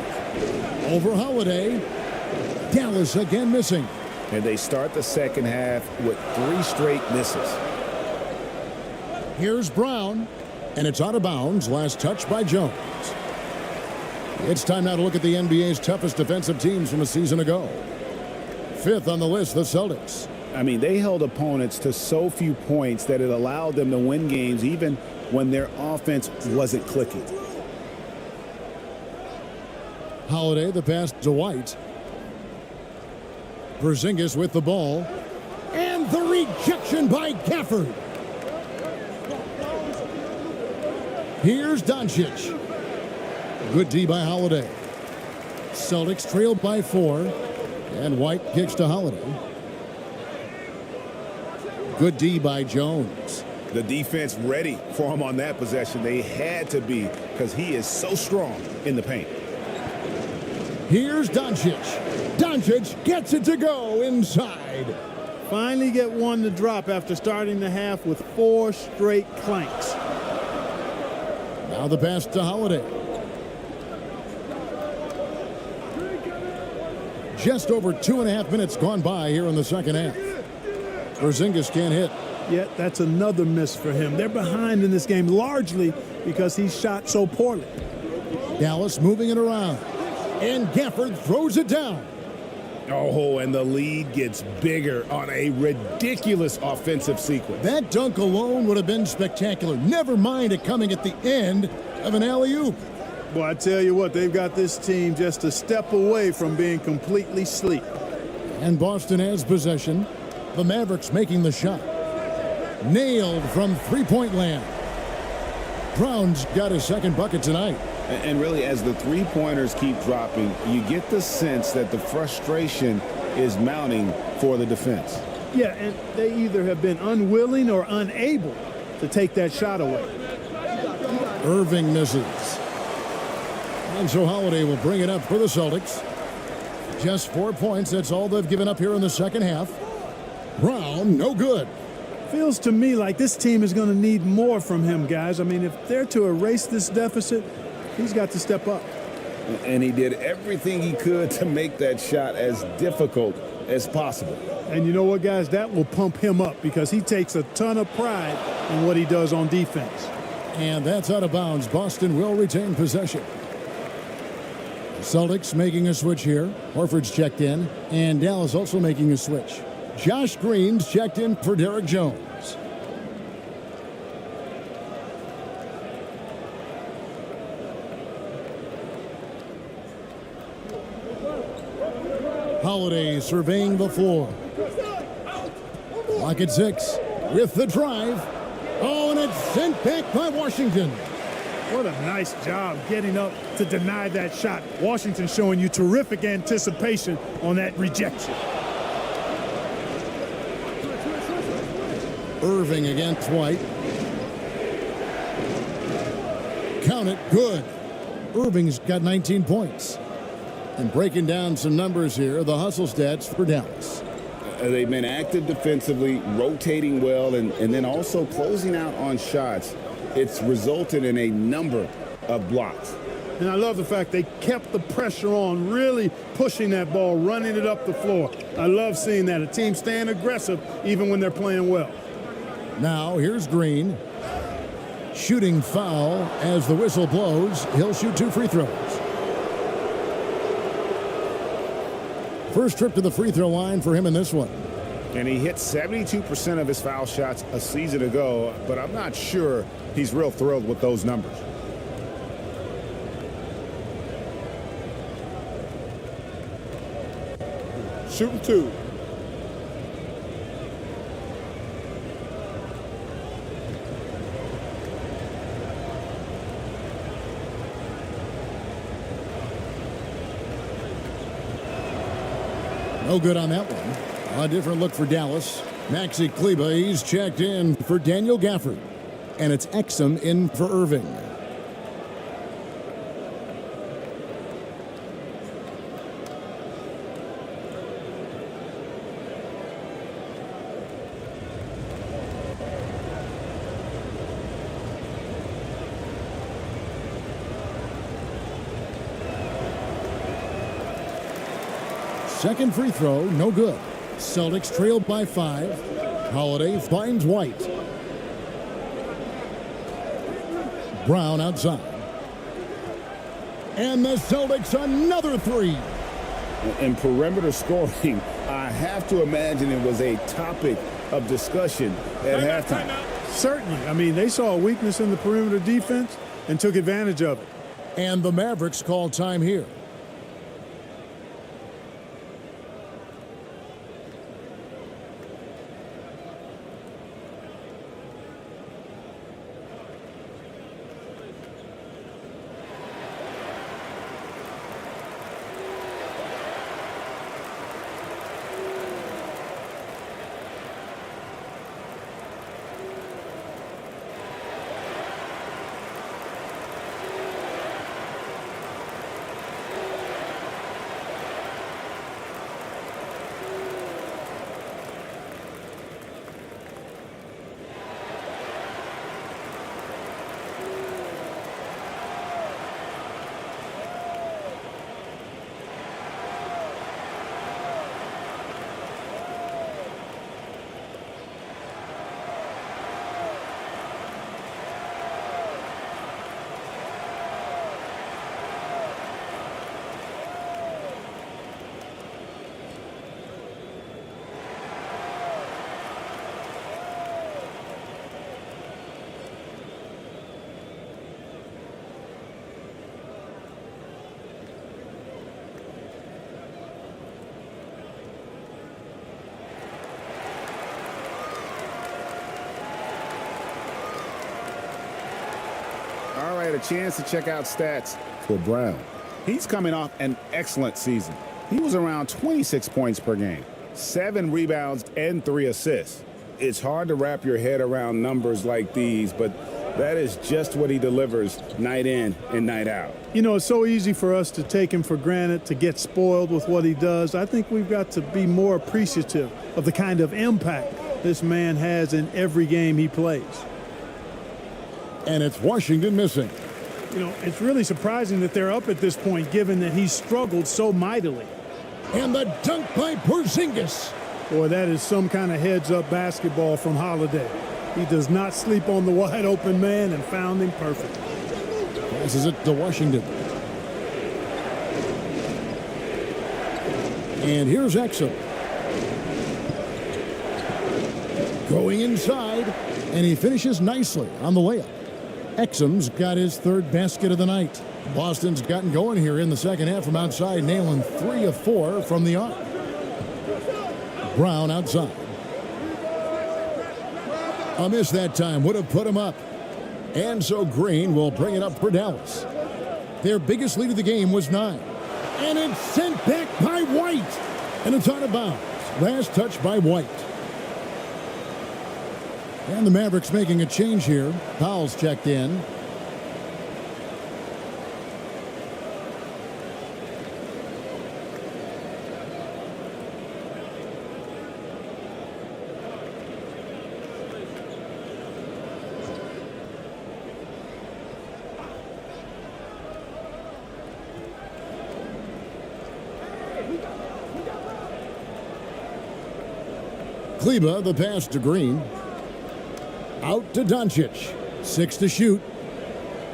Over Holiday. Dallas again missing. And they start the second half with 3 straight misses. Here's Brown. And it's out of bounds. Last touch by Jones. It's time now to look at the NBA's toughest defensive teams from a season ago. 5th on the list, the Celtics. I mean, they held opponents to so few points that it allowed them to win games even when their offense wasn't clicking. Holiday, the pass to White. Porzingis with the ball. And the rejection by Gafford. Here's Doncic. Good D by Holiday. Celtics trailed by 4. And White kicks to Holiday. Good D by Jones. The defense ready for him on that possession. They had to be because he is so strong in the paint. Here's Doncic. Doncic gets it to go inside. Finally get one to drop after starting the half with 4 straight clanks. Now the pass to Holiday. Just over 2.5 minutes gone by here in the second half. Porzingis can't hit. Yet that's another miss for him. They're behind in this game largely because he shot so poorly. Dallas moving it around. And Gafford throws it down. Oh, and the lead gets bigger on a ridiculous offensive sequence. That dunk alone would have been spectacular. Never mind it coming at the end of an alley-oop. Well, I tell you what, they've got this team just a step away from being completely asleep. And Boston has possession. The Mavericks making the shot. Nailed from three-point land. Brown's got his second bucket tonight. And really, as the three-pointers keep dropping, you get the sense that the frustration is mounting for the defense. Yeah, and they either have been unwilling or unable to take that shot away. Irving misses. And so Holiday will bring it up for the Celtics. Just 4 points. That's all they've given up here in the second half. Brown, no good. Feels to me like this team is going to need more from him, guys. I mean, if they're to erase this deficit, he's got to step up. And he did everything he could to make that shot as difficult as possible. And you know what, guys? That will pump him up because he takes a ton of pride in what he does on defense. And that's out of bounds. Boston will retain possession. Celtics making a switch here. Horford's checked in. And Dallas also making a switch. Josh Green's checked in for Derek Jones. Holiday surveying the floor. Clock at 6 with the drive. Oh, and it's sent back by Washington. What a nice job getting up to deny that shot. Washington showing you terrific anticipation on that rejection. Irving against White. Count it, good. Irving's got 19 points. And breaking down some numbers here, the hustle stats for Dallas. They've been active defensively, rotating well, and then also closing out on shots. It's resulted in a number of blocks. And I love the fact they kept the pressure on, really pushing that ball, running it up the floor. I love seeing that. A team staying aggressive even when they're playing well. Now here's Green. Shooting foul as the whistle blows. He'll shoot 2 free throws. First trip to the free throw line for him in this one. And he hit 72% of his foul shots a season ago, but I'm not sure he's real thrilled with those numbers. Shooting 2. No good on that one. A different look for Dallas. Maxi Kleba, he's checked in for Daniel Gafford. And it's Exum in for Irving. Second free throw, no good. Celtics trailed by 5. Holiday finds White. Brown outside. And the Celtics another 3. In perimeter scoring, I have to imagine it was a topic of discussion at halftime. Certainly. I mean, they saw a weakness in the perimeter defense and took advantage of it. And the Mavericks call time here. All right, a chance to check out stats for Brown. He's coming off an excellent season. He was around 26 points per game, 7 rebounds, and 3 assists. It's hard to wrap your head around numbers like these, but That is just what he delivers night in and night out. You know, it's so easy for us to take him for granted, to get spoiled with what he does. I think we've got to be more appreciative of the kind of impact this man has in every game he plays. And it's Washington missing. You know, it's really surprising that they're up at this point, given that he's struggled so mightily. And the dunk by Porzingis. Boy, that is some kind of heads-up basketball from Holiday. He does not sleep on the wide-open man and found him perfect. Passes it to Washington. And here's Exum. Going inside, and he finishes nicely on the layup. Exum's got his third basket of the night. Boston's gotten going here in the second half from outside, nailing 3 of 4 from the arc. Brown outside. A miss that time would have put him up. And so Green will bring it up for Dallas. Their biggest lead of the game was 9. And it's sent back by White. And it's out of bounds. Last touch by White. And the Mavericks making a change here. Powell's checked in. Kleba, the pass to Green. Out to Doncic. 6 to shoot.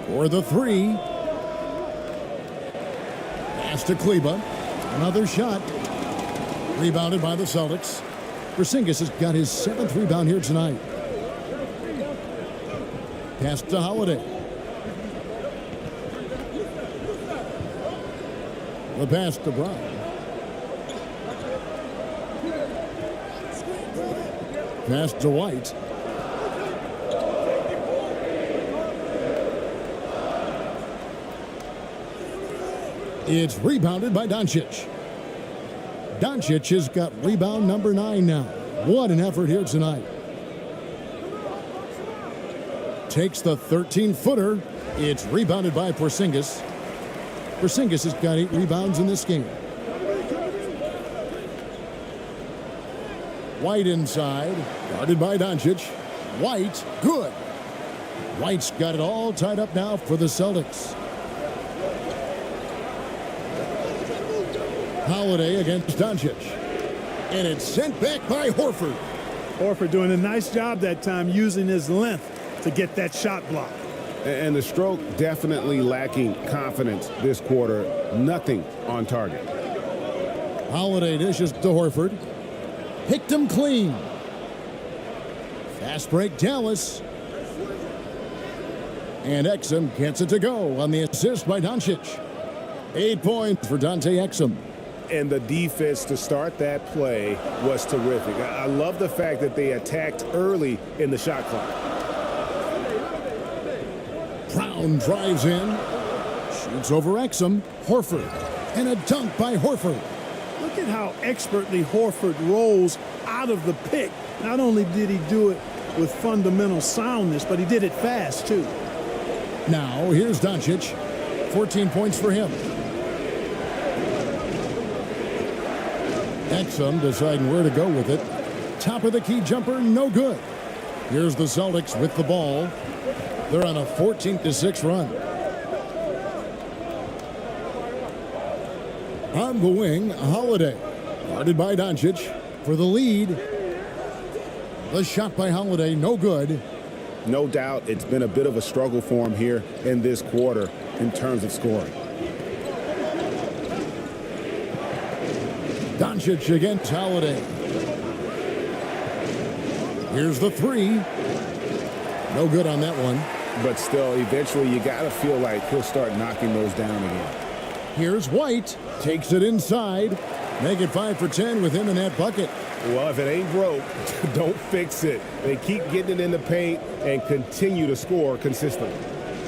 For the 3. Pass to Kleba. Another shot. Rebounded by the Celtics. Porzingis has got his 7th rebound here tonight. Pass to Holiday. The pass to Brown. Pass to White. It's rebounded by Doncic. Doncic has got rebound number 9 now. What an effort here tonight. Takes the 13-footer. It's rebounded by Porzingis. Porzingis has got 8 rebounds in this game. White inside, guarded by Doncic. White, good. White's got it all tied up now for the Celtics. Holiday against Doncic. And it's sent back by Horford. Horford doing a nice job that time using his length to get that shot block. And the stroke definitely lacking confidence this quarter. Nothing on target. Holiday dishes to Horford. Picked him clean. Fast break Dallas. And Exum gets it to go on the assist by Doncic. 8 points for Dante Exum. And the defense to start that play was terrific. I love the fact that they attacked early in the shot clock. Brown drives in. Shoots over Exum. Horford. And a dunk by Horford. Look at how expertly Horford rolls out of the pick. Not only did he do it with fundamental soundness, but he did it fast, too. Now, here's Doncic. 14 points for him. Exum deciding where to go with it. Top of the key jumper, no good. Here's the Celtics with the ball. They're on a 14-6 run. On the wing, Holiday. Guarded by Doncic for the lead. The shot by Holiday, no good. No doubt it's been a bit of a struggle for him here in this quarter in terms of scoring. Doncic against Holiday. Here's the 3. No good on that one. But still, eventually you got to feel like he'll start knocking those down again. Here's White. Takes it inside. Make it 5 for 10 with him in that bucket. Well, if it ain't broke, don't fix it. They keep getting it in the paint and continue to score consistently.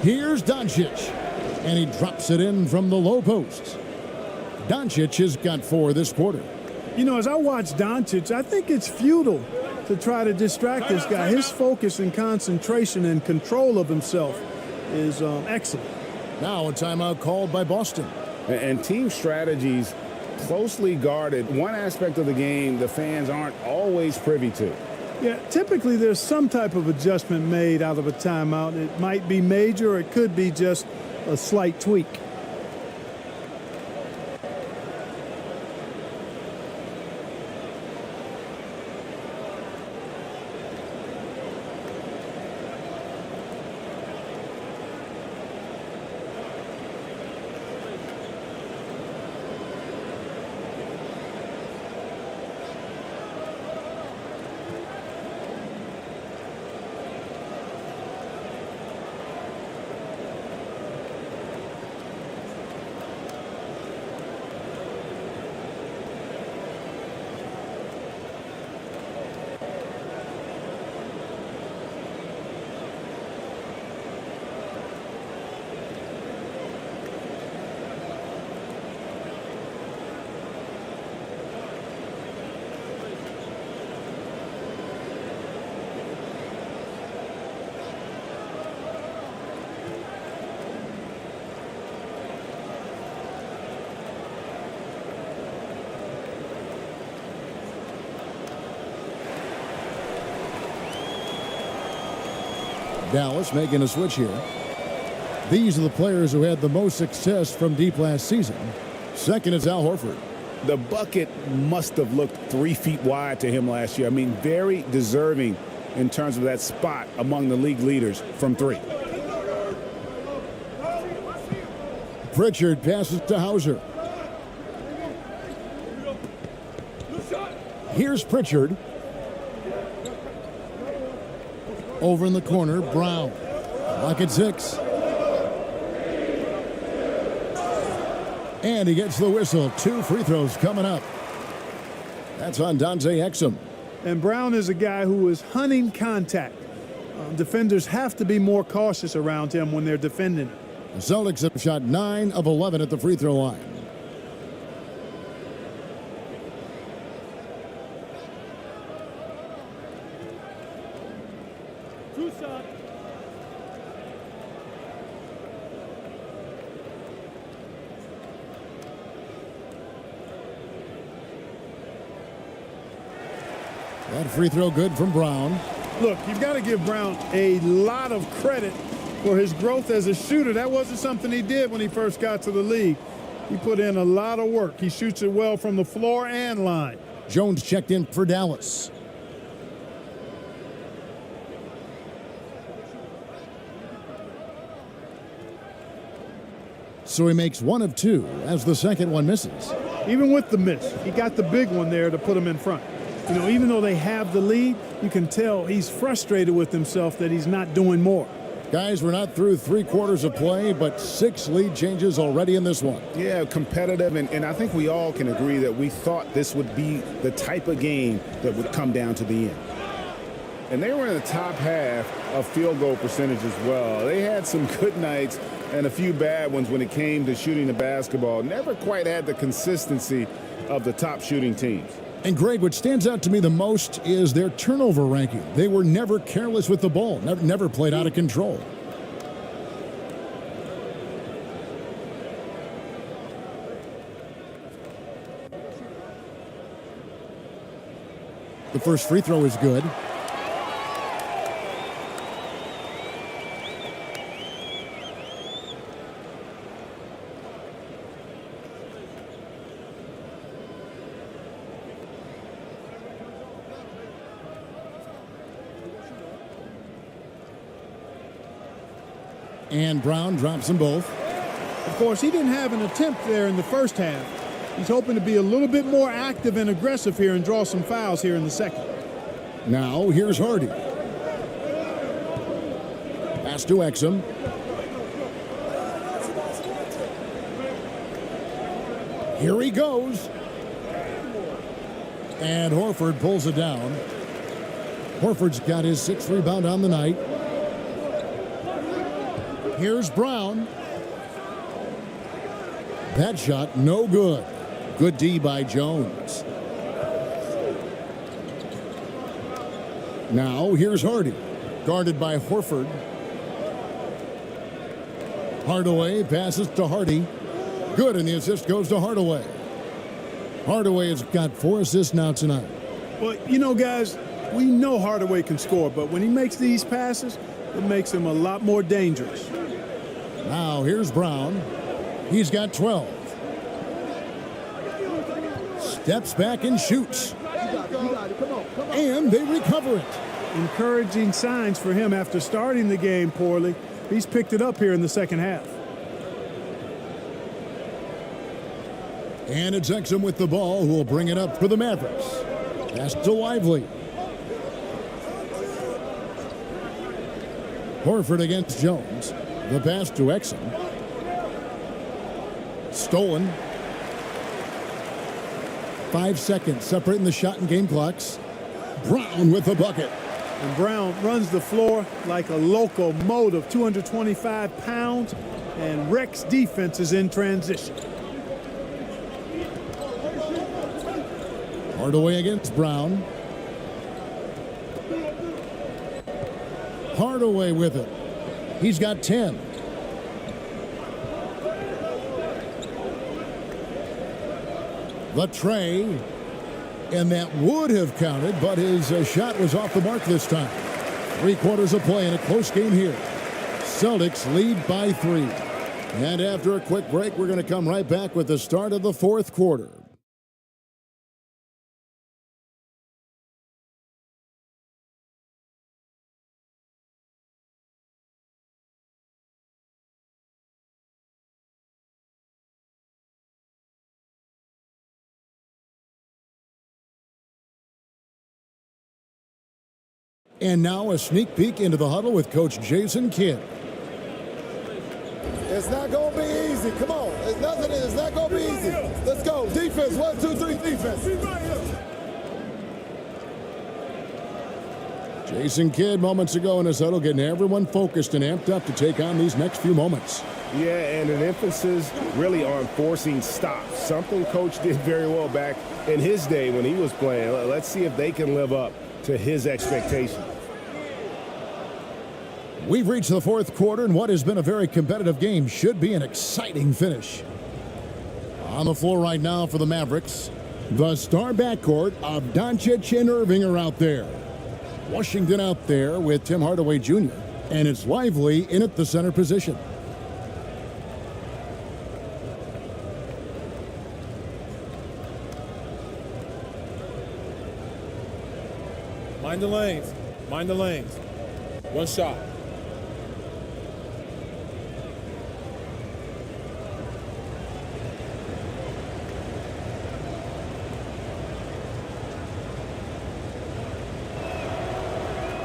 Here's Doncic. And he drops it in from the low post. Doncic has got 4 this quarter. You know, as I watch Doncic, I think it's futile to try to distract this guy. His focus and concentration and control of himself is excellent. Now a timeout called by Boston. And team strategies closely guarded. One aspect of the game the fans aren't always privy to. Yeah, typically there's some type of adjustment made out of a timeout. It might be major, or it could be just a slight tweak. Dallas making a switch here. These are the players who had the most success from deep last season. Second is Al Horford. The bucket must have looked 3 feet wide to him last year. I mean, very deserving in terms of that spot among the league leaders from 3. Pritchard passes to Hauser. Here's Pritchard. Over in the corner, Brown. Clock at 6. And he gets the whistle. 2 free throws coming up. That's on Dante Exum. And Brown is a guy who is hunting contact. Defenders have to be more cautious around him when they're defending. The Celtics have shot 9 of 11 at the free throw line. That free throw good from Brown. Look, you've got to give Brown a lot of credit for his growth as a shooter. That wasn't something he did when he first got to the league. He put in a lot of work. He shoots it well from the floor and line. Jones checked in for Dallas. So he makes 1 of 2 as the second one misses. Even with the miss, he got the big one there to put him in front. You know, even though they have the lead, you can tell he's frustrated with himself that he's not doing more. Guys, we're not through 3 quarters of play, but 6 lead changes already in this one. Yeah, competitive, and I think we all can agree that we thought this would be the type of game that would come down to the end. And they were in the top half of field goal percentage as well. They had some good nights and a few bad ones when it came to shooting the basketball. Never quite had the consistency of the top shooting teams. And Greg, what stands out to me the most is their turnover ranking. They were never careless with the ball, never played out of control. The first free throw is good. And Brown drops them both. Of course, he didn't have an attempt there in the first half. He's hoping to be a little bit more active and aggressive here and draw some fouls here in the second. Now, here's Hardy. Pass to Exum. Here he goes. And Horford pulls it down. Horford's got his 6th rebound on the night. Here's Brown. That shot, no good. Good D by Jones. Now here's Hardy, guarded by Horford. Hardaway passes to Hardy. Good, and the assist goes to Hardaway. Hardaway has got 4 assists now tonight. Well, you know, guys, we know Hardaway can score, but when he makes these passes, it makes him a lot more dangerous. Now here's Brown. He's got 12. Steps back and shoots. And they recover it. Encouraging signs for him after starting the game poorly. He's picked it up here in the second half. And it's Exum with the ball, who will bring it up for the Mavericks. Pass to Lively. Horford against Jones. The pass to Exum. Stolen. 5 seconds separating the shot and game clocks. Brown with the bucket. And Brown runs the floor like a locomotive, 225 pounds, and wrecks defenses in transition. Hardaway against Brown. Hardaway with it. He's got 10. The tray, and that would have counted, but his shot was off the mark this time. 3 quarters of play in a close game here. Celtics lead by 3. And after a quick break, we're going to come right back with the start of the 4th quarter. And now a sneak peek into the huddle with Coach Jason Kidd. It's not going to be easy. Come on. It's not going to be easy. Let's go. Defense. 1, 2, 3, defense. Jason Kidd moments ago in his huddle, getting everyone focused and amped up to take on these next few moments. Yeah, and an emphasis really on forcing stops. Something Coach did very well back in his day when he was playing. Let's see if they can live up to his expectations. We've reached the 4th quarter, and what has been a very competitive game should be an exciting finish. On the floor right now for the Mavericks, the star backcourt of Doncic and Irving are out there. Washington out there with Tim Hardaway Jr., and it's Lively in at the center position. Mind the lanes. Mind the lanes. One shot.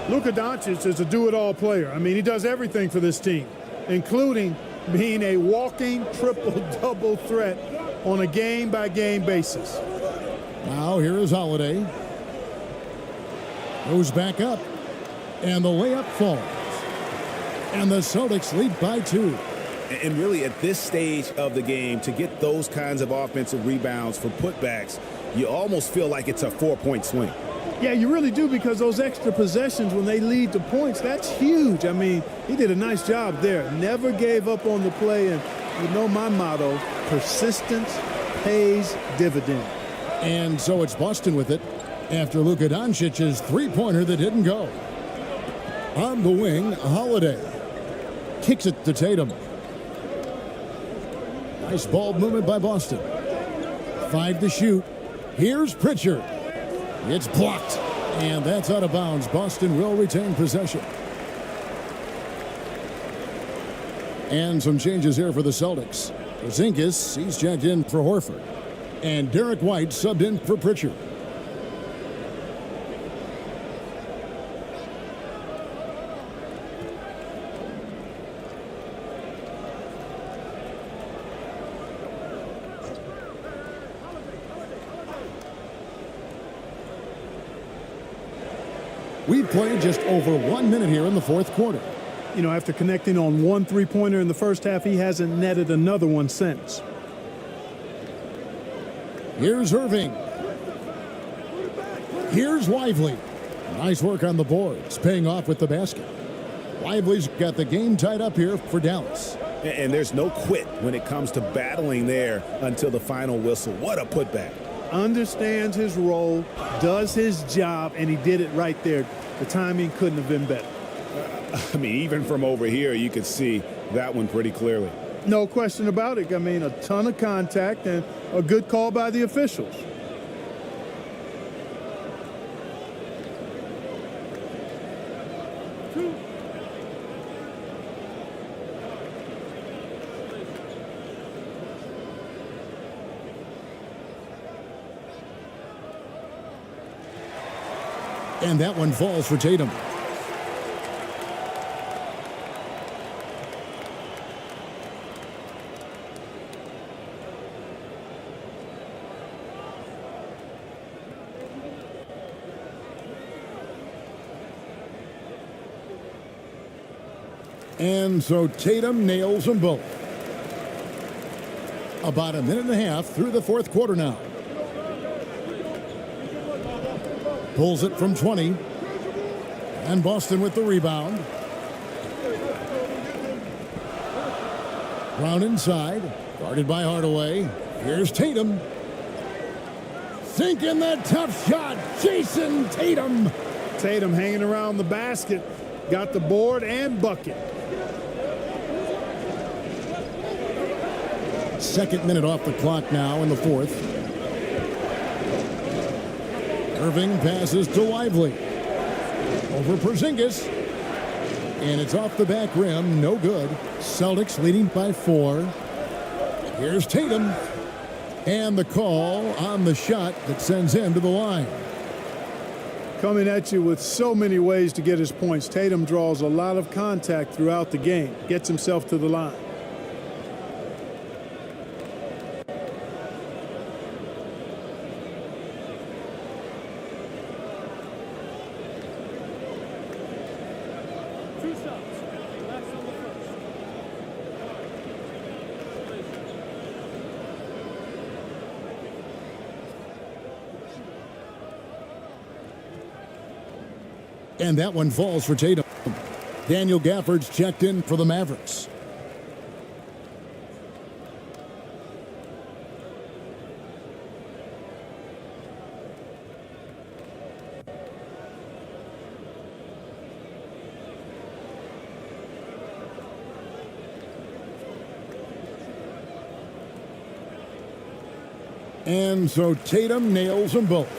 Luka Doncic is a do-it-all player. I mean, he does everything for this team, including being a walking triple-double threat on a game-by-game basis. Now here is Holiday. Goes back up, and the layup falls. And the Celtics lead by 2. And really, at this stage of the game, to get those kinds of offensive rebounds for putbacks, you almost feel like it's a 4-point swing. Yeah, you really do, because those extra possessions when they lead to points, that's huge. I mean, he did a nice job there. Never gave up on the play, and you know my motto, persistence pays dividend. And so it's Boston with it after Luka Doncic's three-pointer that didn't go. On the wing, Holiday kicks it to Tatum. Nice ball movement by Boston. 5 to shoot. Here's Pritchard. It's blocked, and that's out of bounds. Boston will retain possession. And some changes here for the Celtics. Porzingis, he's checked in for Horford. And Derek White subbed in for Pritchard. We've played just over 1 minute here in the 4th quarter. You know, after connecting on 1 3-pointer in the first half, he hasn't netted another one since. Here's Irving. Here's Lively. Nice work on the boards, paying off with the basket. Lively's got the game tied up here for Dallas. And there's no quit when it comes to battling there until the final whistle. What a putback. Understands his role, does his job, and he did it right there. The timing couldn't have been better. I mean, even from over here, you could see that one pretty clearly. No question about it. I mean, a ton of contact and a good call by the officials. And that one falls for Tatum. And so Tatum nails them both. About a minute and a half through the fourth quarter now. Pulls it from 20. And Boston with the rebound. Brown inside. Guarded by Hardaway. Here's Tatum. Sinking that tough shot. Jason Tatum. Tatum hanging around the basket. Got the board and bucket. Second minute off the clock now in the fourth. Irving passes to Lively. Over Porzingis. And it's off the back rim. No good. Celtics leading by 4. Here's Tatum. And the call on the shot that sends him to the line. Coming at you with so many ways to get his points. Tatum draws a lot of contact throughout the game. Gets himself to the line. And that one falls for Tatum. Daniel Gafford's checked in for the Mavericks. And so Tatum nails them both.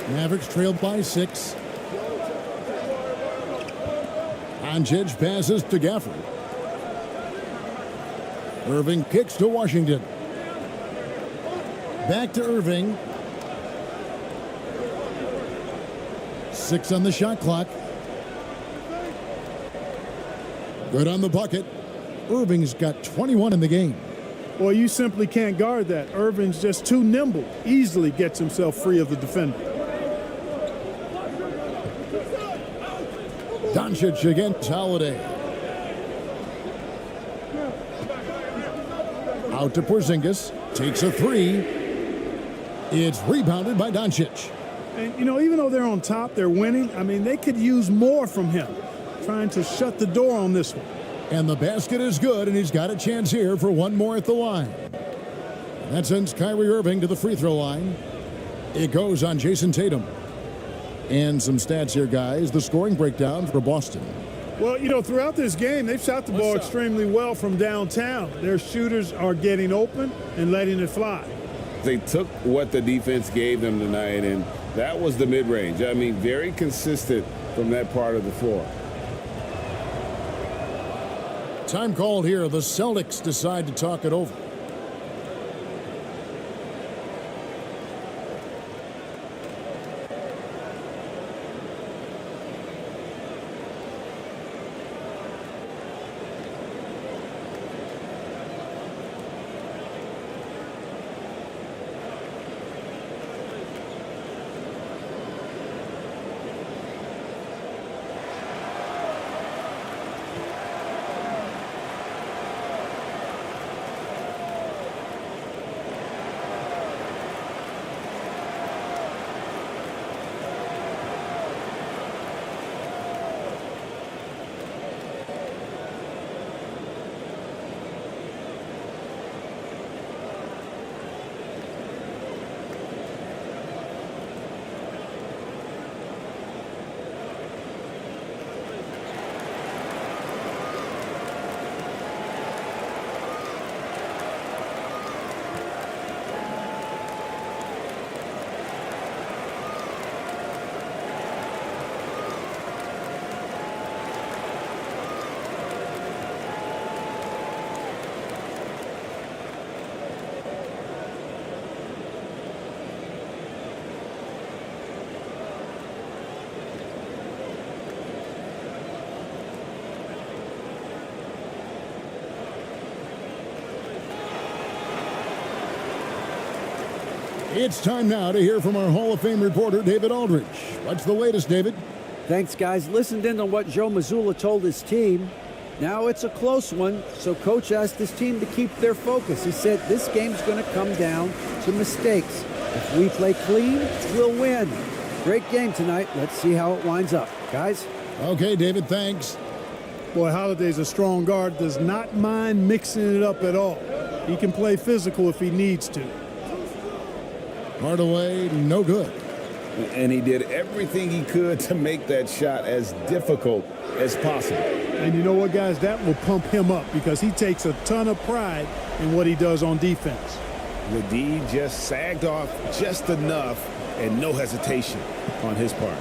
Mavericks trailed by 6. Doncic passes to Gafford. Irving kicks to Washington. Back to Irving. 6 on the shot clock. Good on the bucket. Irving's got 21 in the game. Well, you simply can't guard that. Irving's just too nimble. Easily gets himself free of the defender. Doncic against Holiday. Out to Porzingis. Takes a 3. It's rebounded by Doncic. And, you know, even though they're on top, they're winning. I mean, they could use more from him. Trying to shut the door on this one. And the basket is good, and he's got a chance here for one more at the line. That sends Kyrie Irving to the free throw line. It goes on Jason Tatum. And some stats here, guys. The scoring breakdown for Boston. Well, you know, throughout this game, they've shot the ball extremely well from downtown. Their shooters are getting open and letting it fly. They took what the defense gave them tonight, and that was the mid-range. I mean, very consistent from that part of the floor. Time called here. The Celtics decide to talk it over. It's time now to hear from our Hall of Fame reporter, David Aldridge. What's the latest, David? Thanks, guys. Listened in on what Joe Mazzulla told his team. Now it's a close one, so Coach asked his team to keep their focus. He said this game's going to come down to mistakes. If we play clean, we'll win. Great game tonight. Let's see how it winds up. Guys? Okay, David, thanks. Boy, Holiday's a strong guard, does not mind mixing it up at all. He can play physical if he needs to. Hardaway, no good. And he did everything he could to make that shot as difficult as possible. And you know what, guys? That will pump him up because he takes a ton of pride in what he does on defense. The D just sagged off just enough and no hesitation on his part.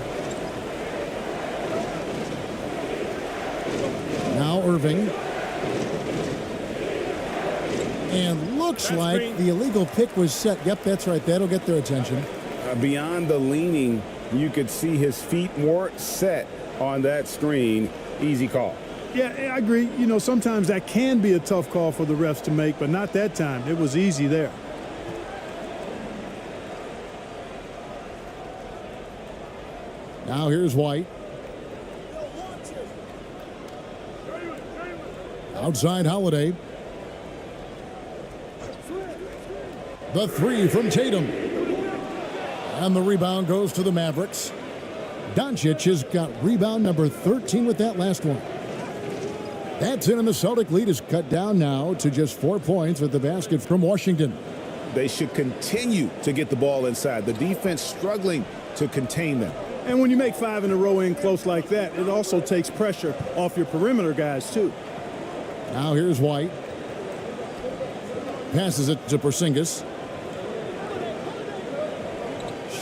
Now Irving. And looks like the illegal pick was set. Yep, that's right. That'll get their attention. Beyond the leaning, you could see his feet weren't set on that screen. Easy call. Yeah, I agree. You know, sometimes that can be a tough call for the refs to make, but not that time. It was easy there. Now here's White. Outside Holiday. The three from Tatum. And the rebound goes to the Mavericks. Doncic has got rebound number 13 with that last one. That's in, and the Celtic lead is cut down now to just 4 points with the basket from Washington. They should continue to get the ball inside. The defense struggling to contain them. And when you make 5 in a row in close like that, it also takes pressure off your perimeter guys, too. Now here's White. Passes it to Porzingis.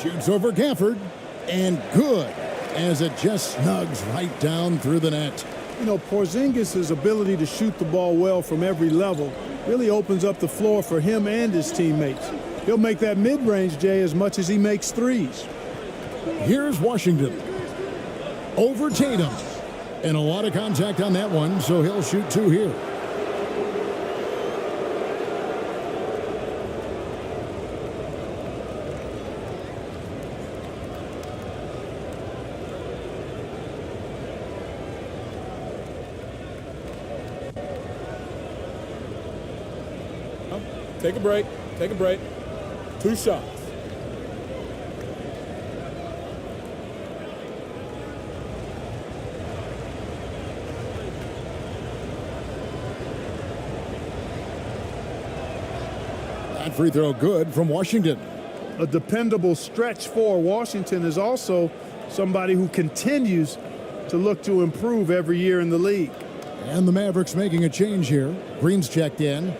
Shoots over Gafford. And good, as it just snugs right down through the net. You know, Porzingis' ability to shoot the ball well from every level really opens up the floor for him and his teammates. He'll make that mid-range, Jay, as much as he makes threes. Here's Washington. Over Tatum. And a lot of contact on that one, so he'll shoot 2 here. Take a break. Take a break. 2 shots. That free throw good from Washington. A dependable stretch for Washington is also somebody who continues to look to improve every year in the league. And the Mavericks making a change here. Green's checked in.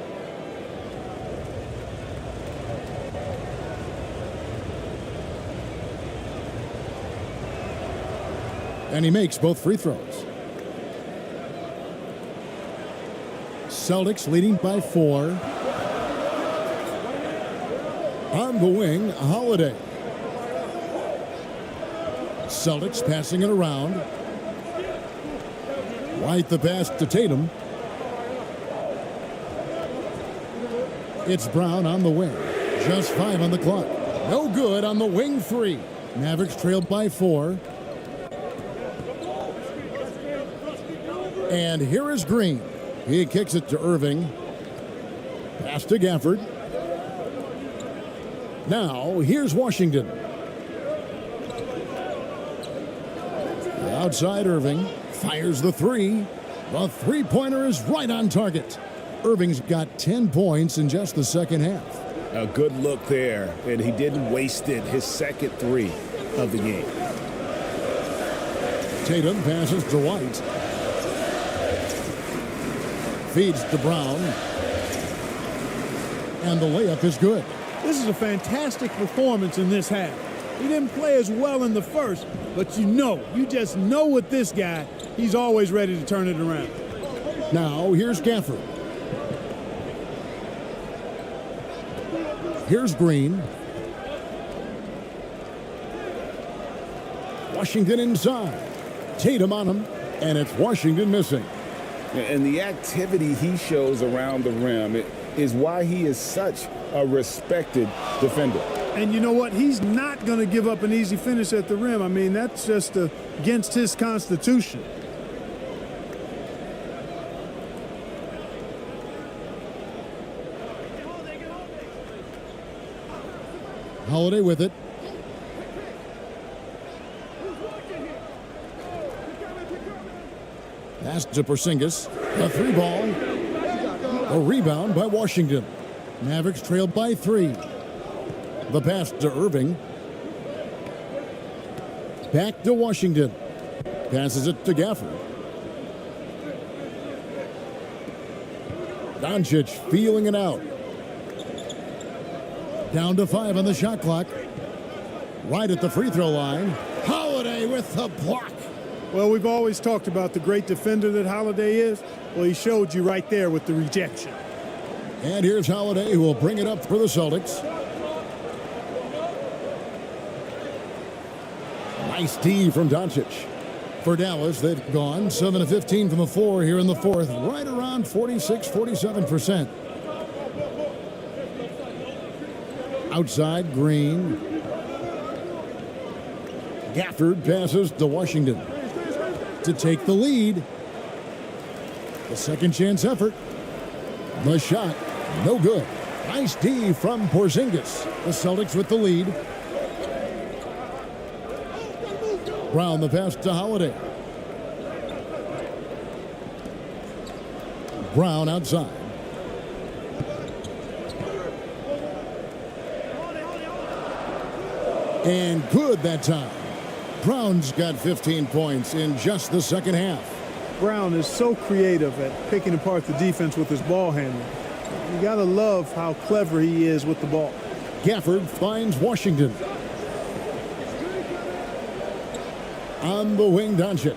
And he makes both free throws. Celtics leading by 4. On the wing, Holiday. Celtics passing it around. White the pass to Tatum. It's Brown on the wing. Just 5 on the clock. No good on the wing 3. Mavericks trailed by 4. And here is Green. He kicks it to Irving. Pass to Gafford. Now, here's Washington. Outside Irving. Fires the 3. The three-pointer is right on target. Irving's got 10 points in just the second half. A good look there, and he didn't waste it. His second 3 of the game. Tatum passes to White. Feeds to Brown. And the layup is good. This is a fantastic performance in this half. He didn't play as well in the first, but you just know with this guy, he's always ready to turn it around. Now, here's Gafford. Here's Green. Washington inside. Tatum on him, and it's Washington missing. And the activity he shows around the rim is why he is such a respected defender. And you know what? He's not going to give up an easy finish at the rim. I mean, that's just against his constitution. Holiday with it. Pass to Porzingis. A 3-ball. A rebound by Washington. Mavericks trailed by 3. The pass to Irving. Back to Washington. Passes it to Gafford. Doncic feeling it out. Down to 5 on the shot clock. Right at the free throw line. Holiday with the block. Well, we've always talked about the great defender that Holiday is. Well, he showed you right there with the rejection. And here's Holiday, who will bring it up for the Celtics. Nice D from Doncic. For Dallas, they've gone 7 of 15 from the floor here in the fourth, right around 46-47%. Outside, Green. Gafford passes to Washington to take the lead. The second chance effort. The shot, no good. Nice D from Porzingis. The Celtics with the lead. Brown the pass to Holiday. Brown outside. And good that time. Brown's got 15 points in just the second half. Brown is so creative at picking apart the defense with his ball handling. You got to love how clever he is with the ball. Gafford finds Washington. On the wing, Doncic.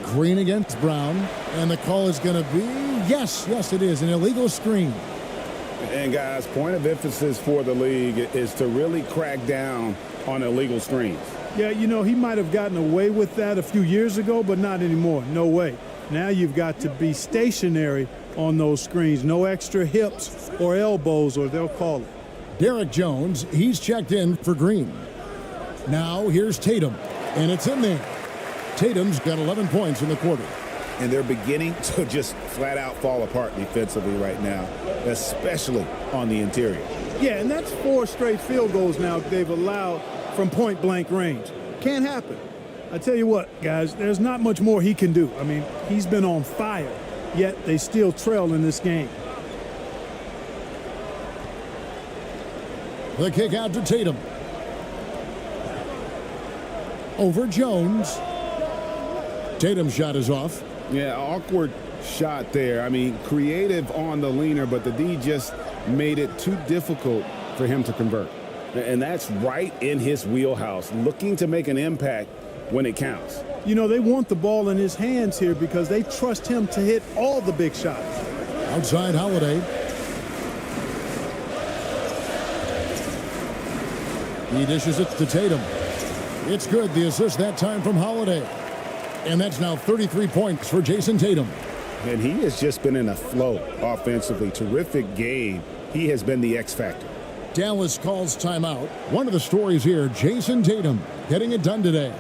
Green against Brown. And the call is going to be, yes, it is, an illegal screen. And guys, point of emphasis for the league is to really crack down on illegal screens. Yeah, you know, he might have gotten away with that a few years ago, but not anymore. No way. Now you've got to be stationary on those screens. No extra hips or elbows, or they'll call it. Derek Jones, he's checked in for Green. Now here's Tatum, and it's in there. Tatum's got 11 points in the quarter. And they're beginning to just flat out fall apart defensively right now, especially on the interior. Yeah, and that's 4 straight field goals now they've allowed from point-blank range. Can't happen. I tell you what, guys, there's not much more he can do. I mean, he's been on fire, yet they still trail in this game. The kick out to Tatum. Over Jones. Tatum's shot is off. Yeah, awkward shot there. I mean, creative on the leaner, but the D just made it too difficult for him to convert. And that's right in his wheelhouse, looking to make an impact when it counts. You know, they want the ball in his hands here because they trust him to hit all the big shots. Outside Holiday. He dishes it to Tatum. It's good. The assist that time from Holiday. And that's now 33 points for Jason Tatum. And he has just been in a flow offensively. Terrific game. He has been the X factor. Dallas calls timeout. One of the stories here, Jason Tatum getting it done today.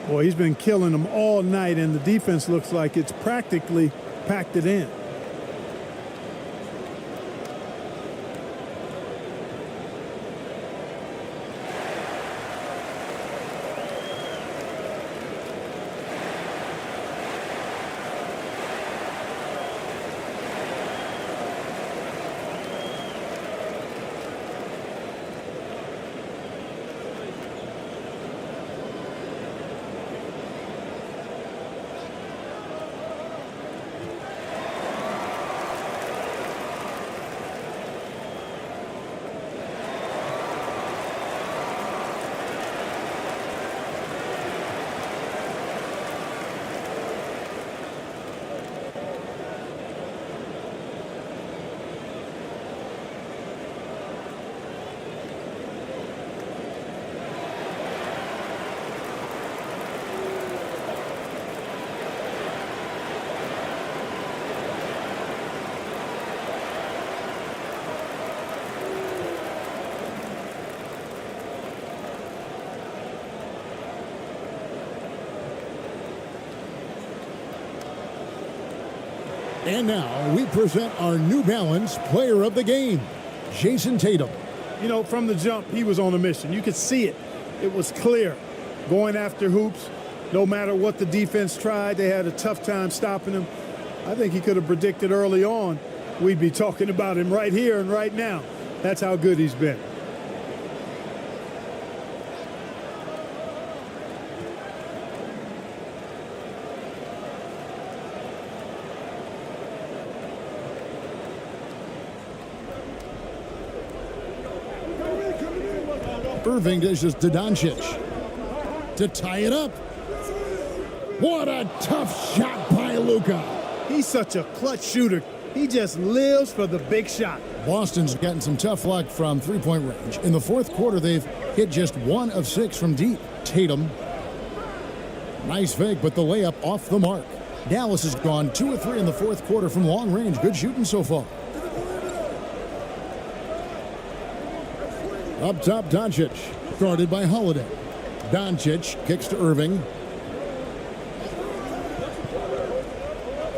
Boy, he's been killing them all night, and the defense looks like it's practically packed it in. And now we present our New Balance Player of the Game, Jason Tatum. You know, from the jump, he was on a mission. You could see it. It was clear. Going after hoops, no matter what the defense tried, they had a tough time stopping him. I think he could have predicted early on we'd be talking about him right here and right now. That's how good he's been. Irving dishes to Doncic to tie it up. What a tough shot by Luka. He's such a clutch shooter. He just lives for the big shot. Boston's gotten some tough luck from three-point range. In the fourth quarter, they've hit just 1 of 6 from deep. Tatum. Nice fake, but the layup off the mark. Dallas has gone 2 of 3 in the fourth quarter from long range. Good shooting so far. Up top, Doncic, guarded by Holiday. Doncic kicks to Irving.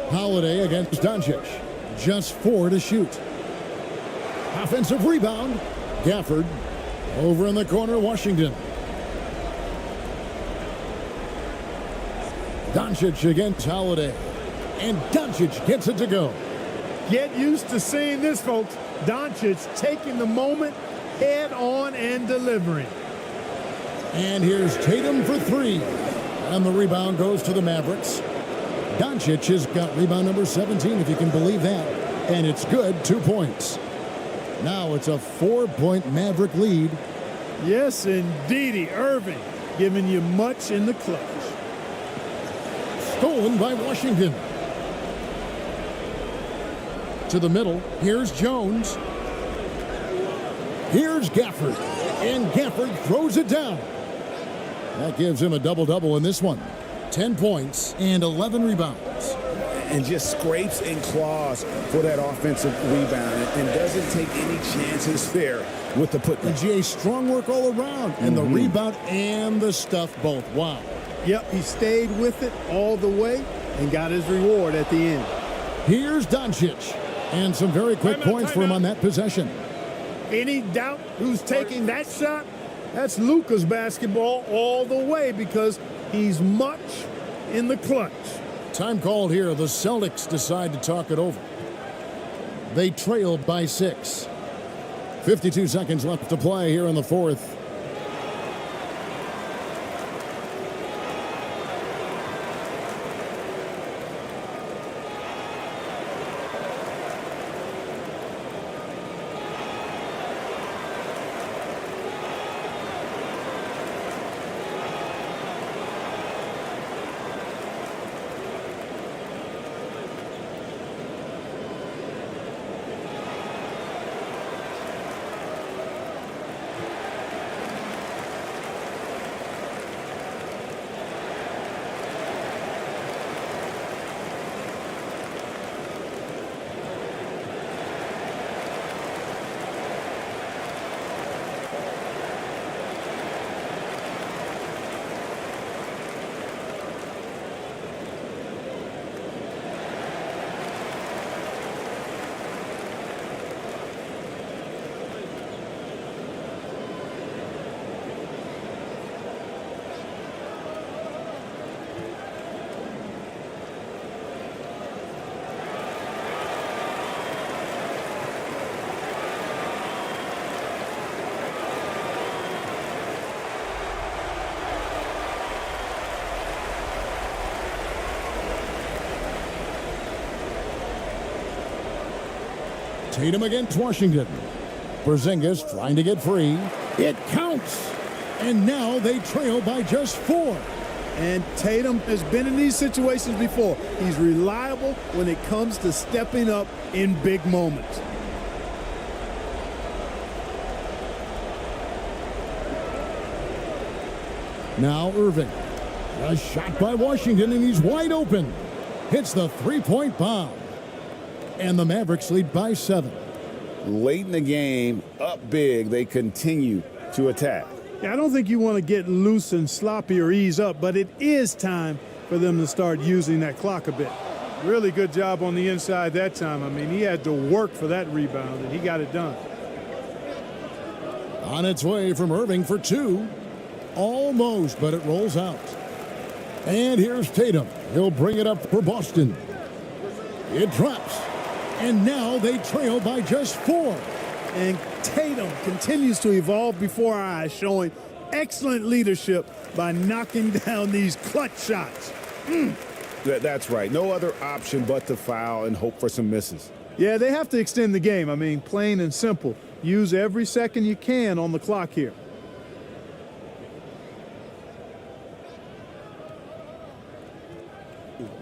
Holiday against Doncic. Just 4 to shoot. Offensive rebound. Gafford over in the corner, Washington. Doncic against Holiday. And Doncic gets it to go. Get used to seeing this, folks. Doncic taking the moment head on and delivering. And here's Tatum for 3. And the rebound goes to the Mavericks. Doncic has got rebound number 17, if you can believe that. And it's good, 2 points. Now it's a 4-point Maverick lead. Yes, indeedy. Irving giving you much in the clutch. Stolen by Washington. To the middle. Here's Jones. Here's Gafford. And Gafford throws it down. That gives him a double-double in this one. 10 points and 11 rebounds. And just scrapes and claws for that offensive rebound and doesn't take any chances there with the putback. And GA, strong work all around. And the rebound and the stuff both. Wow. Yep, he stayed with it all the way and got his reward at the end. Here's Doncic. And some very quick points for him on that possession. Any doubt who's taking that shot? That's Luka's basketball all the way because he's much in the clutch. Time called here. The Celtics decide to talk it over. They trailed by 6. 52 seconds left to play here in the fourth. Tatum against Washington. Porzingis trying to get free. It counts. And now they trail by just 4. And Tatum has been in these situations before. He's reliable when it comes to stepping up in big moments. Now Irving. A shot by Washington, and he's wide open. Hits the three-point bomb. And the Mavericks lead by 7. Late in the game, up big, they continue to attack. Yeah, I don't think you want to get loose and sloppy or ease up, but it is time for them to start using that clock a bit. Really good job on the inside that time. I mean, he had to work for that rebound, and he got it done. On its way from Irving for two. Almost, but it rolls out. And here's Tatum. He'll bring it up for Boston. It drops. And now they trail by just 4. And Tatum continues to evolve before our eyes, showing excellent leadership by knocking down these clutch shots. That's right. No other option but to foul and hope for some misses. Yeah, they have to extend the game. I mean, plain and simple. Use every second you can on the clock here.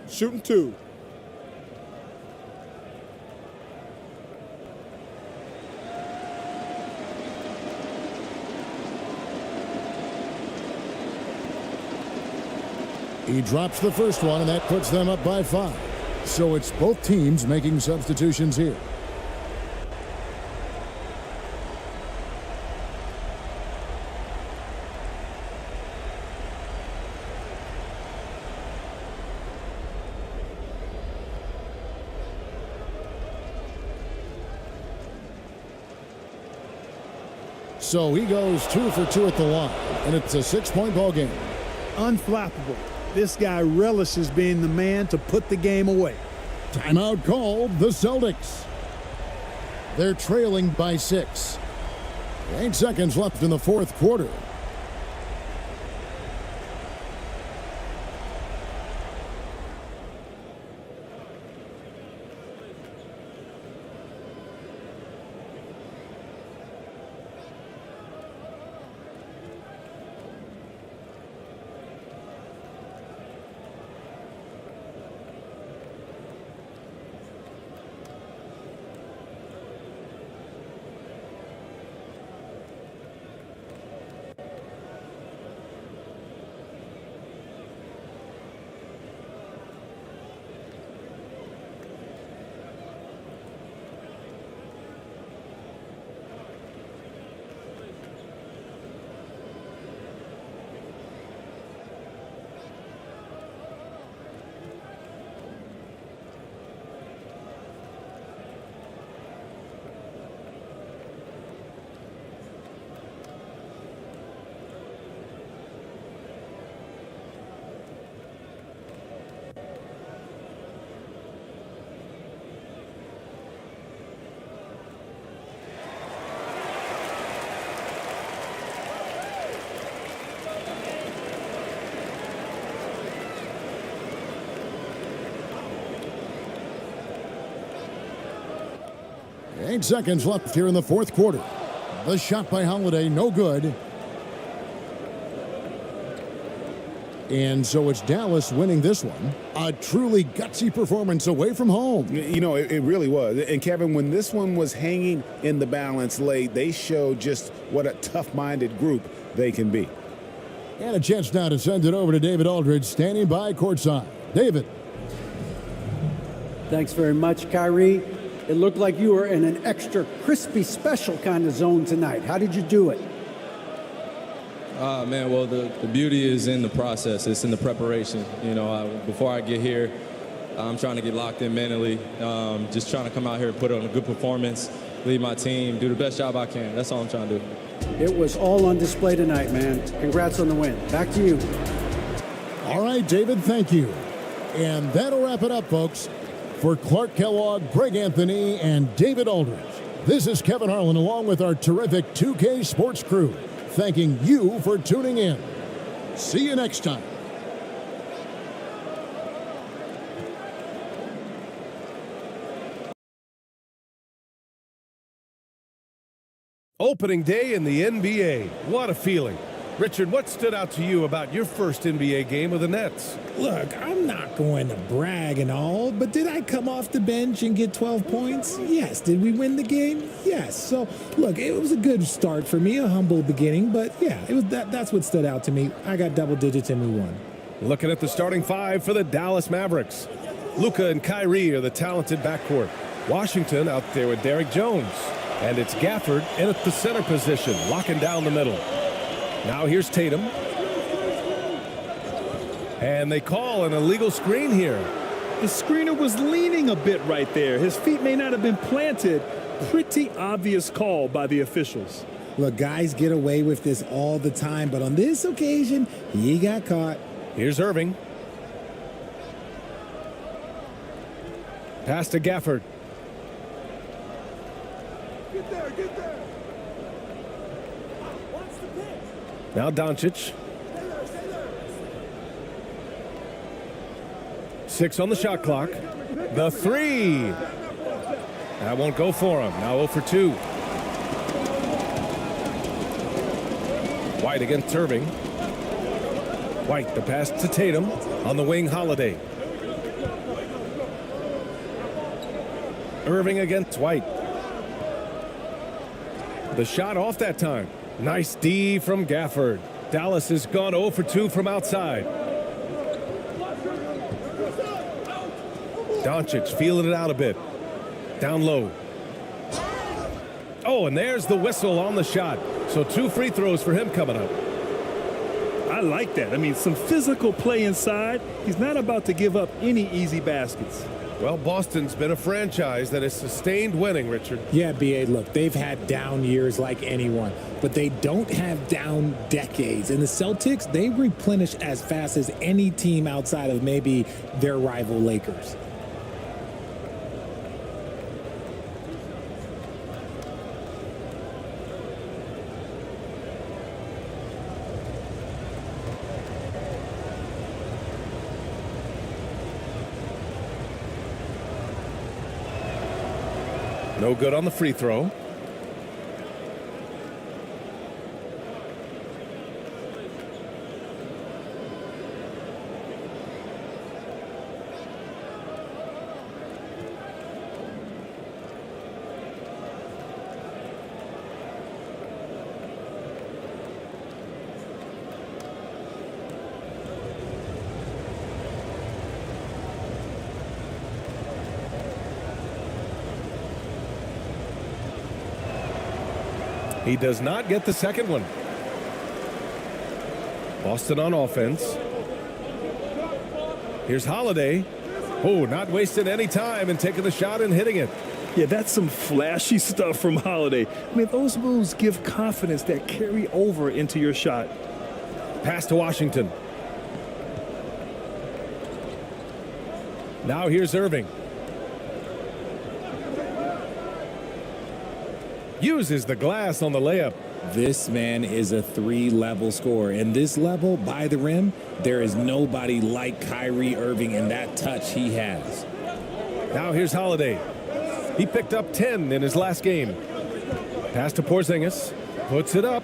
Shooting 2. He drops the first one, and that puts them up by 5. So it's both teams making substitutions here. So he goes 2 for 2 at the line, and it's a 6-point ball game. Unflappable. This guy relishes being the man to put the game away. Timeout called the Celtics. They're trailing by 6. 8 seconds left in the fourth quarter. Eight seconds left here in the fourth quarter. The shot by Holiday, no good. And so it's Dallas winning this one. A truly gutsy performance away from home. You know, it really was. And Kevin, when this one was hanging in the balance late, they showed just what a tough-minded group they can be. And a chance now to send it over to David Aldridge, standing by courtside. David. Thanks very much, Kyrie. It looked like you were in an extra crispy special kind of zone tonight. How did you do it? Man, well, the beauty is in the process. It's in the preparation. You know, before I get here, I'm trying to get locked in mentally. Just trying to come out here and put on a good performance, lead my team, do the best job I can. That's all I'm trying to do. It was all on display tonight, man. Congrats on the win. Back to you. All right, David, thank you. And that'll wrap it up, folks. For Clark Kellogg, Greg Anthony, and David Aldridge, this is Kevin Harlan along with our terrific 2K Sports crew, thanking you for tuning in. See you next time. Opening day in the NBA. What a feeling. Richard, what stood out to you about your first NBA game with the Nets? Look, I'm not going to brag and all, but did I come off the bench and get 12 points? Yes. Did we win the game? Yes. So, look, it was a good start for me, a humble beginning, but yeah, it was that's what stood out to me. I got double digits and we won. Looking at the starting 5 for the Dallas Mavericks. Luka and Kyrie are the talented backcourt. Washington out there with Derek Jones. And it's Gafford in at the center position, locking down the middle. Now here's Tatum. And they call an illegal screen here. The screener was leaning a bit right there. His feet may not have been planted. Pretty obvious call by the officials. Look, guys get away with this all the time, but on this occasion, he got caught. Here's Irving. Pass to Gafford. Get there. Now Doncic. 6 on the shot clock. The three. That won't go for him. Now 0 for 2. White against Irving. White, the pass to Tatum. On the wing, Holiday. Irving against White. The shot off that time. Nice D from Gafford. Dallas has gone 0 for 2 from outside. Doncic feeling it out a bit. Down low. Oh, and there's the whistle on the shot. So 2 free throws for him coming up. I like that. I mean, some physical play inside. He's not about to give up any easy baskets. Well, Boston's been a franchise that has sustained winning, Richard. Yeah, B.A., look, they've had down years like anyone, but they don't have down decades. And the Celtics, they replenish as fast as any team outside of maybe their rival Lakers. No good on the free throw. He does not get the second one. Boston on offense. Here's Holiday. Oh, not wasting any time and taking the shot and hitting it. Yeah, that's some flashy stuff from Holiday. I mean, those moves give confidence that carry over into your shot. Pass to Washington. Now here's Irving. Uses the glass on the layup. This man is a 3-level scorer. And this level, by the rim, there is nobody like Kyrie Irving in that touch he has. Now here's Holiday. He picked up 10 in his last game. Pass to Porzingis. Puts it up.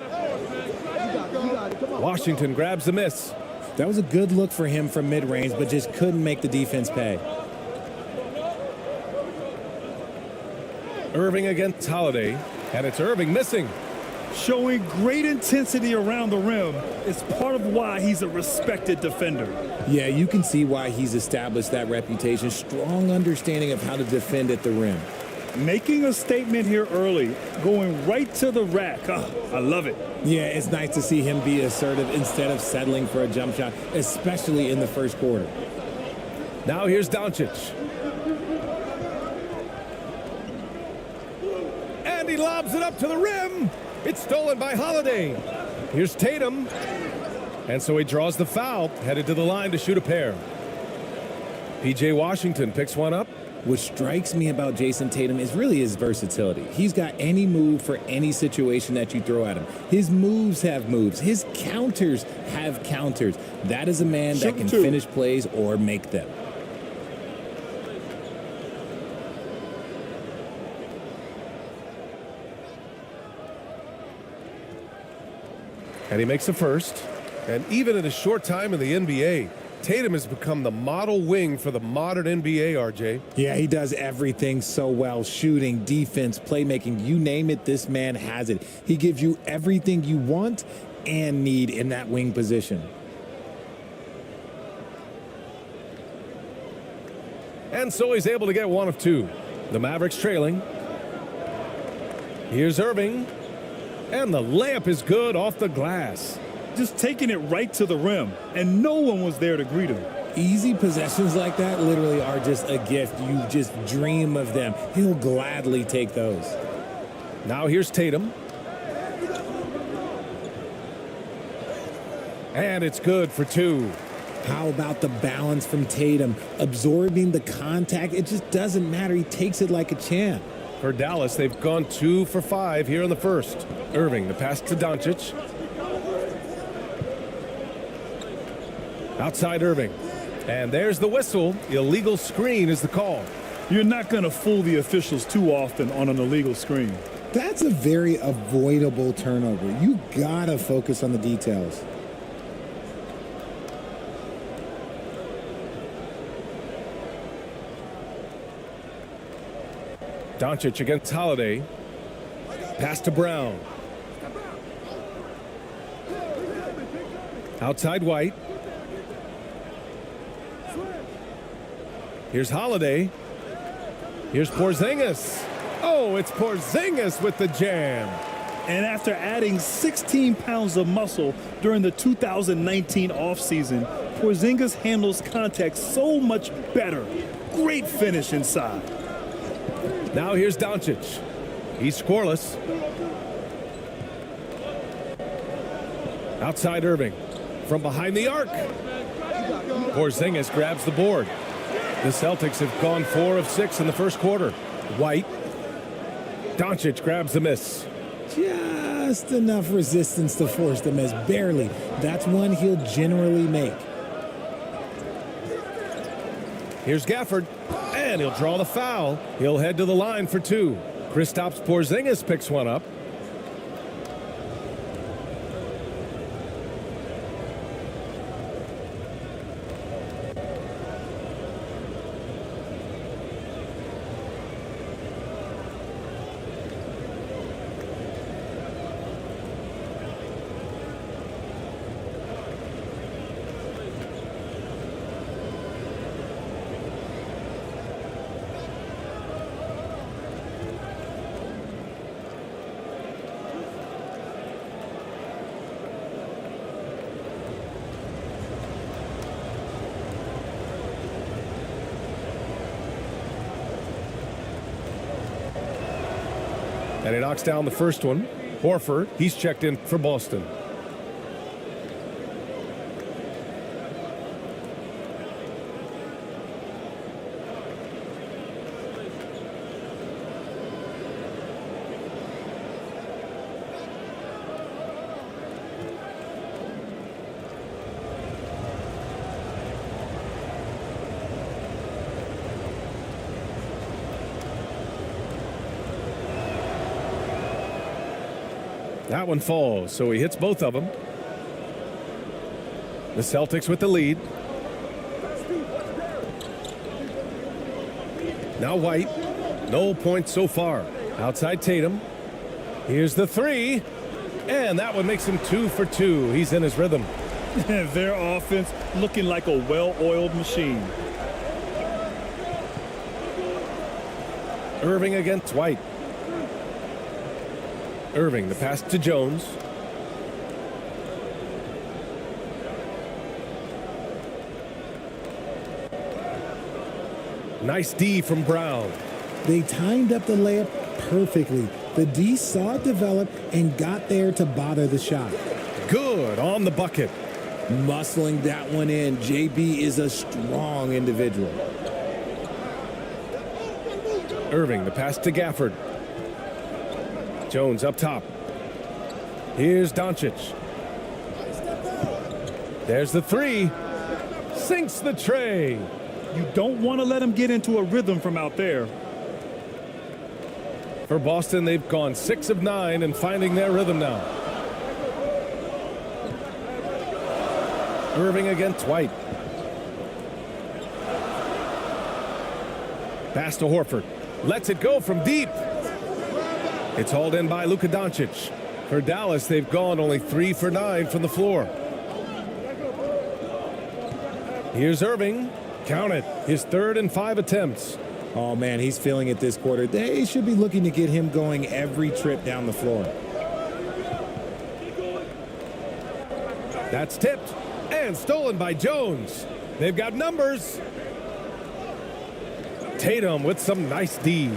Washington grabs the miss. That was a good look for him from mid-range, but just couldn't make the defense pay. Irving against Holiday. And it's Irving missing. Showing great intensity around the rim. It's part of why he's a respected defender. Yeah, you can see why he's established that reputation. Strong understanding of how to defend at the rim. Making a statement here early. Going right to the rack. Oh, I love it. Yeah, it's nice to see him be assertive instead of settling for a jump shot, especially in the first quarter. Now here's Doncic. He lobs it up to the rim. It's stolen by Holiday. Here's Tatum. And so he draws the foul, headed to the line to shoot a pair. P.J. Washington picks one up. What strikes me about Jason Tatum is really his versatility. He's got any move for any situation that you throw at him. His moves have moves. His counters have counters. That is a man that can finish plays or make them. And he makes a first. And even in a short time in the NBA, Tatum has become the model wing for the modern NBA, RJ. Yeah, he does everything so well. Shooting, defense, playmaking, you name it, this man has it. He gives you everything you want and need in that wing position. And so he's able to get one of two. The Mavericks trailing. Here's Irving. And the layup is good off the glass. Just taking it right to the rim, and no one was there to greet him. Easy possessions like that literally are just a gift. You just dream of them. He'll gladly take those. Now here's Tatum. And it's good for 2. How about the balance from Tatum? Absorbing the contact, it just doesn't matter. He takes it like a champ. For Dallas, they've gone 2 for 5 here in the first. Irving, the pass to Doncic. Outside Irving. And there's the whistle. Illegal screen is the call. You're not going to fool the officials too often on an illegal screen. That's a very avoidable turnover. You gotta focus on the details. Doncic against Holiday. Pass to Brown. Outside White. Here's Holiday. Here's Porzingis. Oh, it's Porzingis with the jam. And after adding 16 pounds of muscle during the 2019 offseason, Porzingis handles contact so much better. Great finish inside. Now here's Doncic. He's scoreless. Outside Irving. From behind the arc. Porzingis grabs the board. The Celtics have gone 4 of 6 in the first quarter. White. Doncic grabs the miss. Just enough resistance to force the miss. Barely. That's one he'll generally make. Here's Gafford. And he'll draw the foul. He'll head to the line for 2. Kristaps Porzingis picks one up. And he knocks down the first one. Horford, he's checked in for Boston. That one falls, so he hits both of them. The Celtics with the lead. Now White. No points so far. Outside Tatum. Here's the 3. And that one makes him 2 for 2. He's in his rhythm. Their offense looking like a well-oiled machine. Irving against White. Irving, the pass to Jones. Nice D from Brown. They timed up the layup perfectly. The D saw it develop and got there to bother the shot. Good on the bucket. Muscling that one in. JB is a strong individual. Irving, the pass to Gafford. Jones up top. Here's Doncic. There's the 3. Sinks the tray. You don't want to let him get into a rhythm from out there. For Boston, they've gone 6 of 9 and finding their rhythm now. Irving against White. Pass to Horford. Lets it go from deep. It's hauled in by Luka Doncic. For Dallas, they've gone only 3 for 9 from the floor. Here's Irving. Count it. His 3rd and 5 attempts. Oh, man, he's feeling it this quarter. They should be looking to get him going every trip down the floor. That's tipped and stolen by Jones. They've got numbers. Tatum with some nice D.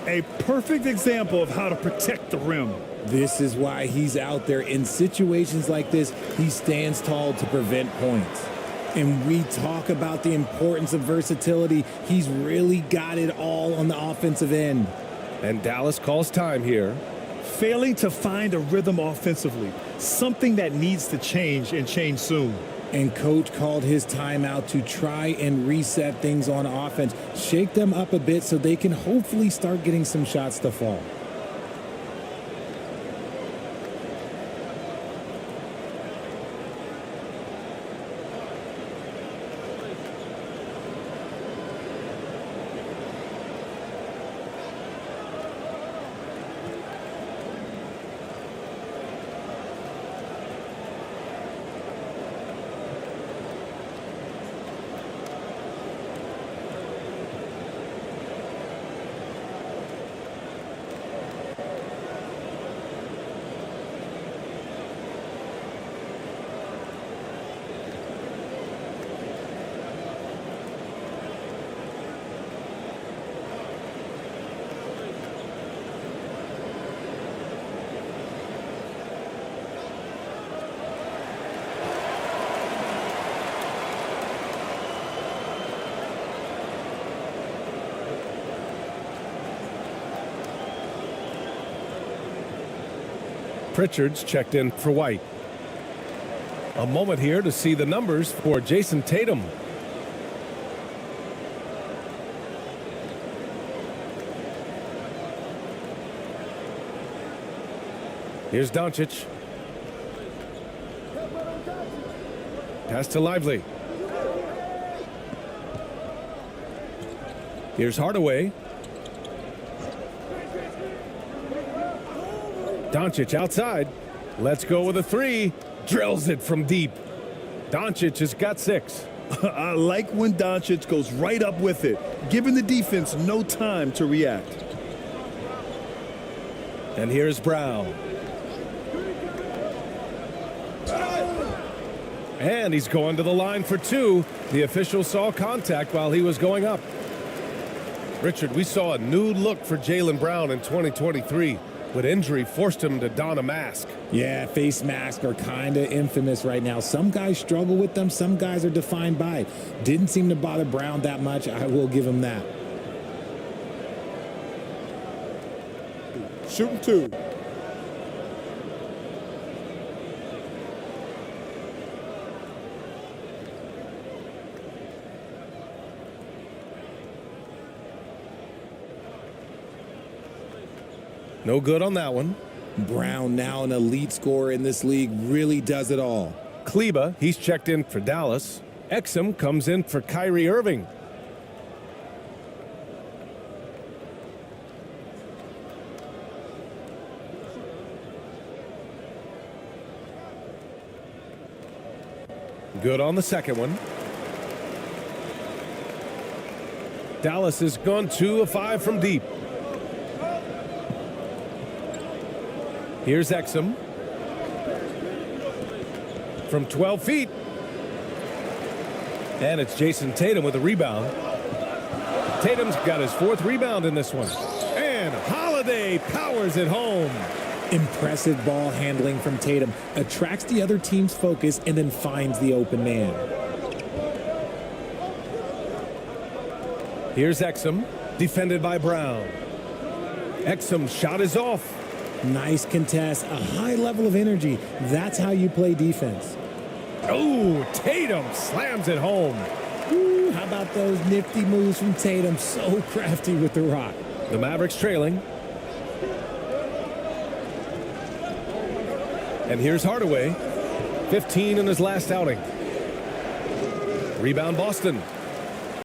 A perfect example of how to protect the rim. This is why he's out there. In situations like this, he stands tall to prevent points. And we talk about the importance of versatility. He's really got it all on the offensive end. And Dallas calls time here. Failing to find a rhythm offensively, something that needs to change and change soon. And coach called his timeout to try and reset things on offense, shake them up a bit so they can hopefully start getting some shots to fall. Pritchard's checked in for White. A moment here to see the numbers for Jason Tatum. Here's Doncic. Pass to Lively. Here's Hardaway. Doncic outside. Let's go with a three. Drills it from deep. Doncic has got 6. I like when Doncic goes right up with it, giving the defense no time to react. And here's Brown. And he's going to the line for 2. The official saw contact while he was going up. Richard, we saw a new look for Jaylen Brown in 2023. But injury forced him to don a mask. Yeah, face masks are kind of infamous right now. Some guys struggle with them. Some guys are defined by it. Didn't seem to bother Brown that much. I will give him that. Shooting 2. No good on that one. Brown, now an elite scorer in this league, really does it all. Kleba, he's checked in for Dallas. Exum comes in for Kyrie Irving. Good on the second one. Dallas has gone 2 of 5 from deep. Here's Exum. From 12 feet. And it's Jason Tatum with a rebound. Tatum's got his 4th rebound in this one. And Holiday powers it home. Impressive ball handling from Tatum. Attracts the other team's focus and then finds the open man. Here's Exum, defended by Brown. Exum's shot is off. Nice contest, a high level of energy. That's how you play defense. Oh, Tatum slams it home. Ooh, how about those nifty moves from Tatum? So crafty with the rock. The Mavericks trailing. And here's Hardaway, 15 in his last outing. Rebound Boston.